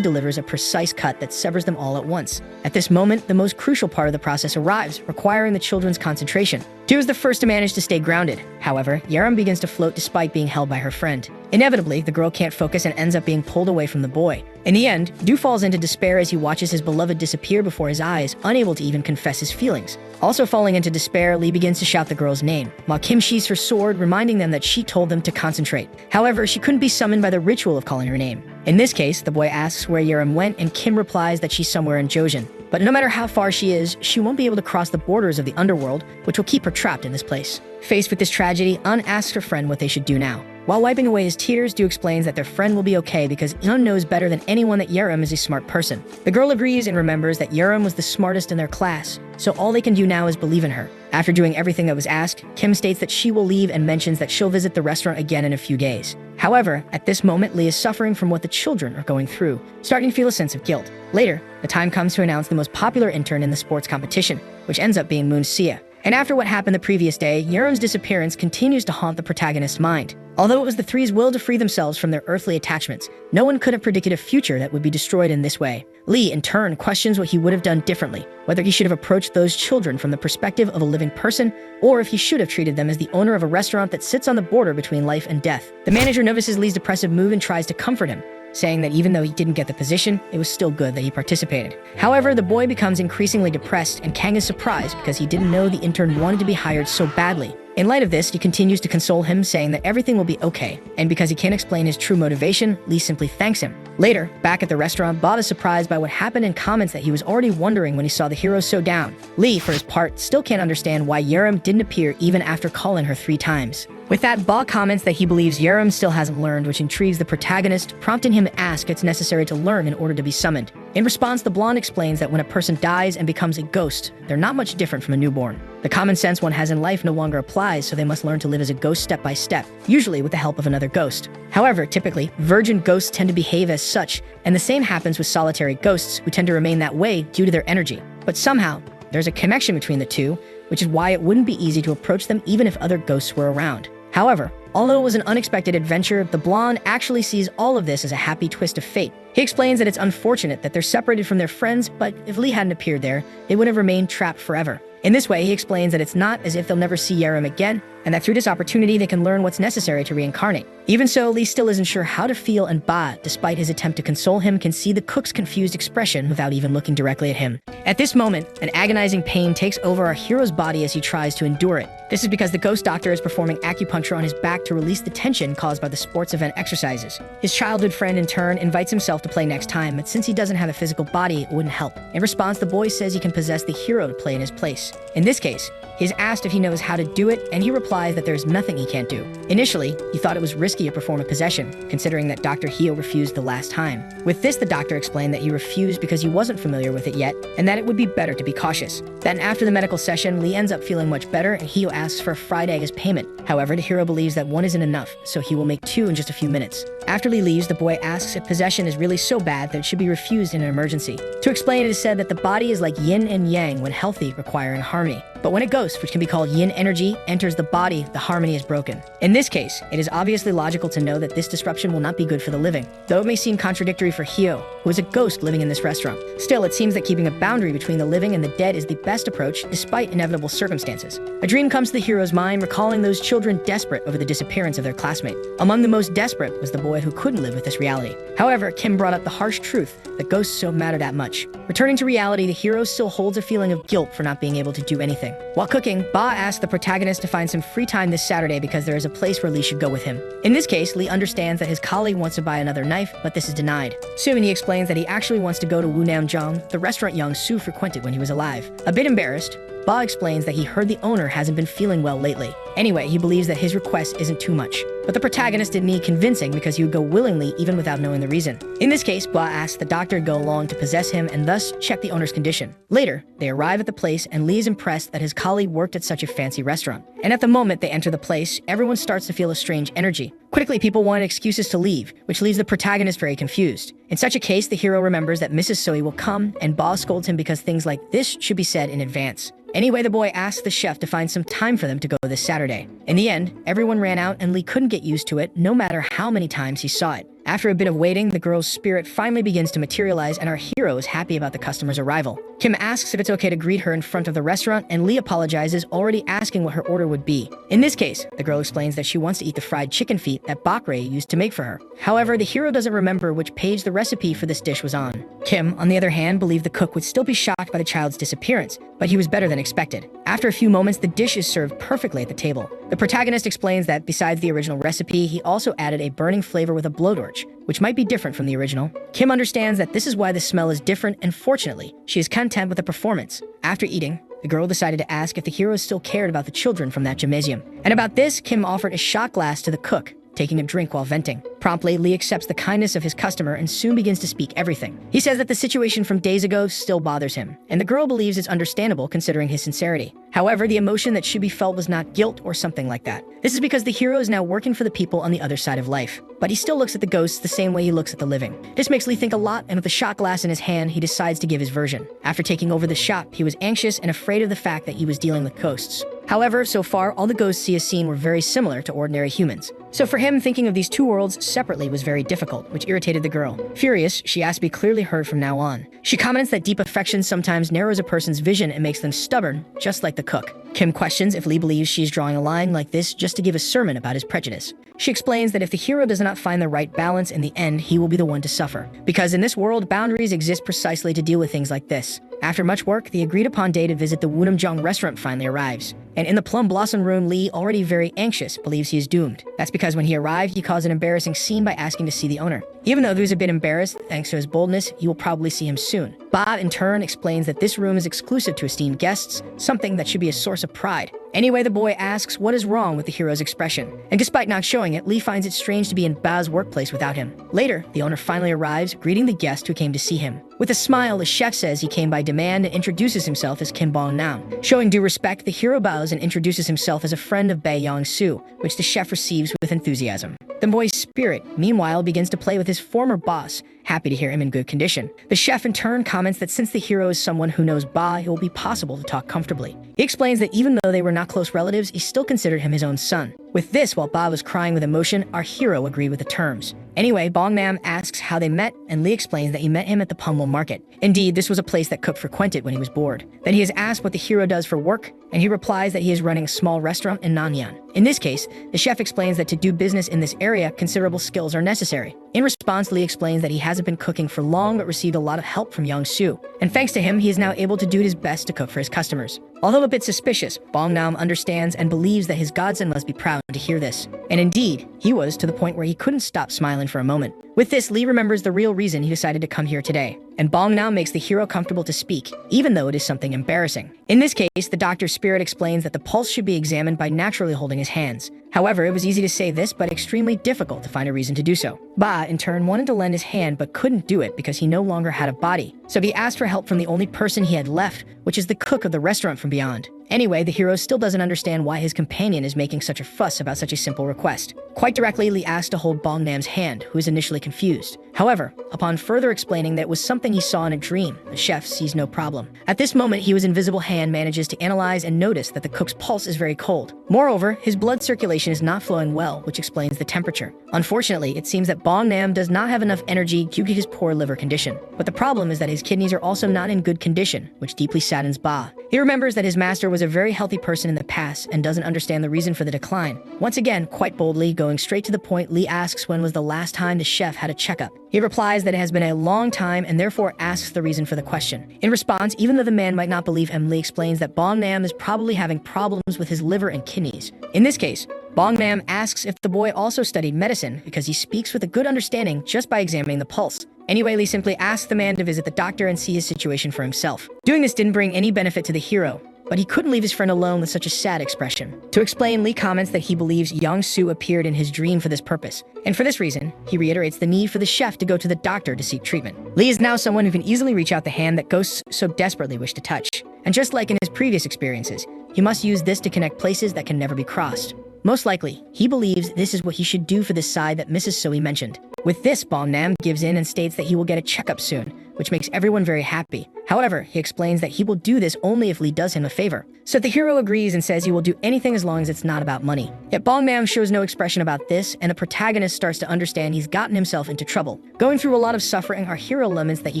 delivers a precise cut that severs them all at once. At this moment, the most crucial part of the process arrives, requiring the children's concentration. Tu is the first to manage to stay grounded. However, Yerim begins to float despite being held by her friend. Inevitably, the girl can't focus and ends up being pulled away from the boy. In the end, Du falls into despair as he watches his beloved disappear before his eyes, unable to even confess his feelings. Also falling into despair, Lee begins to shout the girl's name, while Kim sheathes her sword, reminding them that she told them to concentrate. However, she couldn't be summoned by the ritual of calling her name. In this case, the boy asks where Yerim went, and Kim replies that she's somewhere in Joseon. But no matter how far she is, she won't be able to cross the borders of the Underworld, which will keep her trapped in this place. Faced with this tragedy, Un asks her friend what they should do now. While wiping away his tears, Du explains that their friend will be okay because Un knows better than anyone that Yerim is a smart person. The girl agrees and remembers that Yerim was the smartest in their class, so all they can do now is believe in her. After doing everything that was asked, Kim states that she will leave and mentions that she'll visit the restaurant again in a few days. However, at this moment, Lee is suffering from what the children are going through, starting to feel a sense of guilt. Later, the time comes to announce the most popular intern in the sports competition, which ends up being Moon Sia. And after what happened the previous day, Yerum's disappearance continues to haunt the protagonist's mind. Although it was the three's will to free themselves from their earthly attachments, no one could have predicted a future that would be destroyed in this way. Lee, in turn, questions what he would have done differently, whether he should have approached those children from the perspective of a living person, or if he should have treated them as the owner of a restaurant that sits on the border between life and death. The manager notices Lee's depressive mood and tries to comfort him, saying that even though he didn't get the position, it was still good that he participated. However, the boy becomes increasingly depressed, and Kang is surprised because he didn't know the intern wanted to be hired so badly. In light of this, he continues to console him, saying that everything will be okay, and because he can't explain his true motivation, Lee simply thanks him. Later, back at the restaurant, Bob is surprised by what happened and comments that he was already wondering when he saw the hero so down. Lee, for his part, still can't understand why Yerum didn't appear even after calling her 3 times. With that, Ba comments that he believes Yerum still hasn't learned, which intrigues the protagonist, prompting him to ask if it's necessary to learn in order to be summoned. In response, the blonde explains that when a person dies and becomes a ghost, they're not much different from a newborn. The common sense one has in life no longer applies, so they must learn to live as a ghost step by step, usually with the help of another ghost. However, typically, virgin ghosts tend to behave as such, and the same happens with solitary ghosts, who tend to remain that way due to their energy. But somehow, there's a connection between the two, which is why it wouldn't be easy to approach them even if other ghosts were around. However, although it was an unexpected adventure, the blonde actually sees all of this as a happy twist of fate. He explains that it's unfortunate that they're separated from their friends, but if Lee hadn't appeared there, they would have remained trapped forever. In this way, he explains that it's not as if they'll never see Yerum again, and that through this opportunity they can learn what's necessary to reincarnate. Even so, Lee still isn't sure how to feel, and Ba, despite his attempt to console him, can see the cook's confused expression without even looking directly at him. At this moment, an agonizing pain takes over our hero's body as he tries to endure it. This is because the ghost doctor is performing acupuncture on his back to release the tension caused by the sports event exercises. His childhood friend, in turn, invites himself to play next time, but since he doesn't have a physical body, it wouldn't help. In response, the boy says he can possess the hero to play in his place. In this case, he is asked if he knows how to do it, and he replies that there's nothing he can't do. Initially, he thought it was risky to perform a possession, considering that Dr. Hio refused the last time. With this, the doctor explained that he refused because he wasn't familiar with it yet, and that it would be better to be cautious. Then after the medical session, Lee ends up feeling much better, and Hio asks for a fried egg as payment. However, the hero believes that 1 isn't enough, so he will make 2 in just a few minutes. After Lee leaves, the boy asks if possession is really so bad that it should be refused in an emergency. To explain, it is said that the body is like yin and yang when healthy, requiring harmony. But when a ghost, which can be called yin energy, enters the body, the harmony is broken. In this case, it is obviously logical to know that this disruption will not be good for the living, though it may seem contradictory for Hio, who is a ghost living in this restaurant. Still, it seems that keeping a boundary between the living and the dead is the best approach, despite inevitable circumstances. A dream comes to the hero's mind, recalling those children desperate over the disappearance of their classmate. Among the most desperate was the boy who couldn't live with this reality. However, Kim brought up the harsh truth that ghosts don't matter that much. Returning to reality, the hero still holds a feeling of guilt for not being able to do anything. While cooking, Ba asks the protagonist to find some free time this Saturday because there is a place where Lee should go with him. In this case, Lee understands that his colleague wants to buy another knife, but this is denied. Soon, he explains that he actually wants to go to Wunamjiang, the restaurant Young Su frequented when he was alive. A bit embarrassed, Ba explains that he heard the owner hasn't been feeling well lately. Anyway, he believes that his request isn't too much. But the protagonist didn't need convincing because he would go willingly even without knowing the reason. In this case, Ba asks the doctor to go along to possess him and thus check the owner's condition. Later, they arrive at the place and Lee is impressed that his colleague worked at such a fancy restaurant. And at the moment they enter the place, everyone starts to feel a strange energy. Quickly, people wanted excuses to leave, which leaves the protagonist very confused. In such a case, the hero remembers that Mrs. Soi will come, and Ba scolds him because things like this should be said in advance. Anyway, the boy asks the chef to find some time for them to go this Saturday. In the end, everyone ran out and Lee couldn't get used to it, no matter how many times he saw it. After a bit of waiting, the girl's spirit finally begins to materialize and our hero is happy about the customer's arrival. Kim asks if it's okay to greet her in front of the restaurant and Lee apologizes, already asking what her order would be. In this case, the girl explains that she wants to eat the fried chicken feet that Bakre used to make for her. However, the hero doesn't remember which page the recipe for this dish was on. Kim, on the other hand, believed the cook would still be shocked by the child's disappearance, but he was better than expected. After a few moments, the dish is served perfectly at the table. The protagonist explains that besides the original recipe, he also added a burning flavor with a blowtorch, which might be different from the original. Kim understands that this is why the smell is different, and fortunately, she is content with the performance. After eating, the girl decided to ask if the hero still cared about the children from that gymnasium. And about this, Kim offered a shot glass to the cook, taking a drink while venting. Promptly, Lee accepts the kindness of his customer and soon begins to speak everything. He says that the situation from days ago still bothers him, and the girl believes it's understandable considering his sincerity. However, the emotion that should be felt was not guilt or something like that. This is because the hero is now working for the people on the other side of life, but he still looks at the ghosts the same way he looks at the living. This makes Lee think a lot, and with the shot glass in his hand, he decides to give his version. After taking over the shop, he was anxious and afraid of the fact that he was dealing with ghosts. However, so far, all the ghosts he has seen were very similar to ordinary humans. So for him, thinking of these two worlds separately was very difficult, which irritated the girl. Furious, she asked to be clearly heard from now on. She comments that deep affection sometimes narrows a person's vision and makes them stubborn, just like the cook. Kim questions if Lee believes she's drawing a line like this just to give a sermon about his prejudice. She explains that if the hero does not find the right balance in the end, he will be the one to suffer. Because in this world, boundaries exist precisely to deal with things like this. After much work, the agreed-upon day to visit the Wunamjong restaurant finally arrives. And in the Plum Blossom room, Lee, already very anxious, believes he is doomed. That's because when he arrived, he caused an embarrassing scene by asking to see the owner. Even though he was a bit embarrassed, thanks to his boldness, he will probably see him soon. Ba, in turn, explains that this room is exclusive to esteemed guests, something that should be a source of pride. Anyway, the boy asks what is wrong with the hero's expression. And despite not showing it, Lee finds it strange to be in Ba's workplace without him. Later, the owner finally arrives, greeting the guest who came to see him. With a smile, the chef says he came by demand and introduces himself as Kim Bong-nam. Showing due respect, the hero bows and introduces himself as a friend of Bae Yong-soo, which the chef receives with enthusiasm. The boy's spirit, meanwhile, begins to play with his former boss, happy to hear him in good condition. The chef in turn comments that since the hero is someone who knows Ba, it will be possible to talk comfortably. He explains that even though they were not close relatives, he still considered him his own son. With this, while Ba was crying with emotion, our hero agreed with the terms. Anyway, Bong-nam asks how they met, and Lee explains that he met him at the Punggol Market. Indeed, this was a place that Cook frequented when he was bored. Then he is asked what the hero does for work, and he replies that he is running a small restaurant in Nanyang. In this case, the chef explains that to do business in this area, considerable skills are necessary. In response, Lee explains that he hasn't been cooking for long but received a lot of help from Young-soo, and thanks to him, he is now able to do his best to cook for his customers. Although a bit suspicious, Bong-nam understands and believes that his godson must be proud to hear this. And indeed, he was, to the point where he couldn't stop smiling for a moment. With this, Lee remembers the real reason he decided to come here today, and Bong-nam makes the hero comfortable to speak, even though it is something embarrassing. In this case, the doctor's spirit explains that the pulse should be examined by naturally holding his hands. However, it was easy to say this, but extremely difficult to find a reason to do so. Ba, in turn, wanted to lend his hand, but couldn't do it because he no longer had a body. So he asked for help from the only person he had left, which is the cook of the restaurant from beyond. Anyway, the hero still doesn't understand why his companion is making such a fuss about such a simple request. Quite directly, Lee asks to hold Bong-nam's hand, who is initially confused. However, upon further explaining that it was something he saw in a dream, the chef sees no problem. At this moment, his invisible hand manages to analyze and notice that the cook's pulse is very cold. Moreover, his blood circulation is not flowing well, which explains the temperature. Unfortunately, it seems that Bong-nam does not have enough energy due to his poor liver condition. But the problem is that his kidneys are also not in good condition, which deeply saddens Ba. He remembers that his master was a very healthy person in the past and doesn't understand the reason for the decline. Once again, quite boldly, going straight to the point, Lee asks when was the last time the chef had a checkup. He replies that it has been a long time and therefore asks the reason for the question. In response, even though the man might not believe him, Lee explains that Bong-nam is probably having problems with his liver and kidneys. In this case, Bong-nam asks if the boy also studied medicine because he speaks with a good understanding just by examining the pulse. Anyway, Lee simply asks the man to visit the doctor and see his situation for himself. Doing this didn't bring any benefit to the hero, but he couldn't leave his friend alone with such a sad expression. To explain, Lee comments that he believes Young-soo appeared in his dream for this purpose, and for this reason, he reiterates the need for the chef to go to the doctor to seek treatment. Lee is now someone who can easily reach out the hand that ghosts so desperately wish to touch. And just like in his previous experiences, he must use this to connect places that can never be crossed. Most likely, he believes this is what he should do for the side that Mrs. Soe mentioned. With this, Bong-nam gives in and states that he will get a checkup soon, which makes everyone very happy. However, he explains that he will do this only if Lee does him a favor. So the hero agrees and says he will do anything as long as it's not about money. Yet Bong-nam shows no expression about this, and the protagonist starts to understand he's gotten himself into trouble. Going through a lot of suffering, our hero laments that he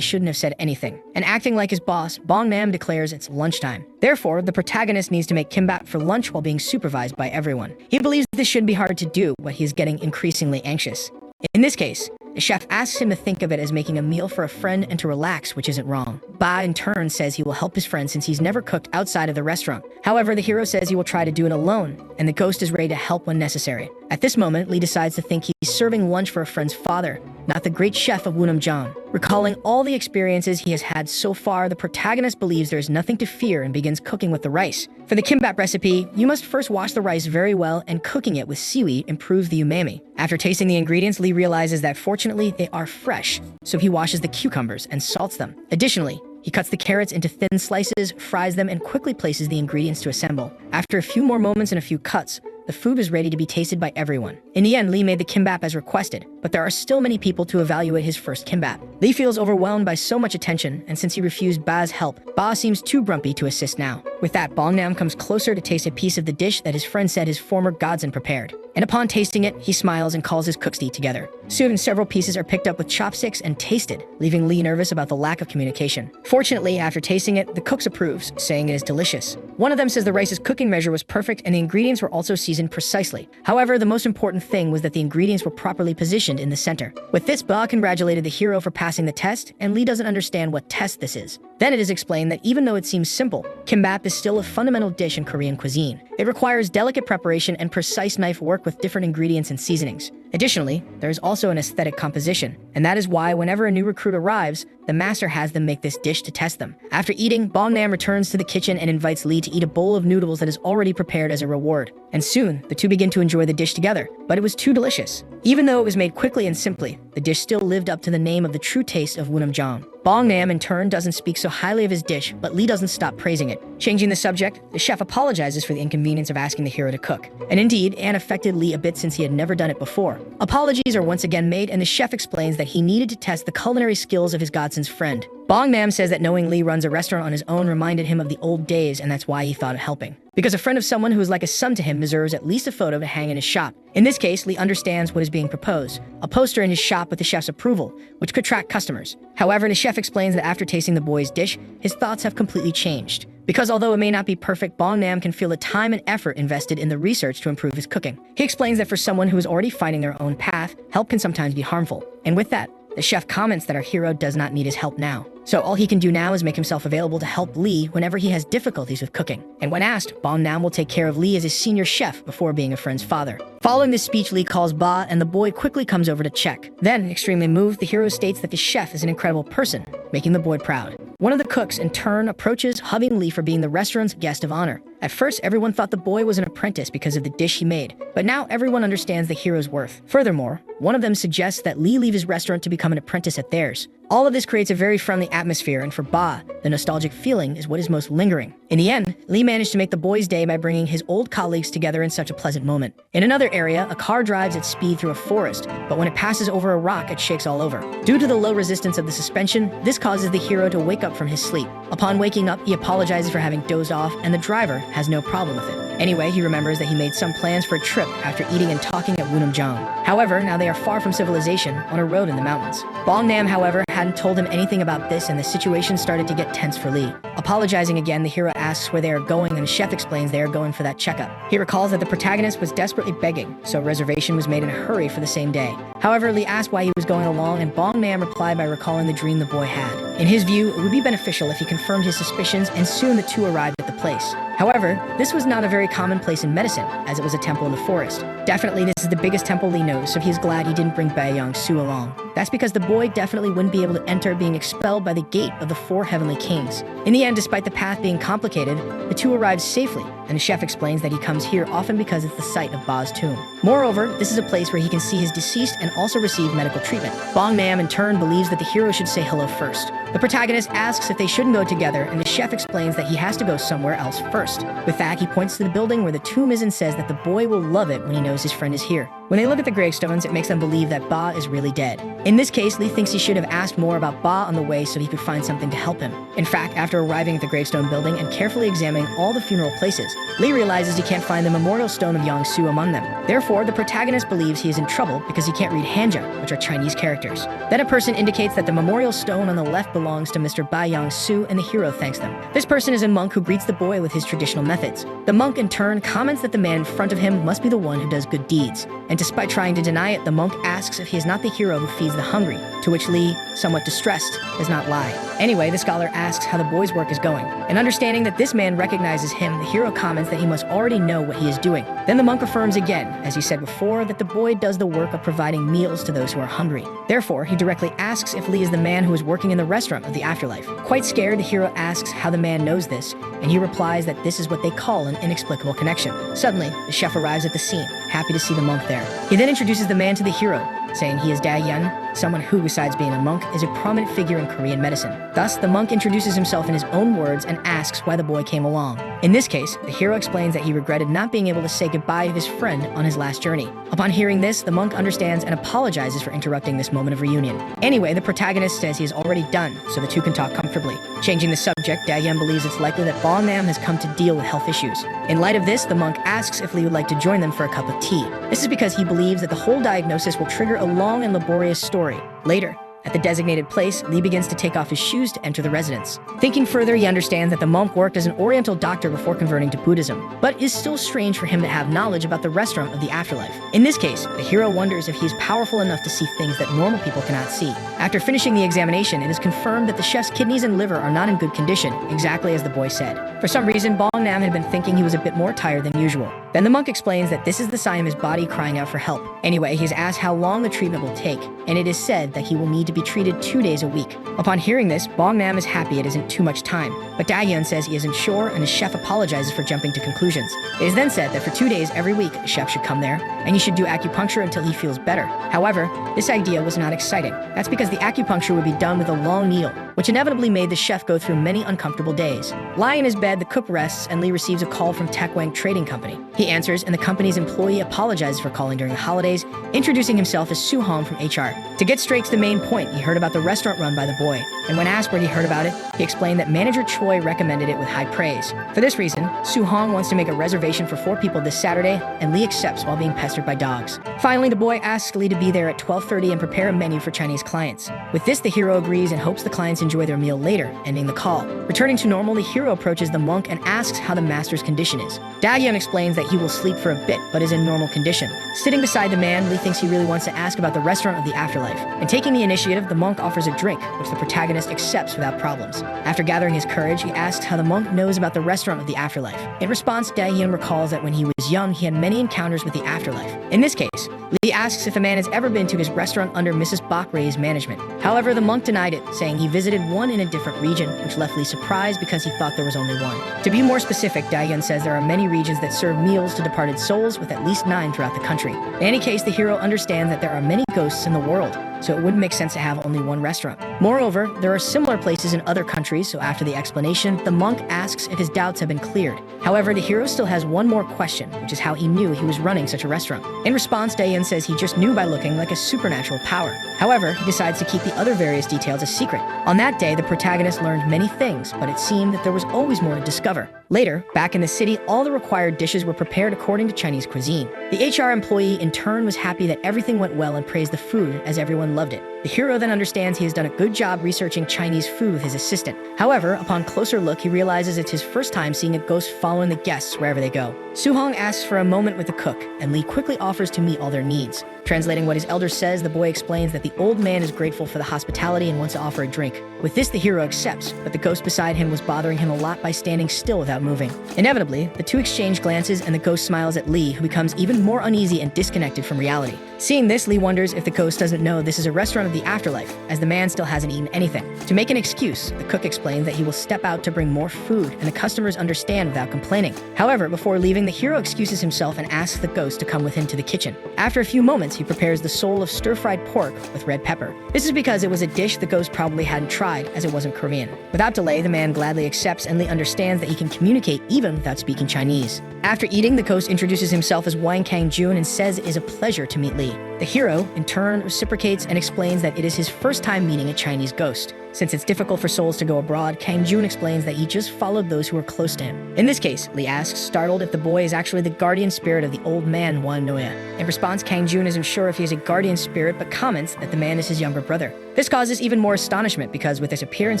shouldn't have said anything. And acting like his boss, Bong-nam declares it's lunchtime. Therefore, the protagonist needs to make kimbap for lunch while being supervised by everyone. He believes this should be hard to do, but he is getting increasingly anxious. In this case, the chef asks him to think of it as making a meal for a friend and to relax, which isn't wrong. Ba, in turn, says he will help his friend since he's never cooked outside of the restaurant. However, the hero says he will try to do it alone, and the ghost is ready to help when necessary. At this moment, Lee decides to think he's serving lunch for a friend's father, not the great chef of Wunamjong. Recalling all the experiences he has had so far, the protagonist believes there is nothing to fear and begins cooking with the rice. For the kimbap recipe, you must first wash the rice very well, and cooking it with seaweed improves the umami. After tasting the ingredients, Lee realizes that fortunately they are fresh, so he washes the cucumbers and salts them. Additionally, he cuts the carrots into thin slices, fries them, and quickly places the ingredients to assemble. After a few more moments and a few cuts, the food was ready to be tasted by everyone. In the end, Lee made the kimbap as requested, but there are still many people to evaluate his first kimbap. Lee feels overwhelmed by so much attention, and since he refused Ba's help, Ba seems too grumpy to assist now. With that, Bongnam comes closer to taste a piece of the dish that his friend said his former godson prepared. And upon tasting it, he smiles and calls his cooks to eat together. Soon, several pieces are picked up with chopsticks and tasted, leaving Lee nervous about the lack of communication. Fortunately, after tasting it, the cooks approves, saying it is delicious. One of them says the rice's cooking measure was perfect and the ingredients were also seasoned precisely. However, the most important thing was that the ingredients were properly positioned in the center. With this, Ba congratulated the hero for passing the test, and Lee doesn't understand what test this is. Then it is explained that even though it seems simple, kimbap is still a fundamental dish in Korean cuisine. It requires delicate preparation and precise knife work with different ingredients and seasonings. Additionally, there is also an aesthetic composition, and that is why whenever a new recruit arrives, the master has them make this dish to test them. After eating, Bongnam returns to the kitchen and invites Lee to eat a bowl of noodles that is already prepared as a reward. And soon, the two begin to enjoy the dish together, but it was too delicious. Even though it was made quickly and simply, the dish still lived up to the name of the true taste of unimjang. Bongnam, in turn, doesn't speak so highly of his dish, but Lee doesn't stop praising it. Changing the subject, the chef apologizes for the inconvenience of asking the hero to cook. And indeed, Anne affected Lee a bit since he had never done it before. Apologies are once again made, and the chef explains that he needed to test the culinary skills of his godson's friend. Bongnam says that knowing Lee runs a restaurant on his own reminded him of the old days, and that's why he thought of helping. Because a friend of someone who is like a son to him deserves at least a photo to hang in his shop. In this case, Lee understands what is being proposed, a poster in his shop with the chef's approval, which could attract customers. However, the chef explains that after tasting the boy's dish, his thoughts have completely changed. Because although it may not be perfect, Bongnam can feel the time and effort invested in the research to improve his cooking. He explains that for someone who is already finding their own path, help can sometimes be harmful. And with that, the chef comments that our hero does not need his help now. So all he can do now is make himself available to help Lee whenever he has difficulties with cooking. And when asked, Bongnam will take care of Lee as his senior chef before being a friend's father. Following this speech, Lee calls Ba, and the boy quickly comes over to check. Then, extremely moved, the hero states that the chef is an incredible person, making the boy proud. One of the cooks, in turn, approaches, hugging Lee for being the restaurant's guest of honor. At first, everyone thought the boy was an apprentice because of the dish he made, but now everyone understands the hero's worth. Furthermore, one of them suggests that Lee leave his restaurant to become an apprentice at theirs. All of this creates a very friendly atmosphere, and for Ba, the nostalgic feeling is what is most lingering. In the end, Lee managed to make the boy's day by bringing his old colleagues together in such a pleasant moment. In another area, a car drives at speed through a forest, but when it passes over a rock, it shakes all over. Due to the low resistance of the suspension, this causes the hero to wake up from his sleep. Upon waking up, he apologizes for having dozed off, and the driver has no problem with it. Anyway, he remembers that he made some plans for a trip after eating and talking at Unimjang. However, now they are far from civilization, on a road in the mountains. Bongnam, however, hadn't told him anything about this, and the situation started to get tense for Lee. Apologizing again, the hero asks where they are going, and the chef explains they are going for that checkup. He recalls that the protagonist was desperately begging, so a reservation was made in a hurry for the same day. However, Lee asked why he was going along, and Bongnam replied by recalling the dream the boy had. In his view, it would be beneficial if he confirmed his suspicions, and soon the two arrived at the place. However, this was not a very common place in medicine, as it was a temple in the forest. Definitely, this is the biggest temple Lee knows, so he is glad he didn't bring Bae-young-soo along. That's because the boy definitely wouldn't be able to enter, being expelled by the gate of the four heavenly kings. In the end, despite the path being complicated, the two arrived safely, and the chef explains that he comes here often because it's the site of Ba's tomb. Moreover, this is a place where he can see his deceased and also receive medical treatment. Bongnam, in turn, believes that the hero should say hello first. The protagonist asks if they shouldn't go together, and the chef explains that he has to go somewhere else first. With that, he points to the building where the tomb is and says that the boy will love it when he knows his friend is here. When they look at the gravestones, it makes them believe that Ba is really dead. In this case, Lee thinks he should have asked more about Ba on the way so he could find something to help him. In fact, after arriving at the gravestone building and carefully examining all the funeral places, Lee realizes he can't find the memorial stone of Yang-soo among them. Therefore, the protagonist believes he is in trouble because he can't read Hanja, which are Chinese characters. Then a person indicates that the memorial stone on the left belongs to Mr. Bai Yang-soo, and the hero thanks them. This person is a monk who greets the boy with his traditional methods. The monk, in turn, comments that the man in front of him must be the one who does good deeds. And despite trying to deny it, the monk asks if he is not the hero who feeds the hungry, to which Lee, somewhat distressed, does not lie. Anyway, the scholar asks how the boy's work is going, and understanding that this man recognizes him, the hero comments that he must already know what he is doing. Then the monk affirms again, as he said before, that the boy does the work of providing meals to those who are hungry. Therefore, he directly asks if Lee is the man who is working in the restaurant of the afterlife. Quite scared, the hero asks how the man knows this, and he replies that this is what they call an inexplicable connection. Suddenly, the chef arrives at the scene, happy to see the monk there. He then introduces the man to the hero, saying he is Dae-yeon, someone who, besides being a monk, is a prominent figure in Korean medicine. Thus, the monk introduces himself in his own words and asks why the boy came along. In this case, the hero explains that he regretted not being able to say goodbye to his friend on his last journey. Upon hearing this, the monk understands and apologizes for interrupting this moment of reunion. Anyway, the protagonist says he is already done, so the two can talk comfortably. Changing the subject, Dae-yeon believes it's likely that Bong-nam has come to deal with health issues. In light of this, the monk asks if Lee would like to join them for a cup of tea. This is because he believes that the whole diagnosis will trigger a long and laborious story. Later, at the designated place, Lee begins to take off his shoes to enter the residence. Thinking further, he understands that the monk worked as an Oriental doctor before converting to Buddhism, but is still strange for him to have knowledge about the restaurant of the afterlife. In this case, the hero wonders if he is powerful enough to see things that normal people cannot see. After finishing the examination, it is confirmed that the chef's kidneys and liver are not in good condition, exactly as the boy said. For some reason, Bong-nam had been thinking he was a bit more tired than usual. Then the monk explains that this is the sign of his body crying out for help. Anyway, he is asked how long the treatment will take, and it is said that he will need to be treated 2 days a week. Upon hearing this, Bong-nam is happy it isn't too much time, but Dae-yeon says he isn't sure and his chef apologizes for jumping to conclusions. It is then said that for 2 days every week, the chef should come there, and he should do acupuncture until he feels better. However, this idea was not exciting. That's because the acupuncture would be done with a long needle, which inevitably made the chef go through many uncomfortable days. Lying in his bed, the cook rests, and Lee receives a call from Taekwang Trading Company. He answers, and the company's employee apologizes for calling during the holidays, introducing himself as Soo-hong from HR. To get straight to the main point, he heard about the restaurant run by the boy, and when asked where he heard about it, he explained that manager Choi recommended it with high praise. For this reason, Soo-hong wants to make a reservation for 4 people this Saturday, and Lee accepts while being pestered by dogs. Finally, the boy asks Lee to be there at 12:30 and prepare a menu for Chinese clients. With this, the hero agrees and hopes the clients enjoy their meal later, ending the call. Returning to normal, the hero approaches the monk and asks how the master's condition is. Dae-yeon explains that he will sleep for a bit, but is in normal condition. Sitting beside the man, Lee thinks he really wants to ask about the restaurant of the afterlife. And taking the initiative, the monk offers a drink, which the protagonist accepts without problems. After gathering his courage, he asks how the monk knows about the restaurant of the afterlife. In response, Dae-yeon recalls that when he was young, he had many encounters with the afterlife. In this case, Lee asks if the man has ever been to his restaurant under Mrs. Bok-rae's management. However, the monk denied it, saying he visited one in a different region, which left Lee surprised because he thought there was only one. To be more specific, Dae-yeon says there are many regions that serve meals to departed souls, with at least 9 throughout the country. In any case, the hero understands that there are many ghosts in the world, so it wouldn't make sense to have only one restaurant. Moreover, there are similar places in other countries, so after the explanation, the monk asks if his doubts have been cleared. However, the hero still has one more question, which is how he knew he was running such a restaurant. In response, Dae-yeon says he just knew by looking like a supernatural power. However, he decides to keep the other various details a secret. On that day, the protagonist learned many things, but it seemed that there was always more to discover. Later, back in the city, all the required dishes were prepared according to Chinese cuisine. The HR employee, in turn, was happy that everything went well and praised the food as everyone loved it. The hero then understands he has done a good job researching Chinese food with his assistant. However, upon closer look, he realizes it's his first time seeing a ghost following the guests wherever they go. Soo-hong asks for a moment with the cook, and Lee quickly offers to meet all their needs. Translating what his elder says, the boy explains that the old man is grateful for the hospitality and wants to offer a drink. With this, the hero accepts, but the ghost beside him was bothering him a lot by standing still without moving. Inevitably, the two exchange glances and the ghost smiles at Lee, who becomes even more uneasy and disconnected from reality. Seeing this, Lee wonders if the ghost doesn't know this is a restaurant of the afterlife, as the man still hasn't eaten anything. To make an excuse, the cook explains that he will step out to bring more food, and the customers understand without complaining. However, before leaving, the hero excuses himself and asks the ghost to come with him to the kitchen. After a few moments, he prepares the soul of stir-fried pork with red pepper. This is because it was a dish the ghost probably hadn't tried, as it wasn't Korean. Without delay, the man gladly accepts, and Lee understands that he can communicate even without speaking Chinese. After eating, the ghost introduces himself as Wang Kang-jun and says it is a pleasure to meet Lee. The hero, in turn, reciprocates and explains that it is his first time meeting a Chinese ghost. Since it's difficult for souls to go abroad, Kang-jun explains that he just followed those who were close to him. In this case, Lee asks, startled, if the boy is actually the guardian spirit of the old man, Wan Noya. In response, Kang-jun isn't sure if he is a guardian spirit, but comments that the man is his younger brother. This causes even more astonishment because with his appearance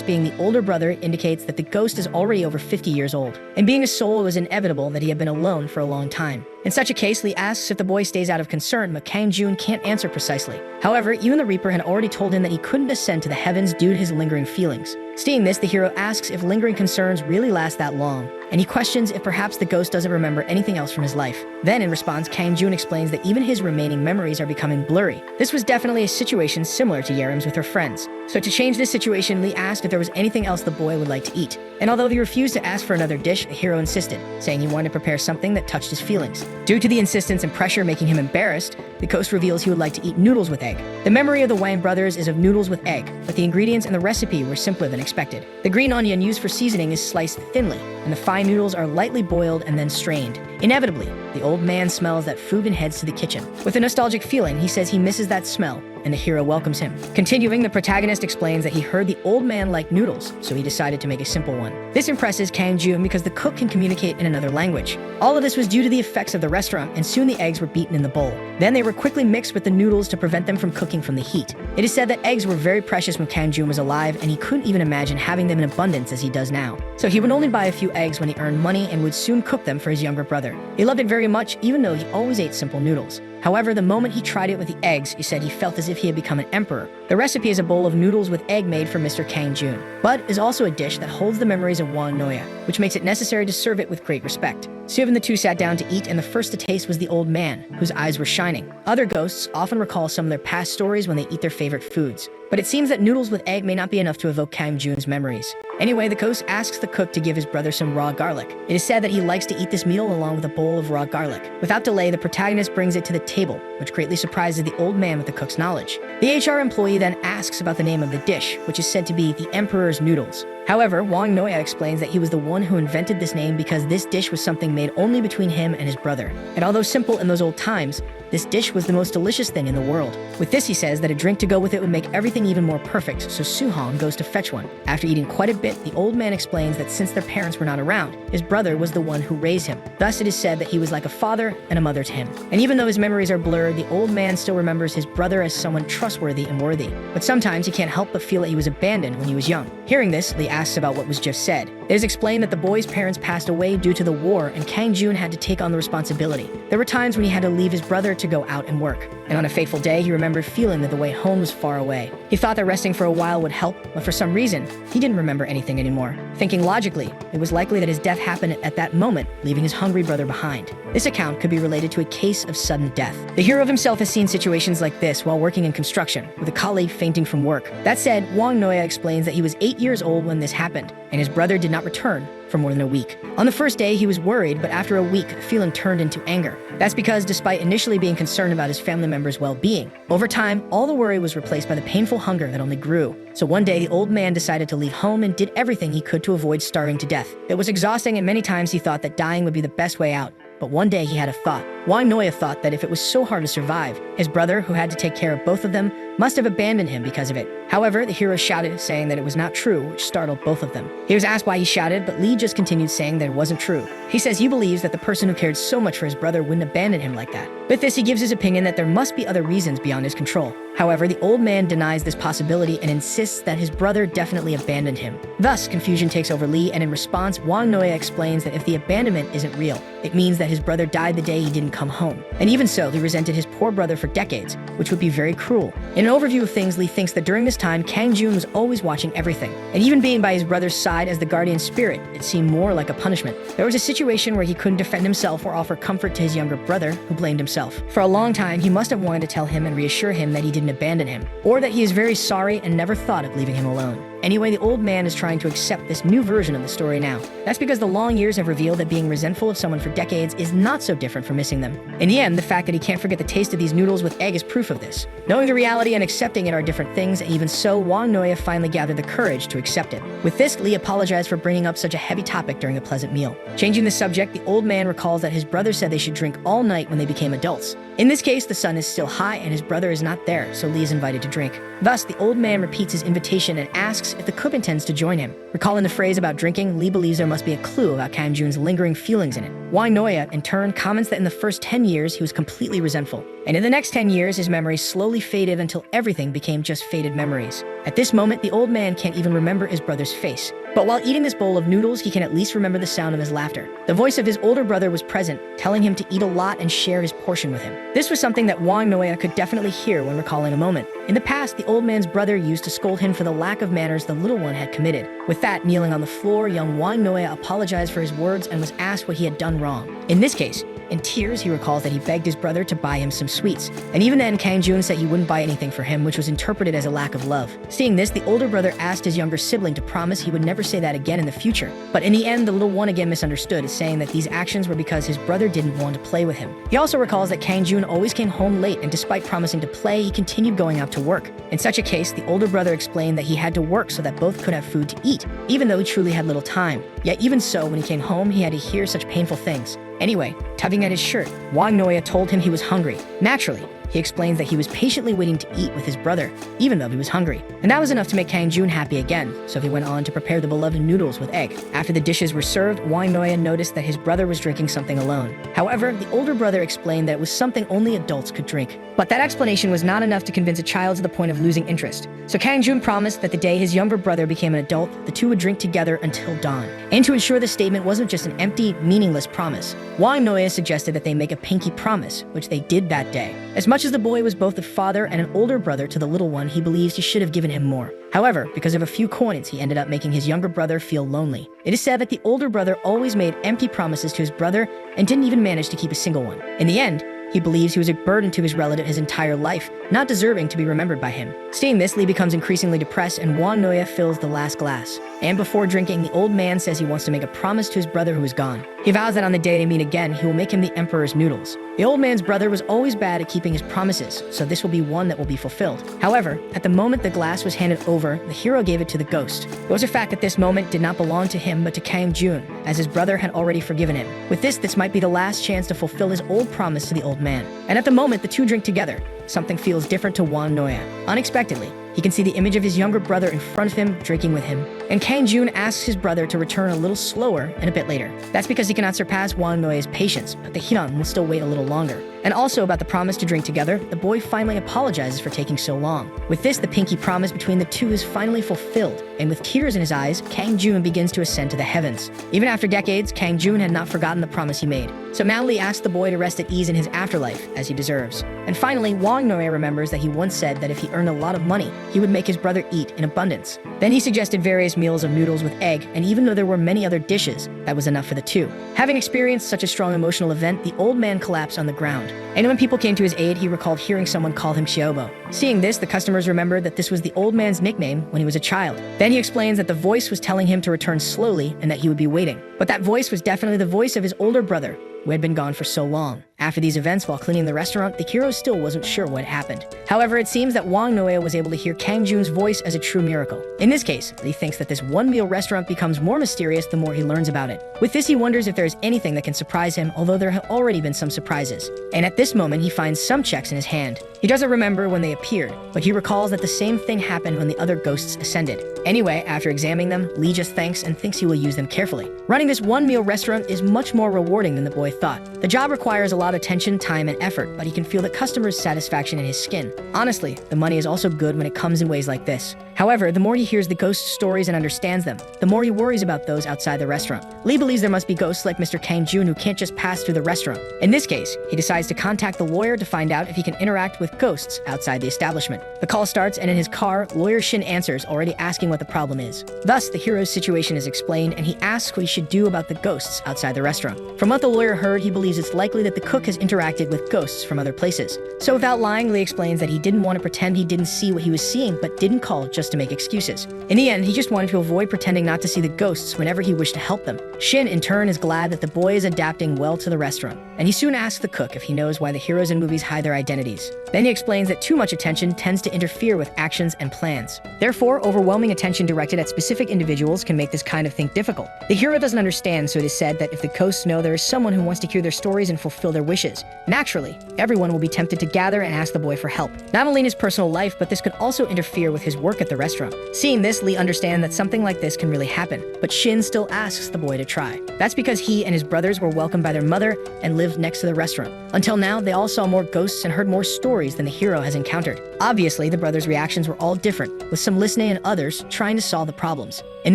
being the older brother indicates that the ghost is already over 50 years old. And being a soul, it was inevitable that he had been alone for a long time. In such a case, Lee asks if the boy stays out of concern, but Kang-jun can't answer precisely. However, even the Reaper had already told him that he couldn't ascend to the heavens due to his lingering feelings. Seeing this, the hero asks if lingering concerns really last that long, and he questions if perhaps the ghost doesn't remember anything else from his life. Then, in response, Kang-jun explains that even his remaining memories are becoming blurry. This was definitely a situation similar to Yerim's with her friends. So to change this situation, Lee asked if there was anything else the boy would like to eat. And although he refused to ask for another dish, the hero insisted, saying he wanted to prepare something that touched his feelings. Due to the insistence and pressure making him embarrassed, the ghost reveals he would like to eat noodles with egg. The memory of the Wang brothers is of noodles with egg, but the ingredients in the recipe were simpler than expected. The green onion used for seasoning is sliced thinly, and the fine noodles are lightly boiled and then strained. Inevitably, the old man smells that food and heads to the kitchen. With a nostalgic feeling, he says he misses that smell, and the hero welcomes him. Continuing, the protagonist explains that he heard the old man liked noodles, so he decided to make a simple one. This impresses Kang Jun because the cook can communicate in another language. All of this was due to the effects of the restaurant, and soon the eggs were beaten in the bowl. Then they were quickly mixed with the noodles to prevent them from cooking from the heat. It is said that eggs were very precious when Kang Jun was alive, and he couldn't even imagine having them in abundance as he does now. So he would only buy a few eggs when he earned money and would soon cook them for his younger brother. He loved it very much, even though he always ate simple noodles. However, the moment he tried it with the eggs, he said he felt as if he had become an emperor. The recipe is a bowl of noodles with egg made for Mr. Kang Jun, but is also a dish that holds the memories of Wang Noya, which makes it necessary to serve it with great respect. Soon the two sat down to eat, and the first to taste was the old man, whose eyes were shining. Other ghosts often recall some of their past stories when they eat their favorite foods, but it seems that noodles with egg may not be enough to evoke Kang Jun's memories. Anyway, the ghost asks the cook to give his brother some raw garlic. It is said that he likes to eat this meal along with a bowl of raw garlic. Without delay, the protagonist brings it to the table, which greatly surprises the old man with the cook's knowledge. The HR employee then asks about the name of the dish, which is said to be the Emperor's Noodles. However, Wang Noya explains that he was the one who invented this name because this dish was something made only between him and his brother. And although simple in those old times, this dish was the most delicious thing in the world. With this, he says that a drink to go with it would make everything even more perfect, so Su-hong goes to fetch one. After eating quite a bit, the old man explains that since their parents were not around, his brother was the one who raised him. Thus, it is said that he was like a father and a mother to him. And even though his memories are blurred, the old man still remembers his brother as someone trustworthy and worthy. But sometimes he can't help but feel that he was abandoned when he was young. Hearing this, Lee asks about what was just said. It is explained that the boy's parents passed away due to the war, and Kang Jun had to take on the responsibility. There were times when he had to leave his brother to go out and work, and on a fateful day, he remembered feeling that the way home was far away. He thought that resting for a while would help, but for some reason, he didn't remember anything anymore. Thinking logically, it was likely that his death happened at that moment, leaving his hungry brother behind. This account could be related to a case of sudden death. The hero himself has seen situations like this while working in construction, with a colleague fainting from work. That said, Wang Noya explains that he was 8 years old when this happened, and his brother did not return for more than a week. On the first day, he was worried, but after a week, feeling turned into anger. That's because despite initially being concerned about his family members' well-being, over time, all the worry was replaced by the painful hunger that only grew. So one day, the old man decided to leave home and did everything he could to avoid starving to death. It was exhausting, and many times he thought that dying would be the best way out. But one day he had a thought. Wang Noya thought that if it was so hard to survive, his brother, who had to take care of both of them, must have abandoned him because of it. However, the hero shouted, saying that it was not true, which startled both of them. He was asked why he shouted, but Lee just continued saying that it wasn't true. He says he believes that the person who cared so much for his brother wouldn't abandon him like that. With this, he gives his opinion that there must be other reasons beyond his control. However, the old man denies this possibility and insists that his brother definitely abandoned him. Thus, confusion takes over Lee, and in response, Wang Noya explains that if the abandonment isn't real, it means that his brother died the day he didn't come home. And even so, he resented his poor brother for decades, which would be very cruel. In an overview of things, Lee thinks that during this time, Kang Jun was always watching everything. And even being by his brother's side as the guardian spirit, it seemed more like a punishment. There was a situation where he couldn't defend himself or offer comfort to his younger brother, who blamed himself. For a long time, he must have wanted to tell him and reassure him that he didn't abandon him, or that he is very sorry and never thought of leaving him alone. Anyway, the old man is trying to accept this new version of the story now. That's because the long years have revealed that being resentful of someone for decades is not so different from missing them. In the end, the fact that he can't forget the taste of these noodles with egg is proof of this. Knowing the reality and accepting it are different things, and even so, Wang Noya finally gathered the courage to accept it. With this, Lee apologized for bringing up such a heavy topic during a pleasant meal. Changing the subject, the old man recalls that his brother said they should drink all night when they became adults. In this case, the sun is still high and his brother is not there, so Lee is invited to drink. Thus, the old man repeats his invitation and asks if the cook intends to join him. Recalling the phrase about drinking, Lee believes there must be a clue about Kang Jun's lingering feelings in it. Wang Noya, in turn, comments that in the first 10 years, he was completely resentful. And in the next 10 years, his memories slowly faded until everything became just faded memories. At this moment, the old man can't even remember his brother's face. But while eating this bowl of noodles, he can at least remember the sound of his laughter. The voice of his older brother was present, telling him to eat a lot and share his portion with him. This was something that Wang Noya could definitely hear when recalling a moment. In the past, the old man's brother used to scold him for the lack of manners the little one had committed. With that, kneeling on the floor, young Wang Noya apologized for his words and was asked what he had done wrong. In this case, In tears, he recalls that he begged his brother to buy him some sweets. And even then, Kang Joon said he wouldn't buy anything for him, which was interpreted as a lack of love. Seeing this, the older brother asked his younger sibling to promise he would never say that again in the future. But in the end, the little one again misunderstood, saying that these actions were because his brother didn't want to play with him. He also recalls that Kang Joon always came home late, and despite promising to play, he continued going out to work. In such a case, the older brother explained that he had to work so that both could have food to eat, even though he truly had little time. Yet even so, when he came home, he had to hear such painful things. Anyway, tugging at his shirt, Wang Noya told him he was hungry. Naturally, he explains that he was patiently waiting to eat with his brother, even though he was hungry. And that was enough to make Kang Joon happy again, so he went on to prepare the beloved noodles with egg. After the dishes were served, Wang Noya noticed that his brother was drinking something alone. However, the older brother explained that it was something only adults could drink. But that explanation was not enough to convince a child to the point of losing interest. So Kang Joon promised that the day his younger brother became an adult, the two would drink together until dawn. And to ensure the statement wasn't just an empty, meaningless promise, Wang Noya suggested that they make a pinky promise, which they did that day. As much as the boy was both the father and an older brother to the little one, he believes he should have given him more. However, because of a few coins, he ended up making his younger brother feel lonely. It is said that the older brother always made empty promises to his brother and didn't even manage to keep a single one. In the end, he believes he was a burden to his relative his entire life, not deserving to be remembered by him. Seeing this, Lee becomes increasingly depressed, and Wang Noya fills the last glass. And before drinking, the old man says he wants to make a promise to his brother who is gone. He vows that on the day they meet again, he will make him the emperor's noodles. The old man's brother was always bad at keeping his promises, so this will be one that will be fulfilled. However, at the moment the glass was handed over, the hero gave it to the ghost. It was a fact that this moment did not belong to him but to Kang Joon, as his brother had already forgiven him. With this might be the last chance to fulfill his old promise to the old man. And at the moment the two drink together, something feels different to Wang Noya. Unexpectedly, he can see the image of his younger brother in front of him, drinking with him. And Kang Joon asks his brother to return a little slower and a bit later. That's because he cannot surpass Wang Noya's patience, but the Hiran will still wait a little longer. And also about the promise to drink together, the boy finally apologizes for taking so long. With this, the pinky promise between the two is finally fulfilled, and with tears in his eyes, Kang Joon begins to ascend to the heavens. Even after decades, Kang Joon had not forgotten the promise he made. So now Lee asks the boy to rest at ease in his afterlife, as he deserves. And finally, Wang Noya remembers that he once said that if he earned a lot of money, he would make his brother eat in abundance. Then he suggested various meals of noodles with egg, and even though there were many other dishes, that was enough for the two. Having experienced such a strong emotional event, the old man collapsed on the ground. And when people came to his aid, he recalled hearing someone call him Xiaobo. Seeing this, the customers remembered that this was the old man's nickname when he was a child. Then he explains that the voice was telling him to return slowly and that he would be waiting. But that voice was definitely the voice of his older brother, who had been gone for so long. After these events, while cleaning the restaurant, the hero still wasn't sure what happened. However, it seems that Wang Noya was able to hear Kang Joon's voice as a true miracle. In this case, he thinks that this one-meal restaurant becomes more mysterious the more he learns about it. With this, he wonders if there is anything that can surprise him, although there have already been some surprises. And at this moment, he finds some checks in his hand. He doesn't remember when they appeared, but he recalls that the same thing happened when the other ghosts ascended. Anyway, after examining them, Lee just thanks and thinks he will use them carefully. Running this one-meal restaurant is much more rewarding than the boy thought. The job requires a lot of attention, time, and effort, but he can feel the customer's satisfaction in his skin. Honestly, the money is also good when it comes in ways like this. However, the more he hears the ghost stories and understands them, the more he worries about those outside the restaurant. Lee believes there must be ghosts like Mr. Kang Joon who can't just pass through the restaurant. In this case, he decides to contact the lawyer to find out if he can interact with ghosts outside the establishment. The call starts, and in his car, lawyer Shin answers, already asking what the problem is. Thus, the hero's situation is explained, and he asks what he should do about the ghosts outside the restaurant. From what the lawyer heard, he believes it's likely that the cook has interacted with ghosts from other places. So without lying, Lee explains that he didn't want to pretend he didn't see what he was seeing, but didn't call just to make excuses. In the end, he just wanted to avoid pretending not to see the ghosts whenever he wished to help them. Shin, in turn, is glad that the boy is adapting well to the restaurant, and he soon asks the cook if he knows why the heroes in movies hide their identities. Then he explains that too much attention tends to interfere with actions and plans. Therefore, overwhelming attention directed at specific individuals can make this kind of thing difficult. The hero doesn't understand, so it is said that if the ghosts know there is someone who wants to hear their stories and fulfill their wishes, naturally, everyone will be tempted to gather and ask the boy for help. Not only in his personal life, but this could also interfere with his work at the restaurant. Seeing this, Lee understands that something like this can really happen, but Shin still asks the boy to try. That's because he and his brothers were welcomed by their mother and lived next to the restaurant. Until now, they all saw more ghosts and heard more stories than the hero has encountered. Obviously, the brothers' reactions were all different, with some listening and others trying to solve the problems. In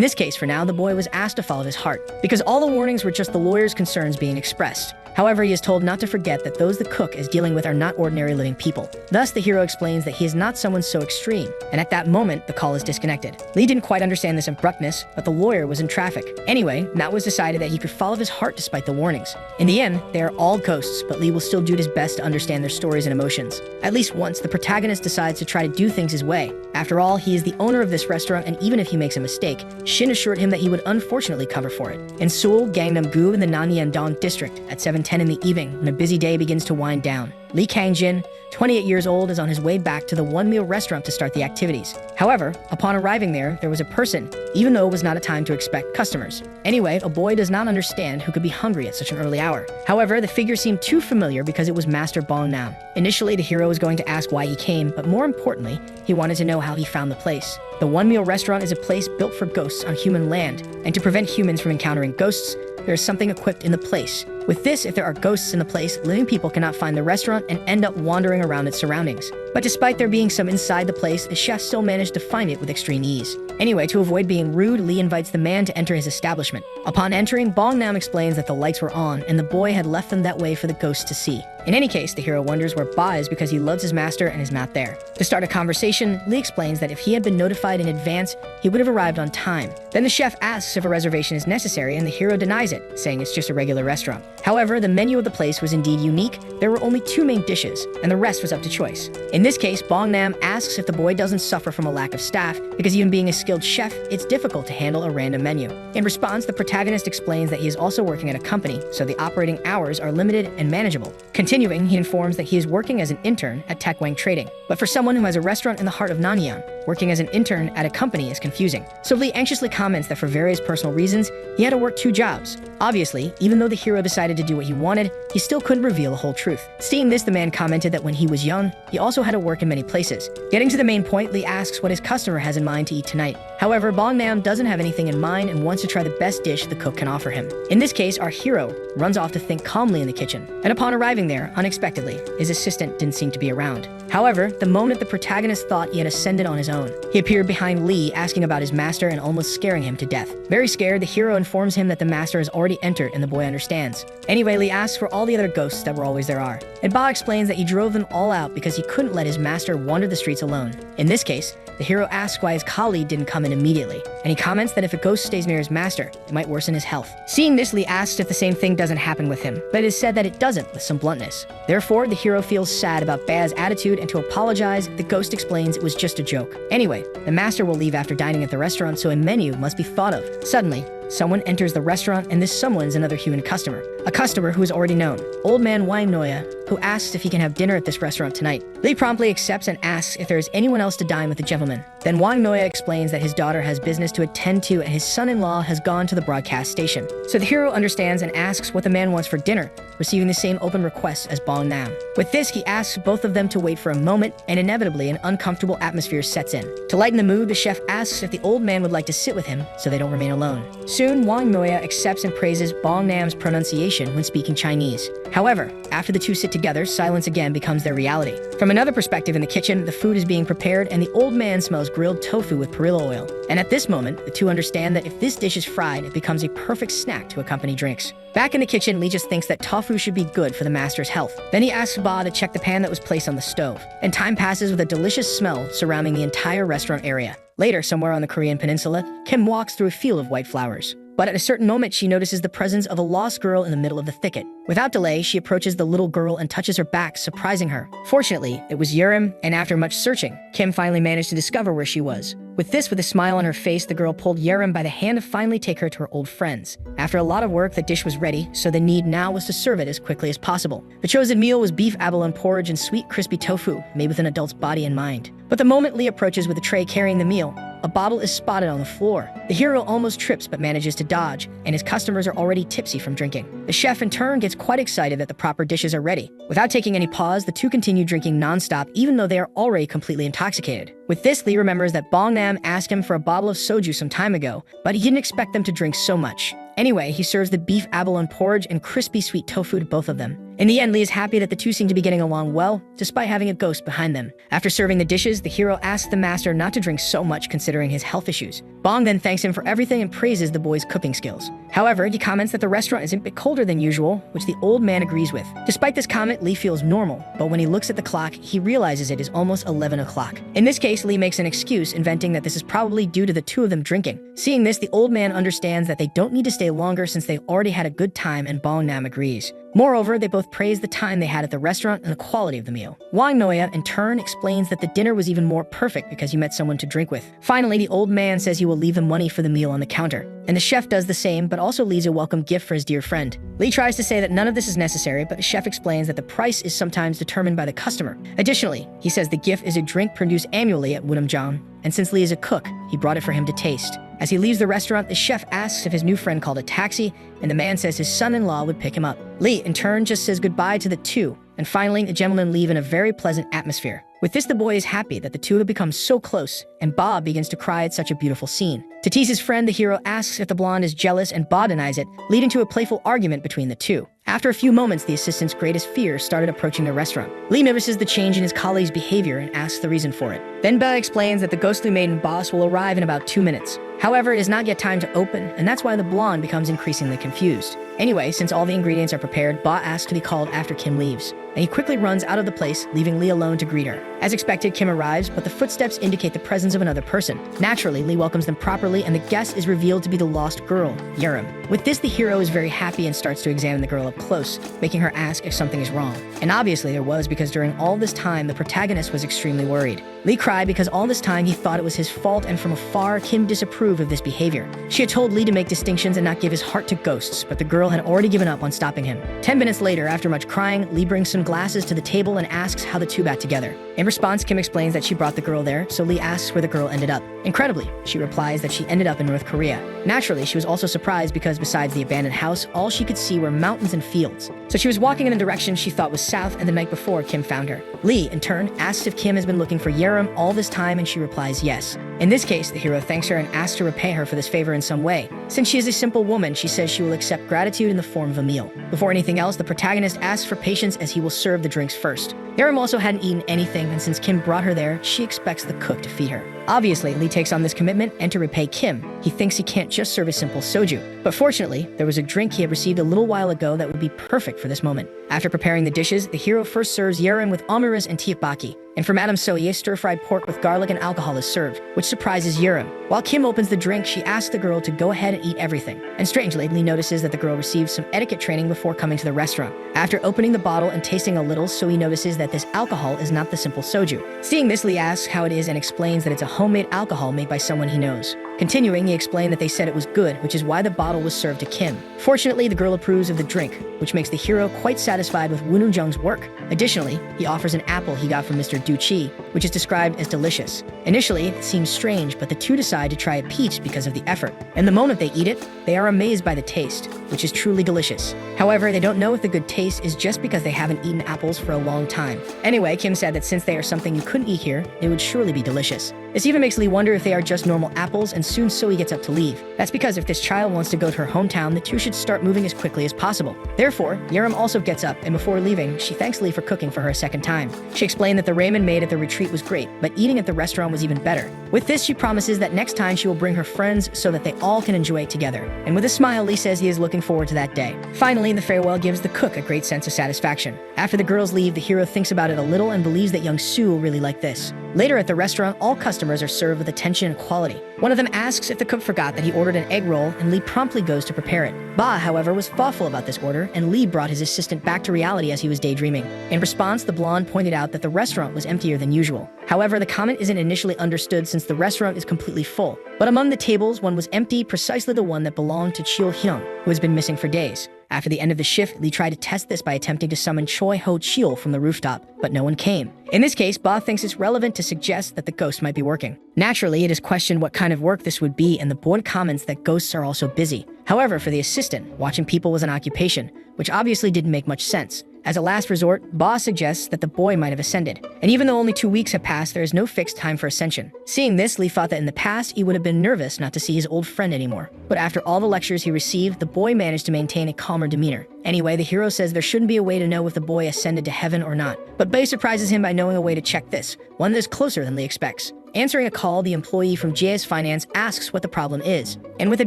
this case, for now, the boy was asked to follow his heart, because all the warnings were just the lawyer's concerns being expressed. However, he is told not to forget that those the cook is dealing with are not ordinary living people. Thus, the hero explains that he is not someone so extreme, and at that moment, the call is disconnected. Lee didn't quite understand this abruptness, but the lawyer was in traffic. Anyway, Matt was decided that he could follow his heart despite the warnings. In the end, they are all ghosts, but Lee will still do his best to understand their stories and emotions. At least once, the protagonist decides to try to do things his way. After all, he is the owner of this restaurant, and even if he makes a mistake, Shin assured him that he would unfortunately cover for it. In Seoul, Gangnam-gu in the Nanyang-dong district, at 7:10 in the evening, when a busy day begins to wind down, Lee Kang-jin, 28 years old, is on his way back to the one-meal restaurant to start the activities. However, upon arriving there was a person, even though it was not a time to expect customers. Anyway, a boy does not understand who could be hungry at such an early hour. However, the figure seemed too familiar because it was Master Bong Nam. Initially, the hero was going to ask why he came, but more importantly, he wanted to know how he found the place. The one-meal restaurant is a place built for ghosts on human land, and to prevent humans from encountering ghosts, there is something equipped in the place. With this, if there are ghosts in the place, living people cannot find the restaurant and end up wandering around its surroundings. But despite there being some inside the place, the chef still managed to find it with extreme ease. Anyway, to avoid being rude, Lee invites the man to enter his establishment. Upon entering, Bong Nam explains that the lights were on and the boy had left them that way for the ghosts to see. In any case, the hero wonders where Ba is because he loves his master and is not there. To start a conversation, Lee explains that if he had been notified in advance, he would have arrived on time. Then the chef asks if a reservation is necessary and the hero denies it, saying it's just a regular restaurant. However, the menu of the place was indeed unique. There were only 2 main dishes, and the rest was up to choice. In this case, Bong Nam asks if the boy doesn't suffer from a lack of staff, because even being a skilled chef, it's difficult to handle a random menu. In response, the protagonist explains that he is also working at a company, so the operating hours are limited and manageable. Continuing, he informs that he is working as an intern at Taekwang Trading. But for someone who has a restaurant in the heart of Nanyang, working as an intern at a company is confusing. So Lee anxiously comments that for various personal reasons, he had to work 2 jobs. Obviously, even though the hero decided to do what he wanted, he still couldn't reveal the whole truth. Seeing this, the man commented that when he was young, he also had to work in many places. Getting to the main point, Lee asks what his customer has in mind to eat tonight. However, Bong Nam doesn't have anything in mind and wants to try the best dish the cook can offer him. In this case, our hero runs off to think calmly in the kitchen, and upon arriving there, unexpectedly, his assistant didn't seem to be around. However, the moment the protagonist thought he had ascended on his own, he appeared behind Lee asking about his master and almost scaring him to death. Very scared, the hero informs him that the master has already entered and the boy understands. Anyway, Lee asks for all the other ghosts that were always there are, and Ba explains that he drove them all out because he couldn't let his master wander the streets alone. In this case, the hero asks why his colleague didn't come in immediately, and he comments that if a ghost stays near his master, it might worsen his health. Seeing this, Lee asks if the same thing doesn't happen with him, but it is said that it doesn't with some bluntness. Therefore, the hero feels sad about Ba's attitude, and to apologize, the ghost explains it was just a joke. Anyway, the master will leave after dining at the restaurant, so a menu must be thought of. Suddenly, someone enters the restaurant, and this someone is another human customer. A customer who is already known, Old Man Wang Noya, who asks if he can have dinner at this restaurant tonight. Lee promptly accepts and asks if there is anyone else to dine with the gentleman. Then Wang Noya explains that his daughter has business to attend to and his son-in-law has gone to the broadcast station. So the hero understands and asks what the man wants for dinner, receiving the same open request as Bong Nam. With this, he asks both of them to wait for a moment, and inevitably an uncomfortable atmosphere sets in. To lighten the mood, the chef asks if the old man would like to sit with him so they don't remain alone. Soon, Wang Noya accepts and praises Bong Nam's pronunciation when speaking Chinese. However, after the two sit together, silence again becomes their reality. From another perspective in the kitchen, the food is being prepared and the old man smells grilled tofu with perilla oil. And at this moment, the two understand that if this dish is fried, it becomes a perfect snack to accompany drinks. Back in the kitchen, Lee just thinks that tofu should be good for the master's health. Then he asks Ba to check the pan that was placed on the stove. And time passes with a delicious smell surrounding the entire restaurant area. Later, somewhere on the Korean peninsula, Kim walks through a field of white flowers. But at a certain moment, she notices the presence of a lost girl in the middle of the thicket. Without delay, she approaches the little girl and touches her back, surprising her. Fortunately, it was Urim, and after much searching, Kim finally managed to discover where she was. With a smile on her face, the girl pulled Urim by the hand to finally take her to her old friends. After a lot of work, the dish was ready, so the need now was to serve it as quickly as possible. The chosen meal was beef abalone porridge and sweet crispy tofu, made with an adult's body in mind. But the moment Lee approaches with a tray carrying the meal, a bottle is spotted on the floor. The hero almost trips but manages to dodge, and his customers are already tipsy from drinking. The chef in turn gets quite excited that the proper dishes are ready. Without taking any pause, the two continue drinking non-stop even though they are already completely intoxicated. With this, Lee remembers that Bong Nam asked him for a bottle of soju some time ago, but he didn't expect them to drink so much. Anyway, he serves the beef abalone porridge and crispy sweet tofu to both of them. In the end, Lee is happy that the two seem to be getting along well, despite having a ghost behind them. After serving the dishes, the hero asks the master not to drink so much considering his health issues. Bong then thanks him for everything and praises the boy's cooking skills. However, he comments that the restaurant is a bit colder than usual, which the old man agrees with. Despite this comment, Lee feels normal, but when he looks at the clock, he realizes it is almost 11 o'clock. In this case, Lee makes an excuse, inventing that this is probably due to the two of them drinking. Seeing this, the old man understands that they don't need to stay longer since they already had a good time, and Bong Nam agrees. Moreover, they both praise the time they had at the restaurant and the quality of the meal. Wang Noya, in turn, explains that the dinner was even more perfect because he met someone to drink with. Finally, the old man says he will leave the money for the meal on the counter, and the chef does the same, but also leaves a welcome gift for his dear friend. Lee tries to say that none of this is necessary, but the chef explains that the price is sometimes determined by the customer. Additionally, he says the gift is a drink produced annually at Wunamjang, and since Lee is a cook, he brought it for him to taste. As he leaves the restaurant, the chef asks if his new friend called a taxi, and the man says his son-in-law would pick him up. Lee, in turn, just says goodbye to the two, and finally, the gentlemen leave in a very pleasant atmosphere. With this, the boy is happy that the two have become so close, and Ba begins to cry at such a beautiful scene. To tease his friend, the hero asks if the blonde is jealous, and Ba denies it, leading to a playful argument between the two. After a few moments, the assistant's greatest fear started approaching the restaurant. Lee notices the change in his colleague's behavior and asks the reason for it. Then Ba explains that the ghostly maiden boss will arrive in about 2 minutes. However, it is not yet time to open, and that's why the blonde becomes increasingly confused. Anyway, since all the ingredients are prepared, Ba asks to be called after Kim leaves, and he quickly runs out of the place, leaving Lee alone to greet her. As expected, Kim arrives, but the footsteps indicate the presence of another person. Naturally, Lee welcomes them properly, and the guest is revealed to be the lost girl, Yerim. With this, the hero is very happy and starts to examine the girl up close, making her ask if something is wrong. And obviously there was, because during all this time, the protagonist was extremely worried. Lee cried because all this time he thought it was his fault, and from afar, Kim disapproved of this behavior. She had told Lee to make distinctions and not give his heart to ghosts, but the girl had already given up on stopping him. 10 minutes later, after much crying, Lee brings some glasses to the table and asks how the two got together. In response, Kim explains that she brought the girl there, so Lee asks where the girl ended up. Incredibly, she replies that she ended up in North Korea. Naturally, she was also surprised because besides the abandoned house, all she could see were mountains and fields. So she was walking in the direction she thought was south, and the night before, Kim found her. Lee, in turn, asks if Kim has been looking for Yerim all this time, and she replies yes. In this case, the hero thanks her and asks to repay her for this favor in some way. Since she is a simple woman, she says she will accept gratitude in the form of a meal. Before anything else, the protagonist asks for patience as he will serve the drinks first. Yerim also hadn't eaten anything, and since Kim brought her there, she expects the cook to feed her. Obviously, Lee takes on this commitment, and to repay Kim, he thinks he can't just serve a simple soju. But fortunately, there was a drink he had received a little while ago that would be perfect for this moment. After preparing the dishes, the hero first serves Yerim with omuras and tteokbokki. And for Madame Soye, stir-fried pork with garlic and alcohol is served, which surprises Yerim. While Kim opens the drink, she asks the girl to go ahead and eat everything. And strangely, Lee notices that the girl receives some etiquette training before coming to the restaurant. After opening the bottle and tasting a little, Soye notices that this alcohol is not the simple soju. Seeing this, Lee asks how it is and explains that it's a homemade alcohol made by someone he knows. Continuing, he explained that they said it was good, which is why the bottle was served to Kim. Fortunately, the girl approves of the drink, which makes the hero quite satisfied with Woon Jung's work. Additionally, he offers an apple he got from Mr. Du Chi, which is described as delicious. Initially, it seems strange, but the two decide to try a peach because of the effort. And the moment they eat it, they are amazed by the taste, which is truly delicious. However, they don't know if the good taste is just because they haven't eaten apples for a long time. Anyway, Kim said that since they are something you couldn't eat here, it would surely be delicious. This even makes Lee wonder if they are just normal apples, and soon Soe gets up to leave. That's because if this child wants to go to her hometown, the two should start moving as quickly as possible. Therefore, Yerim also gets up, and before leaving, she thanks Lee for cooking for her a second time. She explained that the ramen made at the retreat was great, but eating at the restaurant was even better. With this, she promises that next time she will bring her friends so that they all can enjoy it together. And with a smile, Lee says he is looking forward to that day. Finally, the farewell gives the cook a great sense of satisfaction. After the girls leave, the hero thinks about it a little and believes that young Sue will really like this. Later at the restaurant, all customers are served with attention and quality. One of them asks if the cook forgot that he ordered an egg roll, and Lee promptly goes to prepare it. Ba, however, was thoughtful about this order, and Lee brought his assistant back to reality as he was daydreaming. In response, the blonde pointed out that the restaurant was emptier than usual. However, the comment isn't initially understood since the restaurant is completely full. But among the tables, one was empty, precisely the one that belonged to Chil Hyung, who has been missing for days. After the end of the shift, Lee tried to test this by attempting to summon Choi Ho Chil from the rooftop, but no one came. In this case, Ba thinks it's relevant to suggest that the ghost might be working. Naturally, it is questioned what kind of work this would be, and the board comments that ghosts are also busy. However, for the assistant, watching people was an occupation, which obviously didn't make much sense. As a last resort, Boss suggests that the boy might have ascended. And even though only 2 weeks have passed, there is no fixed time for ascension. Seeing this, Lee thought that in the past, he would have been nervous not to see his old friend anymore. But after all the lectures he received, the boy managed to maintain a calmer demeanor. Anyway, the hero says there shouldn't be a way to know if the boy ascended to heaven or not. But Bae surprises him by knowing a way to check this, one that is closer than Lee expects. Answering a call, the employee from JS Finance asks what the problem is. And with a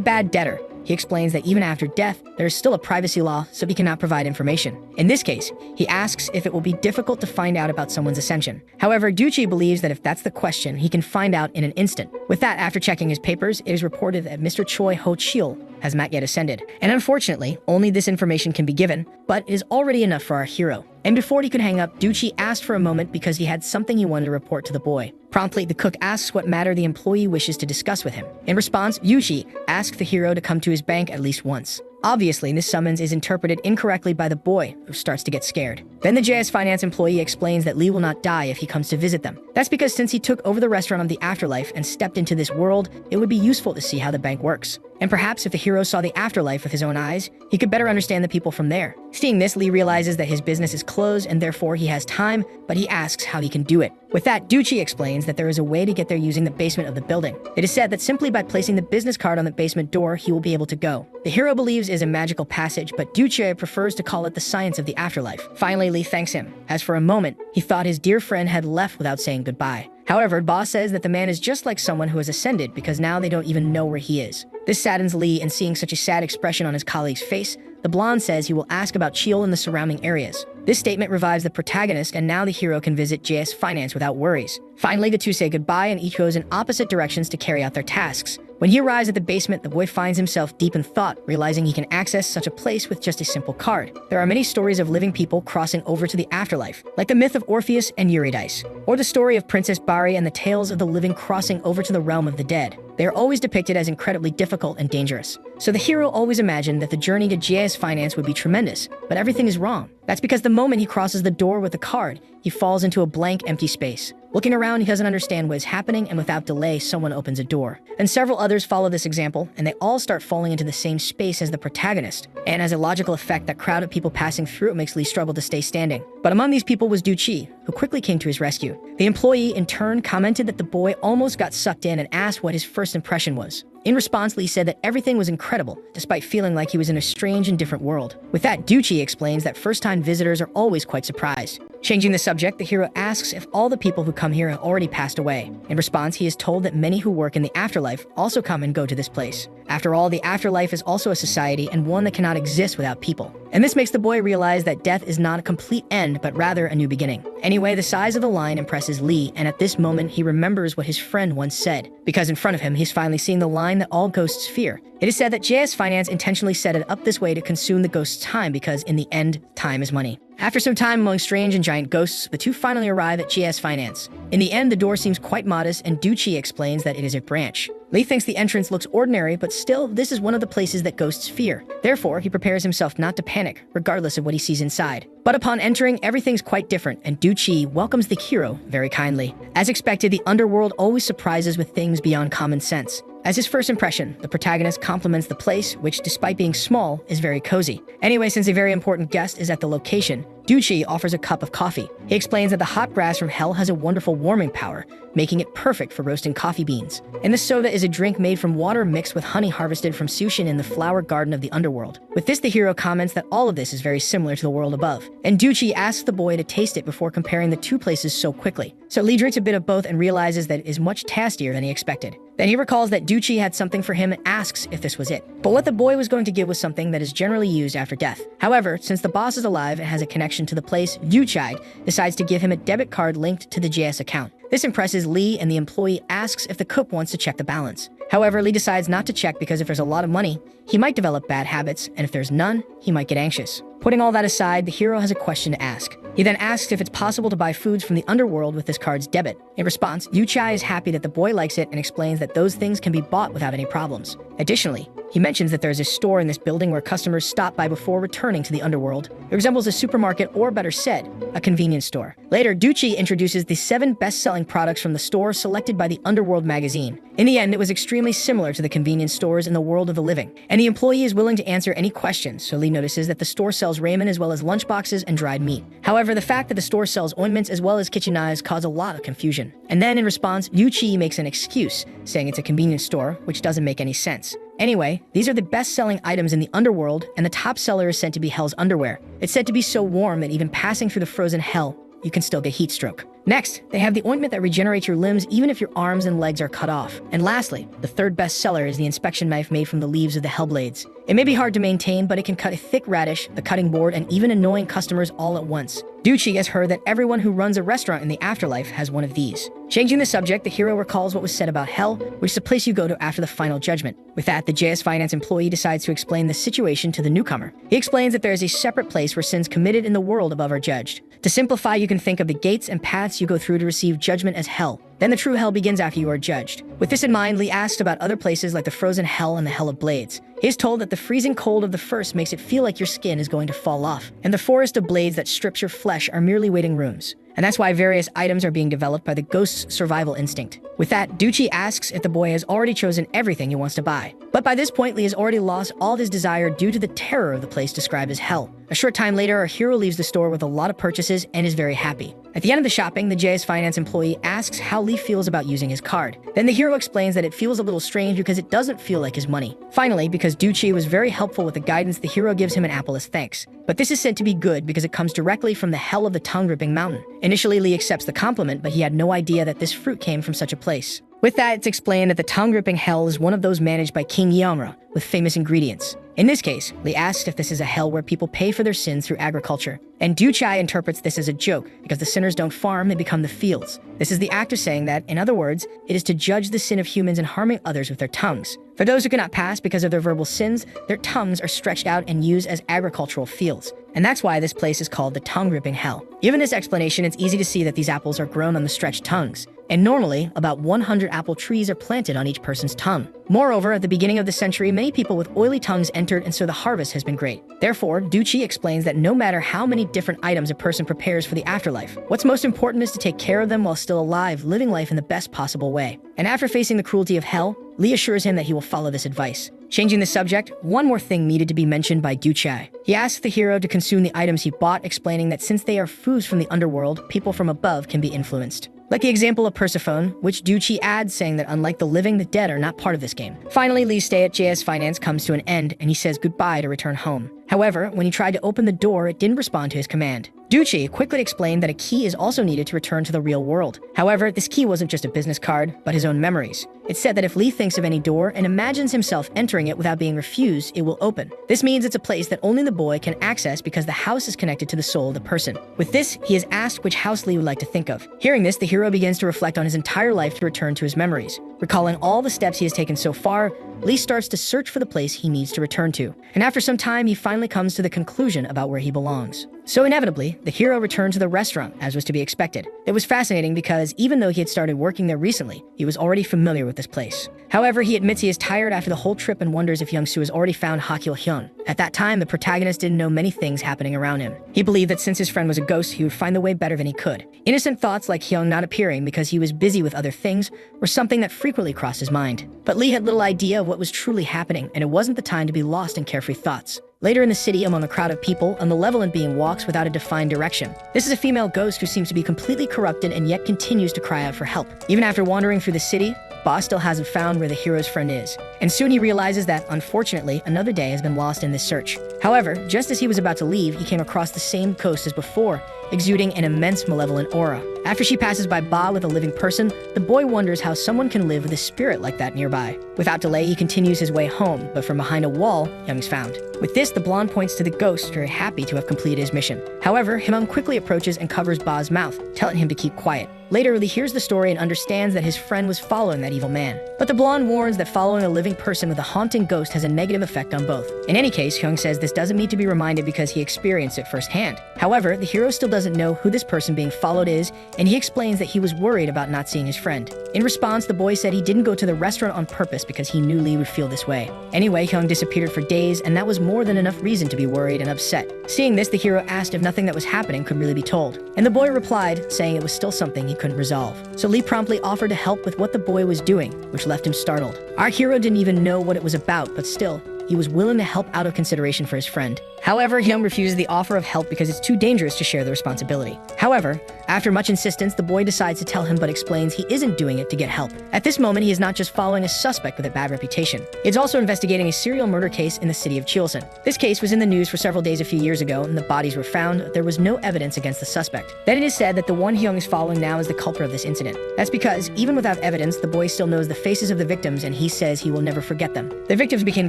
bad debtor, he explains that even after death, there is still a privacy law, so he cannot provide information. In this case, he asks if it will be difficult to find out about someone's ascension. However, Duchi believes that if that's the question, he can find out in an instant. With that, after checking his papers, it is reported that Mr. Choi Ho-cheol has not yet ascended. And unfortunately, only this information can be given, but it is already enough for our hero. And before he could hang up, Duchi asked for a moment because he had something he wanted to report to the boy. Promptly, the cook asks what matter the employee wishes to discuss with him. In response, Yuchi asks the hero to come to his bank at least once. Obviously, this summons is interpreted incorrectly by the boy, who starts to get scared. Then the JS Finance employee explains that Lee will not die if he comes to visit them. That's because since he took over the restaurant of the afterlife and stepped into this world, it would be useful to see how the bank works. And perhaps if the hero saw the afterlife with his own eyes, he could better understand the people from there. Seeing this, Lee realizes that his business is closed and therefore he has time, but he asks how he can do it. With that, Duchi explains that there is a way to get there using the basement of the building. It is said that simply by placing the business card on the basement door, he will be able to go. The hero believes it is a magical passage, but Duchi prefers to call it the science of the afterlife. Finally, Lee thanks him, as for a moment, he thought his dear friend had left without saying goodbye. However, Boss says that the man is just like someone who has ascended because now they don't even know where he is. This saddens Lee, and seeing such a sad expression on his colleague's face, the blonde says he will ask about Cheol and the surrounding areas. This statement revives the protagonist, and now the hero can visit JS Finance without worries. Finally, the two say goodbye and each goes in opposite directions to carry out their tasks. When he arrives at the basement, the boy finds himself deep in thought, realizing he can access such a place with just a simple card. There are many stories of living people crossing over to the afterlife, like the myth of Orpheus and Eurydice, or the story of Princess Bari and the tales of the living crossing over to the realm of the dead. They are always depicted as incredibly difficult and dangerous. So the hero always imagined that the journey to JS Finance would be tremendous, but everything is wrong. That's because the moment he crosses the door with the card, he falls into a blank, empty space. Looking around, he doesn't understand what is happening, and without delay, someone opens a door. Then several others follow this example, and they all start falling into the same space as the protagonist. And as a logical effect, that crowd of people passing through it makes Lee struggle to stay standing. But among these people was Duchi, who quickly came to his rescue. The employee, in turn, commented that the boy almost got sucked in and asked what his first impression was. In response, Lee said that everything was incredible, despite feeling like he was in a strange and different world. With that, Duchi explains that first-time visitors are always quite surprised. Changing the subject, the hero asks if all the people who come here have already passed away. In response, he is told that many who work in the afterlife also come and go to this place. After all, the afterlife is also a society and one that cannot exist without people. And this makes the boy realize that death is not a complete end, but rather a new beginning. Anyway, the size of the line impresses Lee, and at this moment, he remembers what his friend once said, because in front of him, he's finally seeing the line that all ghosts fear. It is said that JS Finance intentionally set it up this way to consume the ghost's time because, in the end, time is money. After some time among strange and giant ghosts, the two finally arrive at JS Finance. In the end, the door seems quite modest, and Duchi explains that it is a branch. Lee thinks the entrance looks ordinary, but still, this is one of the places that ghosts fear. Therefore, he prepares himself not to panic, regardless of what he sees inside. But upon entering, everything's quite different, and Duchi welcomes the hero very kindly. As expected, the Underworld always surprises with things beyond common sense. As his first impression, the protagonist compliments the place, which, despite being small, is very cozy. Anyway, since a very important guest is at the location, Duchi offers a cup of coffee. He explains that the hot grass from hell has a wonderful warming power, making it perfect for roasting coffee beans. And the soda is a drink made from water mixed with honey harvested from Sushin in the flower garden of the Underworld. With this, the hero comments that all of this is very similar to the world above. And Duchi asks the boy to taste it before comparing the two places so quickly. So Lee drinks a bit of both and realizes that it is much tastier than he expected. Then he recalls that Duchi had something for him and asks if this was it. But what the boy was going to give was something that is generally used after death. However, since the boss is alive and has a connection to the place, Duchi decides to give him a debit card linked to the JS account. This impresses Lee, and the employee asks if the cook wants to check the balance. However, Lee decides not to check because if there's a lot of money, he might develop bad habits, and if there's none, he might get anxious. Putting all that aside, the hero has a question to ask. He then asks if it's possible to buy foods from the Underworld with this card's debit. In response, Yuchai is happy that the boy likes it and explains that those things can be bought without any problems. Additionally, he mentions that there is a store in this building where customers stop by before returning to the Underworld. It resembles a supermarket, or better said, a convenience store. Later, Duchi introduces the 7 best-selling products from the store selected by the Underworld magazine. In the end, it was extremely similar to the convenience stores in the world of the living, and the employee is willing to answer any questions, so Lee notices that the store sells sells ramen as well as lunchboxes and dried meat. However, the fact that the store sells ointments as well as kitchen knives caused a lot of confusion. And then in response, Yu-Chi makes an excuse, saying it's a convenience store, which doesn't make any sense. Anyway, these are the best-selling items in the underworld, and the top seller is said to be Hell's underwear. It's said to be so warm that even passing through the frozen hell, you can still get heat stroke. Next, they have the ointment that regenerates your limbs even if your arms and legs are cut off. And lastly, the third best seller is the inspection knife made from the leaves of the Hellblades. It may be hard to maintain, but it can cut a thick radish, the cutting board, and even annoying customers all at once. Duchi has heard that everyone who runs a restaurant in the afterlife has one of these. Changing the subject, the hero recalls what was said about hell, which is the place you go to after the final judgment. With that, the JS Finance employee decides to explain the situation to the newcomer. He explains that there is a separate place where sins committed in the world above are judged. To simplify, you can think of the gates and paths you go through to receive judgment as hell. Then the true hell begins after you are judged. With this in mind, Lee asks about other places like the frozen hell and the hell of blades. He is told that the freezing cold of the first makes it feel like your skin is going to fall off, and the forest of blades that strips your flesh are merely waiting rooms. And that's why various items are being developed by the ghost's survival instinct. With that, Duchi asks if the boy has already chosen everything he wants to buy. But by this point, Lee has already lost all of his desire due to the terror of the place described as hell. A short time later, our hero leaves the store with a lot of purchases and is very happy. At the end of the shopping, the JS Finance employee asks how Lee feels about using his card. Then the hero explains that it feels a little strange because it doesn't feel like his money. Finally, because Duchi was very helpful with the guidance, the hero gives him an apple as thanks. But this is said to be good because it comes directly from the hell of the tongue-ripping mountain. Initially, Lee accepts the compliment, but he had no idea that this fruit came from such a place. With that, it's explained that the tongue-ripping hell is one of those managed by King Yamra, with famous ingredients. In this case, Lee asks if this is a hell where people pay for their sins through agriculture. And Duchai interprets this as a joke, because the sinners don't farm, they become the fields. This is the actor saying that, in other words, it is to judge the sin of humans and harming others with their tongues. For those who cannot pass because of their verbal sins, their tongues are stretched out and used as agricultural fields. And that's why this place is called the tongue-ripping hell. Given this explanation, it's easy to see that these apples are grown on the stretched tongues. And normally, about 100 apple trees are planted on each person's tongue. Moreover, at the beginning of the century, many people with oily tongues entered, and so the harvest has been great. Therefore, Duchi explains that no matter how many different items a person prepares for the afterlife, what's most important is to take care of them while still alive, living life in the best possible way. And after facing the cruelty of hell, Lee assures him that he will follow this advice. Changing the subject, one more thing needed to be mentioned by Duchai. He asks the hero to consume the items he bought, explaining that since they are foods from the underworld, people from above can be influenced. Like the example of Persephone, which Duchi adds, saying that unlike the living, the dead are not part of this game. Finally, Lee's stay at JS Finance comes to an end, and he says goodbye to return home. However, when he tried to open the door, it didn't respond to his command. Duchi quickly explained that a key is also needed to return to the real world. However, this key wasn't just a business card, but his own memories. It's said that if Lee thinks of any door and imagines himself entering it without being refused, it will open. This means it's a place that only the boy can access because the house is connected to the soul of the person. With this, he is asked which house Lee would like to think of. Hearing this, the hero begins to reflect on his entire life to return to his memories. Recalling all the steps he has taken so far, Lee starts to search for the place he needs to return to. And after some time, he finally comes to the conclusion about where he belongs. So inevitably, the hero returned to the restaurant, as was to be expected. It was fascinating because even though he had started working there recently, he was already familiar with this place. However, he admits he is tired after the whole trip and wonders if Young-soo has already found Hakil Hyun. At that time, the protagonist didn't know many things happening around him. He believed that since his friend was a ghost, he would find the way better than he could. Innocent thoughts like Hyun not appearing because he was busy with other things were something that frequently crossed his mind. But Lee had little idea of what was truly happening, and it wasn't the time to be lost in carefree thoughts. Later in the city, among a crowd of people, a malevolent being walks without a defined direction. This is a female ghost who seems to be completely corrupted and yet continues to cry out for help. Even after wandering through the city, Boss still hasn't found where the hero's friend is. And soon he realizes that, unfortunately, another day has been lost in this search. However, just as he was about to leave, he came across the same ghost as before, exuding an immense malevolent aura. After she passes by Ba with a living person, the boy wonders how someone can live with a spirit like that nearby. Without delay, he continues his way home, but from behind a wall, Young is found. With this, the blonde points to the ghost, very happy to have completed his mission. However, Himam quickly approaches and covers Ba's mouth, telling him to keep quiet. Later, Lee hears the story and understands that his friend was following that evil man. But the blonde warns that following a living person with a haunting ghost has a negative effect on both. In any case, Hyung says this doesn't need to be reminded because he experienced it firsthand. However, the hero still doesn't know who this person being followed is, and he explains that he was worried about not seeing his friend. In response, the boy said he didn't go to the restaurant on purpose because he knew Lee would feel this way. Anyway, Hyung disappeared for days, and that was more than enough reason to be worried and upset. Seeing this, the hero asked if nothing that was happening could really be told. And the boy replied, saying it was still something he couldn't resolve. So Lee promptly offered to help with what the boy was doing, which left him startled. Our hero didn't even know what it was about, but still, he was willing to help out of consideration for his friend. However, Hyung refuses the offer of help because it's too dangerous to share the responsibility. However, after much insistence, the boy decides to tell him but explains he isn't doing it to get help. At this moment, he is not just following a suspect with a bad reputation. It's also investigating a serial murder case in the city of Cheolsea. This case was in the news for several days a few years ago, and the bodies were found. There was no evidence against the suspect. Then it is said that the one Hyung is following now is the culprit of this incident. That's because, even without evidence, the boy still knows the faces of the victims, and he says he will never forget them. The victims became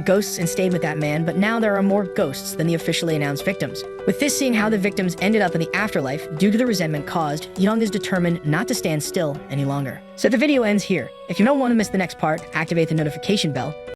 ghosts and stayed with that man, but now there are more ghosts than the officially announced victims. With this seeing how the victims ended up in the afterlife due to the resentment caused, Hyung is determined not to stand still any longer. So the video ends here. If you don't want to miss the next part, activate the notification bell.